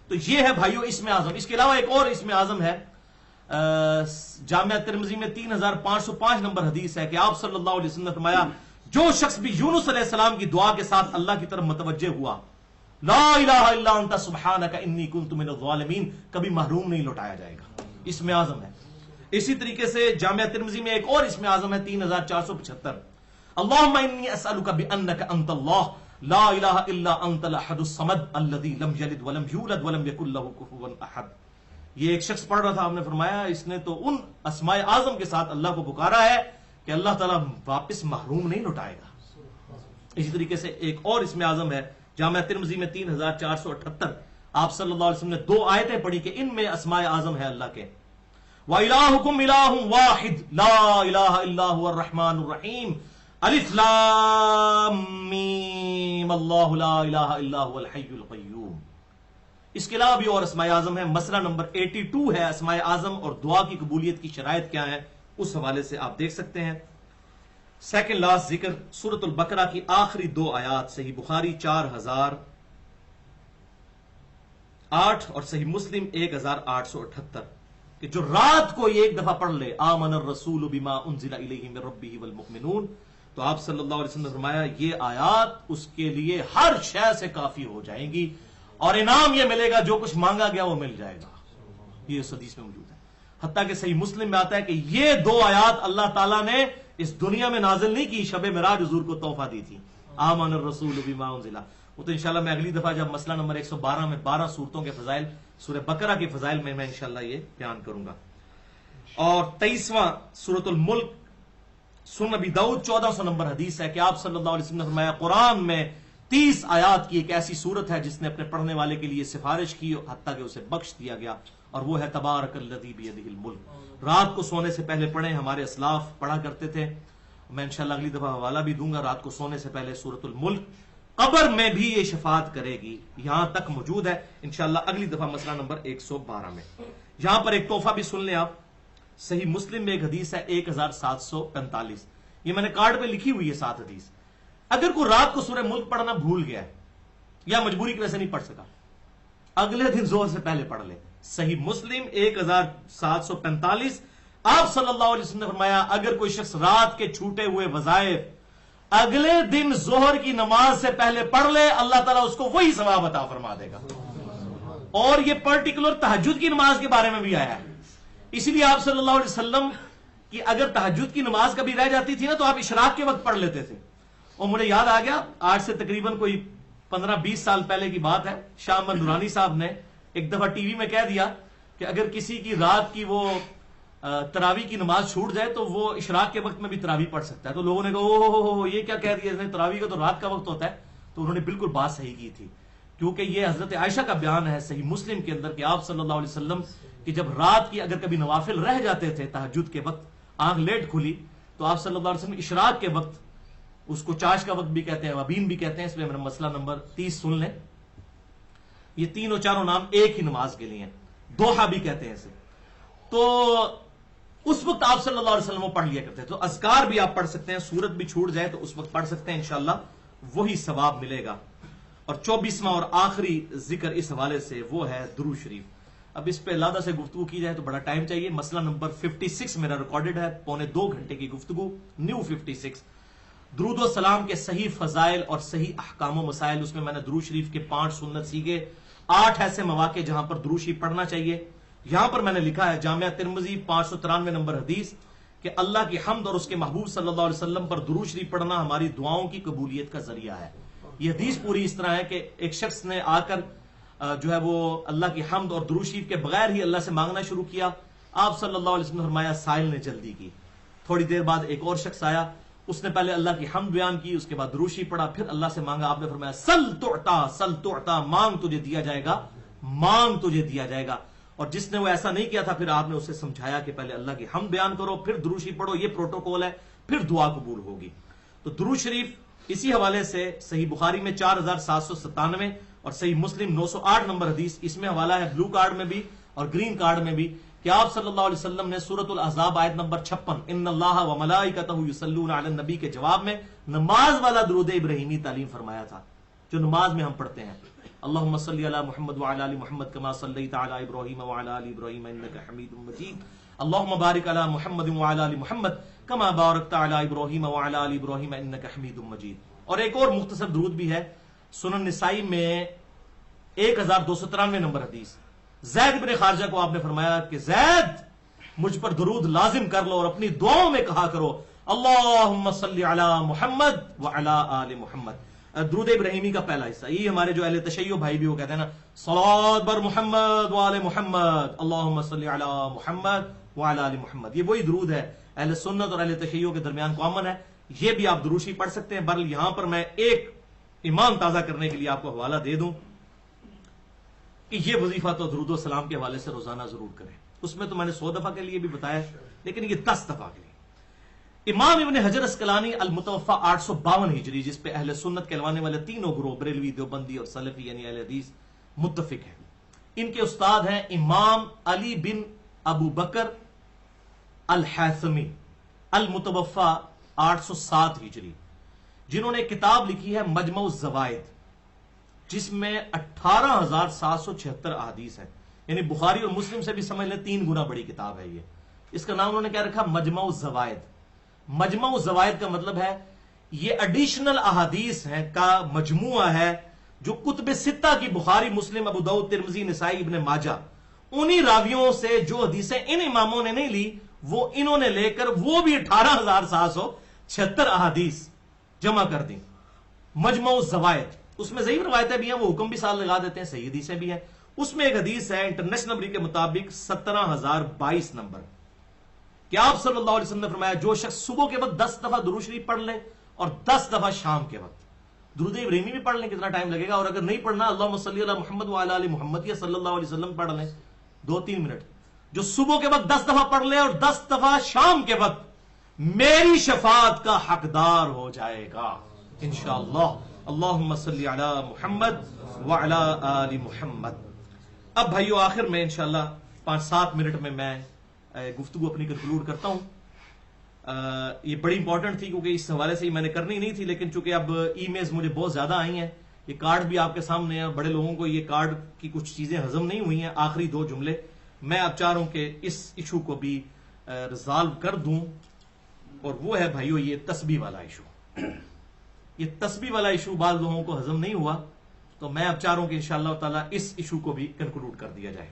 تو یہ ہے بھائیو اسم اعظم۔ اس کے علاوہ ایک اور اسم اعظم ہے، جامعہ ترمذی میں 3505 نمبر حدیث ہے کہ آپ صلی اللہ علیہ وسلم نے فرمایا جو شخص بھی یونس علیہ السلام کی دعا کے ساتھ اللہ کی طرف متوجہ ہوا لا الہ الا انت سبحانک انی کنت من الظالمین، کبھی محروم نہیں لوٹایا جائے گا، اسم اعظم ہے۔ اسی طریقے سے جامعہ ترمذی میں ایک اور اسم اعظم ہے 3475، اللہم انی اسألک بانک انت اللہ لا الہ الا انت الاحد الصمد الذی لم یلد ولم یولد ولم یکن لہ کفوا احد۔ یہ ایک شخص پڑھ رہا تھا، ہم نے فرمایا اس نے تو ان اسماء اعظم کے ساتھ اللہ کو پکارا ہے کہ اللہ تعالیٰ واپس محروم نہیں لوٹائے گا۔ اسی طریقے سے ایک اور اسم اعظم ہے جامعہ ترمذی میں 3478، آپ صلی اللہ علیہ وسلم نے 2 آیتیں پڑھی کہ ان میں اسماء اعظم ہے اللہ کے، وَإِلَٰهُكُمْ إِلَٰهٌ وَاحِدٌ لَا إِلَٰهَ إِلَّا هُوَ الرَّحْمَٰنُ الرَّحِيمُ الف لام میم اللہ لا الہ الا هو الحی القیوم۔ اس کے علاوہ بھی اور اسماء اعظم ہے. مسئلہ نمبر 82 ہے اسماء اعظم اور دعا کی قبولیت کی شرائط کیا ہے، اس حوالے سے آپ دیکھ سکتے ہیں. سیکنڈ لاسٹ ذکر سورۃ البقرہ کی آخری 2 آیات، صحیح بخاری 4008 اور صحیح مسلم 1878، کہ جو رات کو ایک دفعہ پڑھ لے آمن الرسول بما انزل الیہ من ربہ والمؤمنون، تو آپ صلی اللہ علیہ وسلم نے فرمایا یہ آیات اس کے لیے ہر شے سے کافی ہو جائیں گی، اور انعام یہ ملے گا جو کچھ مانگا گیا وہ مل جائے گا. یہ اس حدیث میں موجود ہے. حتیٰ کہ صحیح مسلم میں آتا ہے کہ یہ 2 آیات اللہ تعالیٰ نے اس دنیا میں نازل نہیں کی، شب معراج حضور کو تحفہ دی تھی. آمن الرسول بما انزل، وہ تو انشاءاللہ میں اگلی دفعہ جب مسئلہ نمبر 112 میں 12 صورتوں کے فضائل، سورہ بقرہ کے فضائل میں انشاءاللہ یہ بیان کروں گا. اور 23واں سورۃ الملک، سنن ابی داؤد 1400 نمبر حدیث ہے کہ آپ صلی اللہ علیہ وسلم نے فرمایا قرآن میں 30 آیات کی ایک ایسی صورت ہے جس نے اپنے پڑھنے والے کے لیے سفارش کی حتیٰ کہ اسے بخش دیا گیا، اور وہ ہے تبارک الذی بیدہ الملک. رات کو سونے سے پہلے پڑھیں، ہمارے اسلاف پڑھا کرتے تھے. میں انشاءاللہ اگلی دفعہ حوالہ بھی دوں گا. رات کو سونے سے پہلے سورۃ الملک، قبر میں بھی یہ شفاعت کرے گی، یہاں تک موجود ہے. انشاءاللہ اگلی دفعہ مسئلہ نمبر 112 میں. یہاں پر ایک تحفہ بھی سن لیں آپ. صحیح مسلم میں ایک حدیث ہے 1745، یہ میں نے کارڈ پہ لکھی ہوئی ہے 7 حدیث. اگر کوئی رات کو سورہ ملک پڑھنا بھول گیا ہے یا مجبوری کی وجہ سے نہیں پڑھ سکا، اگلے دن زہر سے پہلے پڑھ لے. صحیح مسلم 1745، آپ صلی اللہ علیہ وسلم نے فرمایا اگر کوئی شخص رات کے چھوٹے ہوئے وظائف اگلے دن ظہر کی نماز سے پہلے پڑھ لے، اللہ تعالیٰ اس کو وہی ثواب عطا فرما دے گا. اور یہ پرٹیکولر تہجد کی نماز کے بارے میں بھی آیا ہے. اسی لیے آپ صلی اللہ علیہ وسلم کی اگر تہجد کی نماز کبھی رہ جاتی تھی نا تو آپ اشراق کے وقت پڑھ لیتے تھے. اور مجھے یاد آ گیا، آج سے تقریباً کوئی 15-20 سال پہلے کی بات ہے، شاہ احمد نورانی صاحب نے ایک دفعہ ٹی وی میں کہہ دیا کہ اگر کسی کی رات کی وہ تراویح کی نماز چھوٹ جائے تو وہ اشراق کے وقت میں بھی تراویح پڑھ سکتا ہے. تو لوگوں نے کہا او یہ کیا کہہ دیا اس نے، تراویح کا تو رات کا وقت ہوتا ہے. تو انہوں نے بالکل بات صحیح کی تھی، کیونکہ یہ حضرت عائشہ کا بیان ہے صحیح مسلم کے اندر کہ آپ صلی اللہ علیہ وسلم کہ جب رات کی اگر کبھی نوافل رہ جاتے تھے تہجد کے وقت، آنکھ لیٹ کھلی تو آپ صلی اللہ علیہ وسلم اشراق کے وقت، اس کو چاش کا وقت بھی کہتے ہیں، وبین بھی کہتے ہیں، اس میں میرا مسئلہ نمبر 30 سن لیں. یہ تینوں چاروں نام ایک ہی نماز کے لیے ہیں، دوحہ بھی کہتے ہیں اسے. تو اس وقت آپ صلی اللہ علیہ وسلم وہ پڑھ لیا کرتے ہیں. تو اذکار بھی آپ پڑھ سکتے ہیں، سورت بھی چھوٹ جائے تو اس وقت پڑھ سکتے ہیں، انشاءاللہ وہی ثواب ملے گا. اور 24واں اور آخری ذکر اس حوالے سے وہ ہے درود شریف. اب اس پہ علیحدہ سے گفتگو کی جائے تو بڑا ٹائم چاہیے. مسئلہ نمبر 56 میرا ریکارڈڈ ہے، 1.25 گھنٹے کی گفتگو، نیو 56. درود و سلام کے صحیح فضائل اور صحیح احکام و مسائل. اس میں میں نے درود شریف کے 5 سنت سیگے، 8 ایسے مواقع جہاں پر درود شریف پڑھنا چاہیے. یہاں پر میں نے لکھا ہے جامعہ ترمذی 593 نمبر حدیث کہ اللہ کی حمد اور اس کے محبوب صلی اللہ علیہ وسلم پر درود شریف پڑھنا ہماری دعاؤں کی قبولیت کا ذریعہ ہے. یہ حدیث پوری اس طرح ہے کہ ایک شخص نے آ کر جو ہے وہ اللہ کی حمد اور درود شریف کے بغیر ہی اللہ سے مانگنا شروع کیا. آپ صلی اللہ علیہ وسلم نے فرمایا سائل نے جلدی کی. تھوڑی دیر بعد ایک اور شخص آیا، اس نے پہلے اللہ کی حمد بیان کی، اس کے بعد درود شریف پڑھا، پھر اللہ سے مانگا. آپ نے فرمایا سل تعطا، مانگ تجھے دیا جائے گا، مانگ تجھے دیا جائے گا. اور جس نے وہ ایسا نہیں کیا تھا پھر آپ نے اسے سمجھایا کہ پہلے اللہ کی حمد بیان کرو، پھر درود شریف پڑھو، یہ پروٹوکول ہے، پھر دعا قبول ہوگی. تو درود شریف اسی حوالے سے صحیح بخاری میں 4797 اور صحیح مسلم 908 نمبر حدیث، اس میں حوالہ ہے بلو کارڈ میں بھی اور گرین کارڈ میں بھی کہ آپ صلی اللہ علیہ وسلم نے سورۃ الاحزاب آیت نمبر 56 ان اللہ و ملائکتہ یصلون علی النبی کے جواب میں نماز والا درود ابراہیمی تعلیم فرمایا تھا جو نماز میں ہم پڑھتے ہیں. اللہم صلی علی محمد وعلی آل محمد کما صلیت علی ابراہیم وعلی آل ابراہیم انک حمید مجید. اللہم بارک علی محمد وعلی آل محمد کما بارکت علی ابراہیم وعلی آل ابراہیم انک حمید مجید. اور ایک اور مختصر درود بھی ہے سنن نسائی میں 1293 نمبر حدیث. زید بن خارجہ کو آپ نے فرمایا کہ زید مجھ پر درود لازم کر لو اور اپنی دعاؤں میں کہا کرو اللہم صلی علی محمد وعلی آل محمد. درود ابراہیمی کا پہلا حصہ یہ ہمارے جو اہل تشیع بھائی بھی وہ کہتے ہیں نا صلوات بر محمد وآل محمد اللہم صلی علی محمد وعلی آل محمد. یہ وہی درود ہے اہل سنت اور اہل تشیع کے درمیان کامن ہے. یہ بھی آپ درود شریف پڑھ سکتے ہیں. بہرحال یہاں پر میں ایک ایمان تازہ کرنے کے لیے آپ کو حوالہ دے دوں کہ یہ وظیفہ تو درود و سلام کے حوالے سے روزانہ ضرور کریں. اس میں تو میں نے 100 دفعہ کے لیے بھی بتایا لیکن یہ 10 دفعہ کے لیے. امام ابن حجر اسقلانی المتوفى 852 ہجری جس پہ اہل سنت کہلوانے والے تینوں گروہ بریلوی، دیوبندی اور سلفی یعنی اہل حدیث متفق ہیں. ان کے استاد ہیں امام علی بن ابو بکر الحیثمی المتوفا 807 ہجری، جنہوں نے کتاب لکھی ہے مجمع الزوائد، جس میں 18,776 احادیث ہیں، یعنی بخاری اور مسلم سے بھی سمجھ لیں 3 گنا بڑی کتاب ہے یہ۔ اس کا نام انہوں نے کیا رکھا؟ مجمع الزوائد۔ مجمع الزوائد کا مطلب ہے یہ ایڈیشنل احادیث ہیں کا مجموعہ ہے جو کتب ستہ کی بخاری، مسلم، ابو داؤد، ترمذی، نسائی، ابن ماجہ، انہی راویوں سے جو حدیثیں ان اماموں نے نہیں لی وہ انہوں نے لے کر وہ بھی 18,776 احادیث جمع کر دیں۔ مجمع الزوائد، اس میں ضعیف روایتیں بھی ہیں، وہ حکم بھی ساتھ لگا دیتے ہیں، صحیح حدیثیں بھی ہیں۔ اس میں ایک حدیث ہے انٹرنیشنل نمبر کے مطابق 17,022 نمبر، کہ آپ صلی اللہ علیہ وسلم نے فرمایا جو شخص صبح کے وقت 10 دفعہ درود شریف پڑھ لے اور 10 دفعہ شام کے وقت درود ابراہیمی بھی پڑھ لیں، کتنا ٹائم لگے گا، اور اگر نہیں پڑھنا اللہم صلی علی محمد وعلی آل محمد یا صلی اللہ علیہ وسلم پڑھ لیں 2-3 منٹ، جو صبح کے وقت 10 دفعہ پڑھ لے اور 10 دفعہ شام کے وقت میری شفاعت کا حقدار ہو جائے گا انشاءاللہ۔ اللہم صلی علی محمد وعلی آل محمد۔ اب بھائیو آخر میں انشاءاللہ 5-7 منٹ میں گفتگو اپنی کنکلوڈ کرتا ہوں۔ یہ بڑی امپورٹنٹ تھی کیونکہ اس حوالے سے ہی میں نے کرنی نہیں تھی، لیکن چونکہ اب ای میلز مجھے بہت زیادہ آئی ہیں، یہ کارڈ بھی آپ کے سامنے ہیں، بڑے لوگوں کو یہ کارڈ کی کچھ چیزیں ہضم نہیں ہوئی ہیں۔ آخری 2 جملے میں اب چاہ رہا ہوں کہ اس ایشو کو بھی ریزالو کر دوں، اور وہ ہے بھائیو یہ تسبیح والا ایشو۔ یہ تسبیح والا ایشو بعض لوگوں کو ہضم نہیں ہوا، تو میں اب چاہ رہا ہوں کہ انشاءاللہ تعالی اس ایشو کو بھی کنکلوڈ کر دیا جائے۔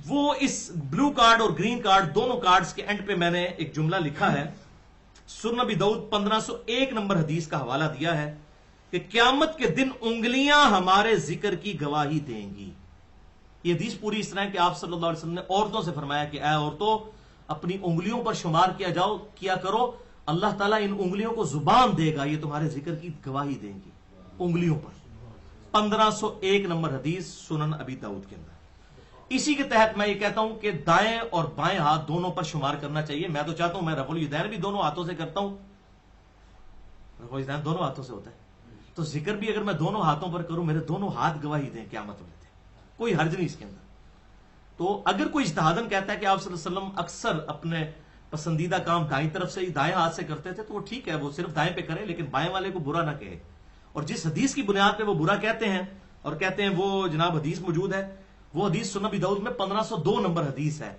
وہ اس بلو کارڈ اور گرین کارڈ دونوں کارڈز کے اینڈ پہ میں نے ایک جملہ لکھا ہے، سنن ابی داؤد 1501 نمبر حدیث کا حوالہ دیا ہے کہ قیامت کے دن انگلیاں ہمارے ذکر کی گواہی دیں گی۔ یہ حدیث پوری اس طرح ہے کہ آپ صلی اللہ علیہ وسلم نے عورتوں سے فرمایا کہ اے عورتوں اپنی انگلیوں پر شمار کیا کرو، اللہ تعالیٰ ان انگلیوں کو زبان دے گا، یہ تمہارے ذکر کی گواہی دیں گی انگلیوں پر۔ 1501 نمبر حدیث سنن ابی داؤد کے اندر۔ اسی کے تحت میں یہ کہتا ہوں کہ دائیں اور بائیں ہاتھ دونوں پر شمار کرنا چاہیے۔ میں تو چاہتا ہوں میں رفع الیدین بھی دونوں ہاتھوں سے کرتا ہوں، رفع الیدین دونوں ہاتھوں سے ہوتا ہے، تو ذکر بھی اگر میں دونوں ہاتھوں پر کروں میرے دونوں ہاتھ گواہی دیں قیامت میں، کوئی حرج نہیں اس کے اندر۔ تو اگر کوئی اجتہاداً کہتا ہے کہ آپ صلی اللہ علیہ وسلم اکثر اپنے پسندیدہ کام دائیں طرف سے دائیں ہاتھ سے کرتے تھے، تو وہ ٹھیک ہے، وہ صرف دائیں پہ کرے، لیکن بائیں والے کو برا نہ کہے۔ اور جس حدیث کی بنیاد پہ وہ برا کہتے ہیں اور کہتے ہیں وہ جناب حدیث موجود ہے، وہ حدیث سنن ابی داؤد میں 1502 نمبر حدیث ہے،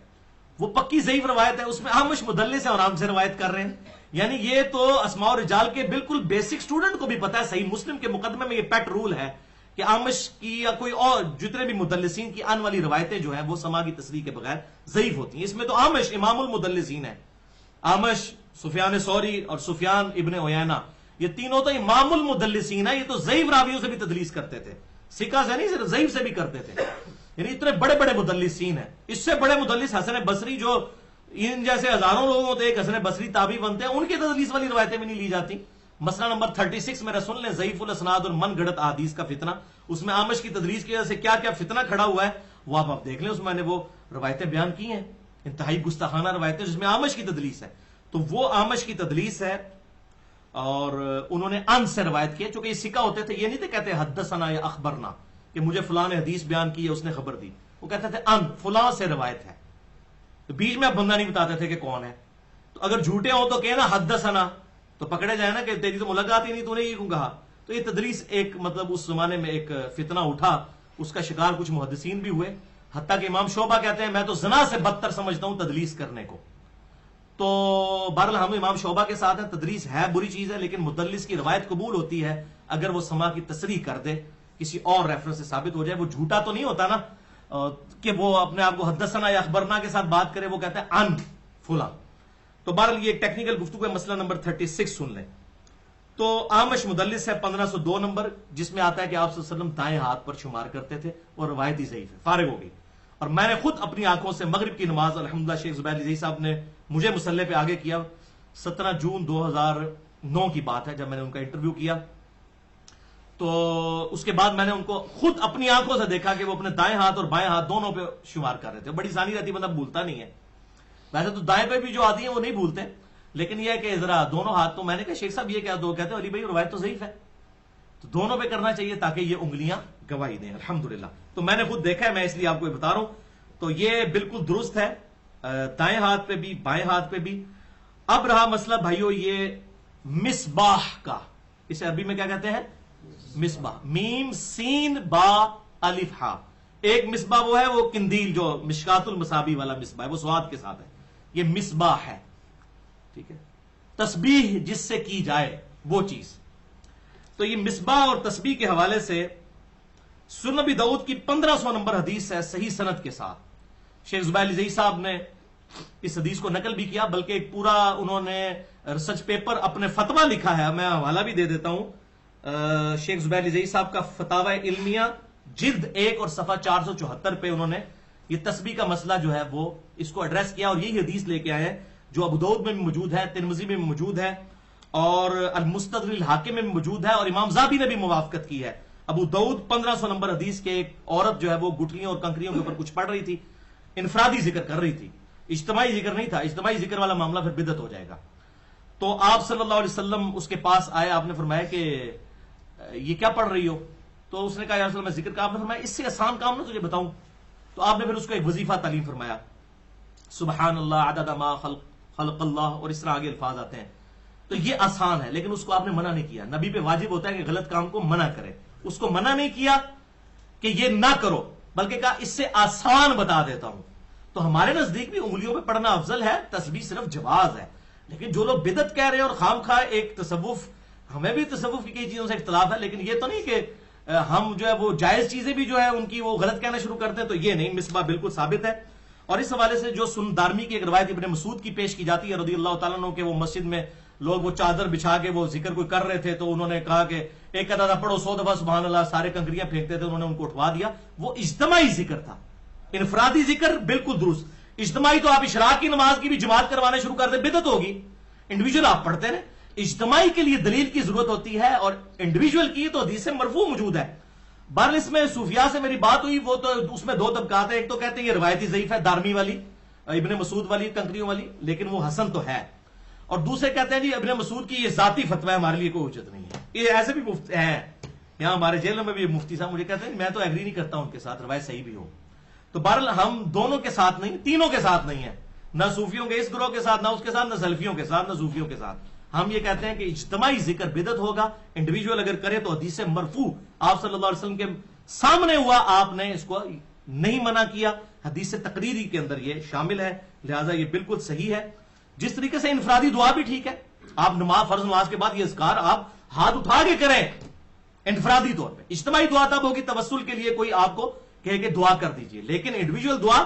وہ پکی ضعیف روایت ہے، اس میں احمش مدلس ہے اور آرام سے روایت کر رہے ہیں۔ یعنی یہ تو اسماء و رجال کے بالکل بیسک سٹوڈنٹ کو بھی پتا ہے، صحیح مسلم کے مقدمے میں یہ پیٹ رول ہے کہ آمش کی یا کوئی اور جتنے بھی مدلسین کی آن والی روایتیں جو ہیں وہ سما کی تصریح کے بغیر ضعیف ہوتی ہیں۔ اس میں تو آمش امام المدلسین ہے، آمش، سفیان ثوری اور سفیان ابن عیینہ، یہ تینوں تو امام المدلسین ہے، یہ تو ضعیف راویوں سے بھی تدلیس کرتے تھے، ثقہ سے نہیں صرف ضعیف سے بھی کرتے تھے، یعنی اتنے بڑے بڑے مدلسین ہیں۔ اس سے بڑے مدلس حسن بصری جو ان جیسے ہزاروں لوگوں ہوتے ایک حسن بصری تابعی بنتے ہیں، ان کی تدلیس والی روایتیں بھی نہیں لی جاتی۔ مسئلہ نمبر 36 میرا سن لیں، ضعیف الاسناد اور من گڑت احادیث کا فتنہ، اس میں آمش کی تدلیس کی وجہ سے کیا کیا فتنہ کھڑا ہوا ہے وہ آپ دیکھ لیں، اس میں نے وہ روایتیں بیان کی ہیں، انتہائی گستاخانہ روایتیں جس میں آمش کی تدلیس ہے، تو وہ آمش کی تدلیس ہے۔ اور انہوں نے ان سے روایت کی، چونکہ یہ سکہ ہوتے تھے، یہ نہیں تھے کہتے حدثنا یا اخبرنا کہ مجھے فلاں نے حدیث بیان کی ہے اس نے خبر دی، وہ کہتے تھے ان فلاں سے روایت ہے، تو بیچ میں اب بندہ نہیں بتاتے تھے کہ کون ہے، تو اگر جھوٹے ہوں تو کہنا حدثنا تو پکڑے جائے نا کہ تیری تو ملاقات ہی نہیں، تو نے یہ کیوں کہا۔ تو یہ تدلیس ایک مطلب اس زمانے میں ایک فتنہ اٹھا، اس کا شکار کچھ محدثین بھی ہوئے، حتیٰ کہ امام شعبہ کہتے ہیں میں تو زنا سے بدتر سمجھتا ہوں تدلیس کرنے کو۔ تو بہرحال ہم امام شعبہ کے ساتھ ہیں، تدلیس ہے بری چیز ہے، لیکن مدلس کی روایت قبول ہوتی ہے اگر وہ سما کی تصریح کر دے، کسی اور ریفرنس سے ثابت ہو جائے، وہ جھوٹا تو نہیں ہوتا نا کہ وہ اپنے آپ کو حدثنا یا اخبرنا کے ساتھ بات کرے، وہ کہتا ہے ان فلاں۔ تو بہرحال یہ ٹیکنیکل گفتگو ہے، مسئلہ نمبر 36 سن لیں۔ تو آمش مدلس ہے 1502 نمبر، جس میں آتا ہے کہ آپ صلی اللہ علیہ وسلم دائیں ہاتھ پر شمار کرتے تھے، اور روایت ہی ضعیف ہے، فارغ ہو گئی۔ اور میں نے خود اپنی آنکھوں سے مغرب کی نماز الحمدللہ شیخ زبیر علی صاحب نے مجھے مسلح پہ آگے کیا، 17 جون 2009 کی بات ہے جب میں نے ان کا انٹرویو کیا، تو اس کے بعد میں نے ان کو خود اپنی آنکھوں سے دیکھا کہ وہ اپنے دائیں ہاتھ اور بائیں ہاتھ دونوں پہ شمار کر رہے تھے۔ بڑی آسانی رہتی، بندہ بھولتا نہیں ہے، ویسے تو دائیں پہ بھی جو آتی ہیں وہ نہیں بھولتے، لیکن یہ ہے کہ ذرا دونوں ہاتھ، تو میں نے کہا شیخ صاحب یہ کیا دو، کہتے ہیں علی بھائی روایت تو ضعیف ہے، تو تو دونوں پہ کرنا چاہیے تاکہ یہ انگلیاں گواہی دیں. الحمدللہ. تو میں نے خود دیکھا ہے, میں اس لیے آپ کو بتا رہا ہوں. تو یہ بالکل درست ہے, دائیں ہاتھ پہ بھی بائیں ہاتھ پہ بھی. اب رہا مسئلہ بھائیو یہ مصباح کا, اسے عربی میں کیا کہتے ہیں؟ مصباح. میم سین با الف ہا. ایک مصباح وہ ہے وہ قندیل جو مشکات المصابیح والا مصباح ہے, وہ سواد کے ساتھ ہے, یہ مصباح ہے. ٹھیک ہے, تسبیح جس سے کی جائے وہ چیز. تو یہ مصباح اور تسبیح کے حوالے سے سنن ابی داؤد کی 1500 نمبر حدیث ہے صحیح سند کے ساتھ. شیخ زبیر علی زئی صاحب نے اس حدیث کو نقل بھی کیا, بلکہ ایک پورا انہوں نے ریسرچ پیپر اپنے فتویٰ لکھا ہے, میں حوالہ بھی دے دیتا ہوں. شیخ زبیر علی زئی صاحب کا فتاوی علمیہ جلد 1 اور صفحہ 474 پہ انہوں نے یہ تسبیح کا مسئلہ جو ہے وہ اس کو ایڈریس کیا, اور یہی حدیث لے کے آئے ہیں جو ابو داؤد میں بھی موجود ہے, ترمذی میں بھی موجود ہے, اور المستدرک الحاکم میں بھی موجود ہے, اور امام ذہبی نے بھی موافقت کی ہے. ابو داؤد 1500 نمبر حدیث کے ایک عورت جو ہے وہ گٹھلیوں اور کنکریوں کے اوپر کچھ پڑھ رہی تھی, انفرادی ذکر کر رہی تھی, اجتماعی ذکر نہیں تھا. اجتماعی ذکر والا معاملہ پھر بدعت ہو جائے گا. تو آپ صلی اللہ علیہ وسلم اس کے پاس آئے, آپ نے فرمایا کہ یہ کیا پڑھ رہی ہو؟ تو اس نے کہا یا رسول اللہ میں ذکر کا. آپ نے فرمایا اس سے آسان کام نہ تجھے بتاؤں؟ تو آپ نے پھر اس کو ایک وظیفہ تعلیم فرمایا, سبحان اللہ عدد ما خلق اللہ, اور اس طرح آگے الفاظ آتے ہیں. تو یہ آسان ہے, لیکن اس کو آپ نے منع نہیں کیا. نبی پہ واجب ہوتا ہے کہ غلط کام کو منع کرے, اس کو منع نہیں کیا کہ یہ نہ کرو, بلکہ کہا اس سے آسان بتا دیتا ہوں. تو ہمارے نزدیک بھی انگلیوں پہ پڑھنا افضل ہے, تسبیح صرف جواز ہے. لیکن جو لوگ بدعت کہہ رہے ہیں اور خام خواہ ایک تصوف, ہمیں بھی تصوف کی کئی چیزوں سے اختلاف ہے, لیکن یہ تو نہیں کہ ہم جو ہے وہ جائز چیزیں بھی جو ہے ان کی وہ غلط کہنا شروع کرتے ہیں. تو یہ نہیں, مصباح بالکل ثابت ہے. اور اس حوالے سے جو سنن دارمی کی ایک روایت ابن مسعود کی پیش کی جاتی ہے رضی اللہ تعالیٰ عنہ, کہ وہ مسجد میں لوگ وہ چادر بچھا کے وہ ذکر کوئی کر رہے تھے, تو انہوں نے کہا کہ ایک ادھا پڑھو 100 دفعہ سبحان اللہ, سارے کنکریاں پھینکتے تھے, انہوں نے ان کو اٹھوا دیا. وہ اجتماعی ذکر تھا, انفرادی ذکر بالکل درست. اجتماعی تو آپ اشراق کی نماز کی بھی جماعت کروانے شروع کر دیں, بدعت ہوگی. انڈیویجول آپ پڑھتے ہیں, اجتماعی کے لیے دلیل کی ضرورت ہوتی ہے, اور انڈیویجول کی تو حدیث مرفوع موجود ہے. بہرحال اس میں صوفیاء سے میری بات ہوئی, وہ تو اس میں 2 طبقات ہیں. ایک تو کہتے ہیں یہ روایتی ضعیف ہے, دارمی والی, ابن مسعود والی, کنکریوں والی, لیکن وہ حسن تو ہے. اور دوسرے کہتے ہیں جی ابن مسعود کی یہ ذاتی فتوی ہے, ہمارے لیے کوئی حجت نہیں ہے. یہ ایسے بھی مفتی ہیں یہاں ہمارے جیلوں میں بھی, مفتی صاحب مجھے کہتے ہیں میں تو ایگری نہیں کرتا ان کے ساتھ, روایت صحیح بھی ہو. تو بہرحال ہم دونوں کے ساتھ نہیں, تینوں کے ساتھ نہیں ہیں, نہ صوفیوں کے اس گروہ کے ساتھ, نہ اس کے ساتھ, نہ سلفیوں کے ساتھ, نہ صوفیوں کے ساتھ. ہم یہ کہتے ہیں کہ اجتماعی ذکر بدعت ہوگا, انڈیویجول اگر کرے تو حدیث مرفوع آپ صلی اللہ علیہ وسلم کے سامنے ہوا, آپ نے اس کو نہیں منع کیا, حدیث تقریری کے اندر یہ شامل ہے, لہذا یہ بالکل صحیح ہے. جس طریقے سے انفرادی دعا بھی ٹھیک ہے, آپ نماز, فرض نماز کے بعد یہ اذکار آپ ہاتھ اٹھا کے کریں انفرادی طور پہ. اجتماعی دعا تب ہوگی توسل کے لیے کوئی آپ کو کہے کہ دعا کر دیجئے, لیکن انڈیویجول دعا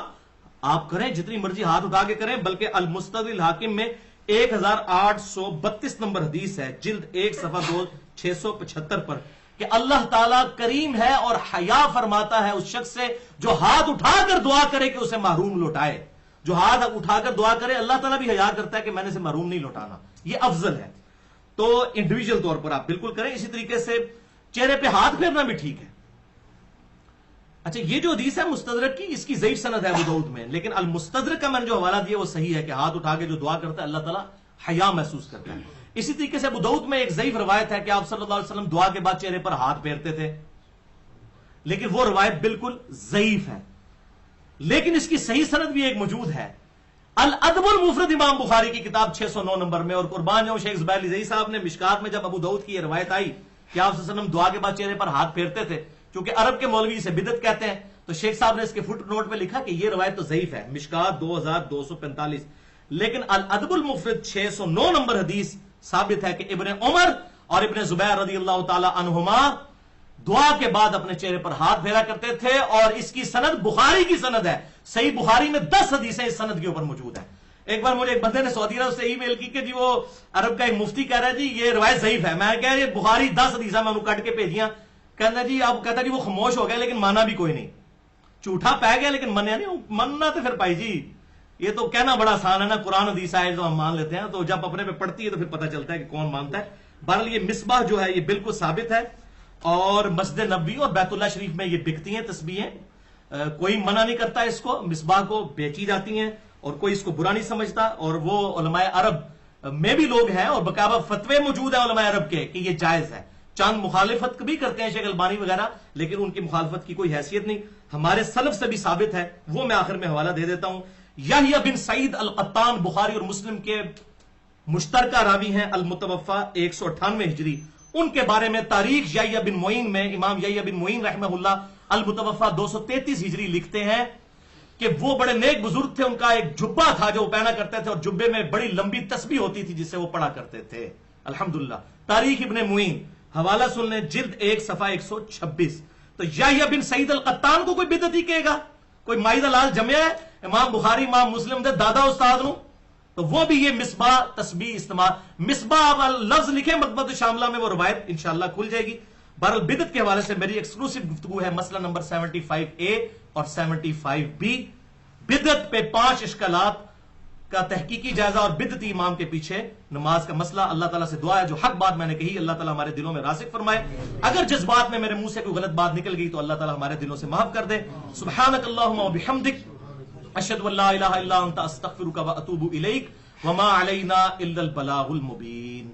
آپ کریں جتنی مرضی ہاتھ اٹھا کے کریں. بلکہ المستدرک الحاکم میں 1832 نمبر حدیث ہے, جلد 1 صفحہ 675 پر, کہ اللہ تعالیٰ کریم ہے اور حیا فرماتا ہے اس شخص سے جو ہاتھ اٹھا کر دعا کرے کہ اسے محروم لوٹائے. جو ہاتھ اٹھا کر دعا کرے اللہ تعالیٰ بھی حیا کرتا ہے کہ میں نے اسے محروم نہیں لوٹانا, یہ افضل ہے. تو انڈیویجول طور پر آپ بالکل کریں. اسی طریقے سے چہرے پہ ہاتھ پھیرنا بھی ٹھیک ہے. اچھا, یہ جو حدیث ہے مستدرک کی, اس کی ضعیف سند ہے ابو داؤد میں, لیکن المستدرک کا میں نے جو حوالہ دیا وہ صحیح ہے کہ ہاتھ اٹھا کے جو دعا کرتا ہے اللہ تعالیٰ حیا محسوس کرتا ہے. اسی طریقے سے ابو داؤد میں ایک ضعیف روایت ہے کہ آپ صلی اللہ علیہ وسلم دعا کے بعد چہرے پر ہاتھ پھیرتے تھے, لیکن وہ روایت بالکل ضعیف ہے. لیکن اس کی صحیح سند بھی ایک موجود ہے, الادب المفرد امام بخاری کی کتاب 609 نمبر میں. اور قربان جاؤں شیخ زبیر علی زئی صاحب نے مشکات میں جب ابو داؤد کی یہ روایت آئی کہ آپ صلی اللہ علیہ وسلم دعا کے بعد چہرے پر ہاتھ پھیرتے تھے, چونکہ عرب کے مولوی اسے بدعت کہتے ہیں, تو شیخ صاحب نے اس کے فٹ نوٹ پہ لکھا کہ یہ روایت تو ضعیف ہے, مشکات 2245. لیکن الادب المفرد 609 نمبر حدیث ثابت ہے کہ ابن عمر اور ابن زبیر رضی اللہ تعالی عنہما دعا کے بعد اپنے چہرے پر ہاتھ پھیرا کرتے تھے, اور اس کی سند بخاری کی سند ہے. صحیح بخاری میں 10 حدیثیں اس سند کے اوپر موجود ہیں. ایک بار مجھے ایک بندے نے سعودی عرب سے ای میل کی کہ جی وہ عرب کا ایک مفتی کہہ رہا ہے جی یہ روایت ضعیف ہے. میں کہہ رہا بخاری 10 حدیثیں میں انہوں کٹ کے بھیجیاں. کہنا جی اب کہتا جی وہ خاموش ہو گیا لیکن مانا بھی کوئی نہیں, جھوٹا پہ گیا لیکن منیا نہیں. مننا تو پھر بھائی جی یہ تو کہنا بڑا آسان ہے نا, قرآن حدیث آئے تو ہم مان لیتے ہیں, تو جب اپنے پہ پڑتی ہے تو پھر پتہ چلتا ہے کہ کون مانتا ہے. بہرحال یہ مصباح جو ہے یہ بالکل ثابت ہے, اور مسجد نبوی اور بیت اللہ شریف میں یہ بکتی ہیں تسبیحیں, کوئی منع نہیں کرتا اس کو, مصباح کو بیچی جاتی ہیں اور کوئی اس کو برا نہیں سمجھتا. اور وہ علماء عرب میں بھی لوگ ہیں اور بقایا فتوے موجود ہیں علماء عرب کے کہ یہ جائز ہے. چاند مخالفت بھی کرتے ہیں شیخ البانی وغیرہ، لیکن ان کی مخالفت کی کوئی حیثیت نہیں، ہمارے سلف سے بھی ثابت ہے، وہ میں آخر میں حوالہ دے دیتا ہوں۔ یحییٰ بن سعید القطان بخاری اور مسلم کے مشترکہ راوی ہیں، المتوفى 198 ہجری، ان کے بارے میں تاریخ یحییٰ بن معین میں امام یحییٰ بن معین رحمہ اللہ المتوفى 233 ہجری لکھتے ہیں کہ وہ بڑے نیک بزرگ تھے، ان کا ایک جبہ تھا جو وہ پہنا کرتے تھے، اور جبے میں بڑی لمبی تسبیح ہوتی تھی جس سے وہ پڑھا کرتے تھے۔ الحمدللہ، تاریخ ابن معین، حوالہ سن لیں، جلد 1 صفحہ 126۔ تو یحییٰ بن سعید القطان کو کوئی بدعتی کہے گا؟ کوئی مائی دا لال جمع ہے امام بخاری امام مسلم دے دادا استاد نو؟ تو وہ بھی یہ مصباح تسبیح استعمال، مصباح لفظ لکھیں مطبعۃ شاملہ میں، وہ روایت انشاءاللہ کھل جائے گی۔ بہرحال بدعت کے حوالے سے میری ایکسکلوسیو گفتگو ہے، مسئلہ نمبر 75A اور 75B، بدعت پہ 5 اشکالات کا تحقیقی جائزہ اور بدعتی امام کے پیچھے نماز کا مسئلہ۔ اللہ تعالیٰ سے دعا ہے جو حق بات میں نے کہی اللہ تعالیٰ ہمارے دلوں میں راسخ فرمائے، اگر جذبات میں میرے منہ سے کوئی غلط بات نکل گئی تو اللہ تعالیٰ ہمارے دلوں سے معاف کر دے۔ سبحانک اللہم و بحمدک، اشہد ان لا الہ الا انت، استغفرک و اتوب الیک، وما علینا الا البلاغ المبین۔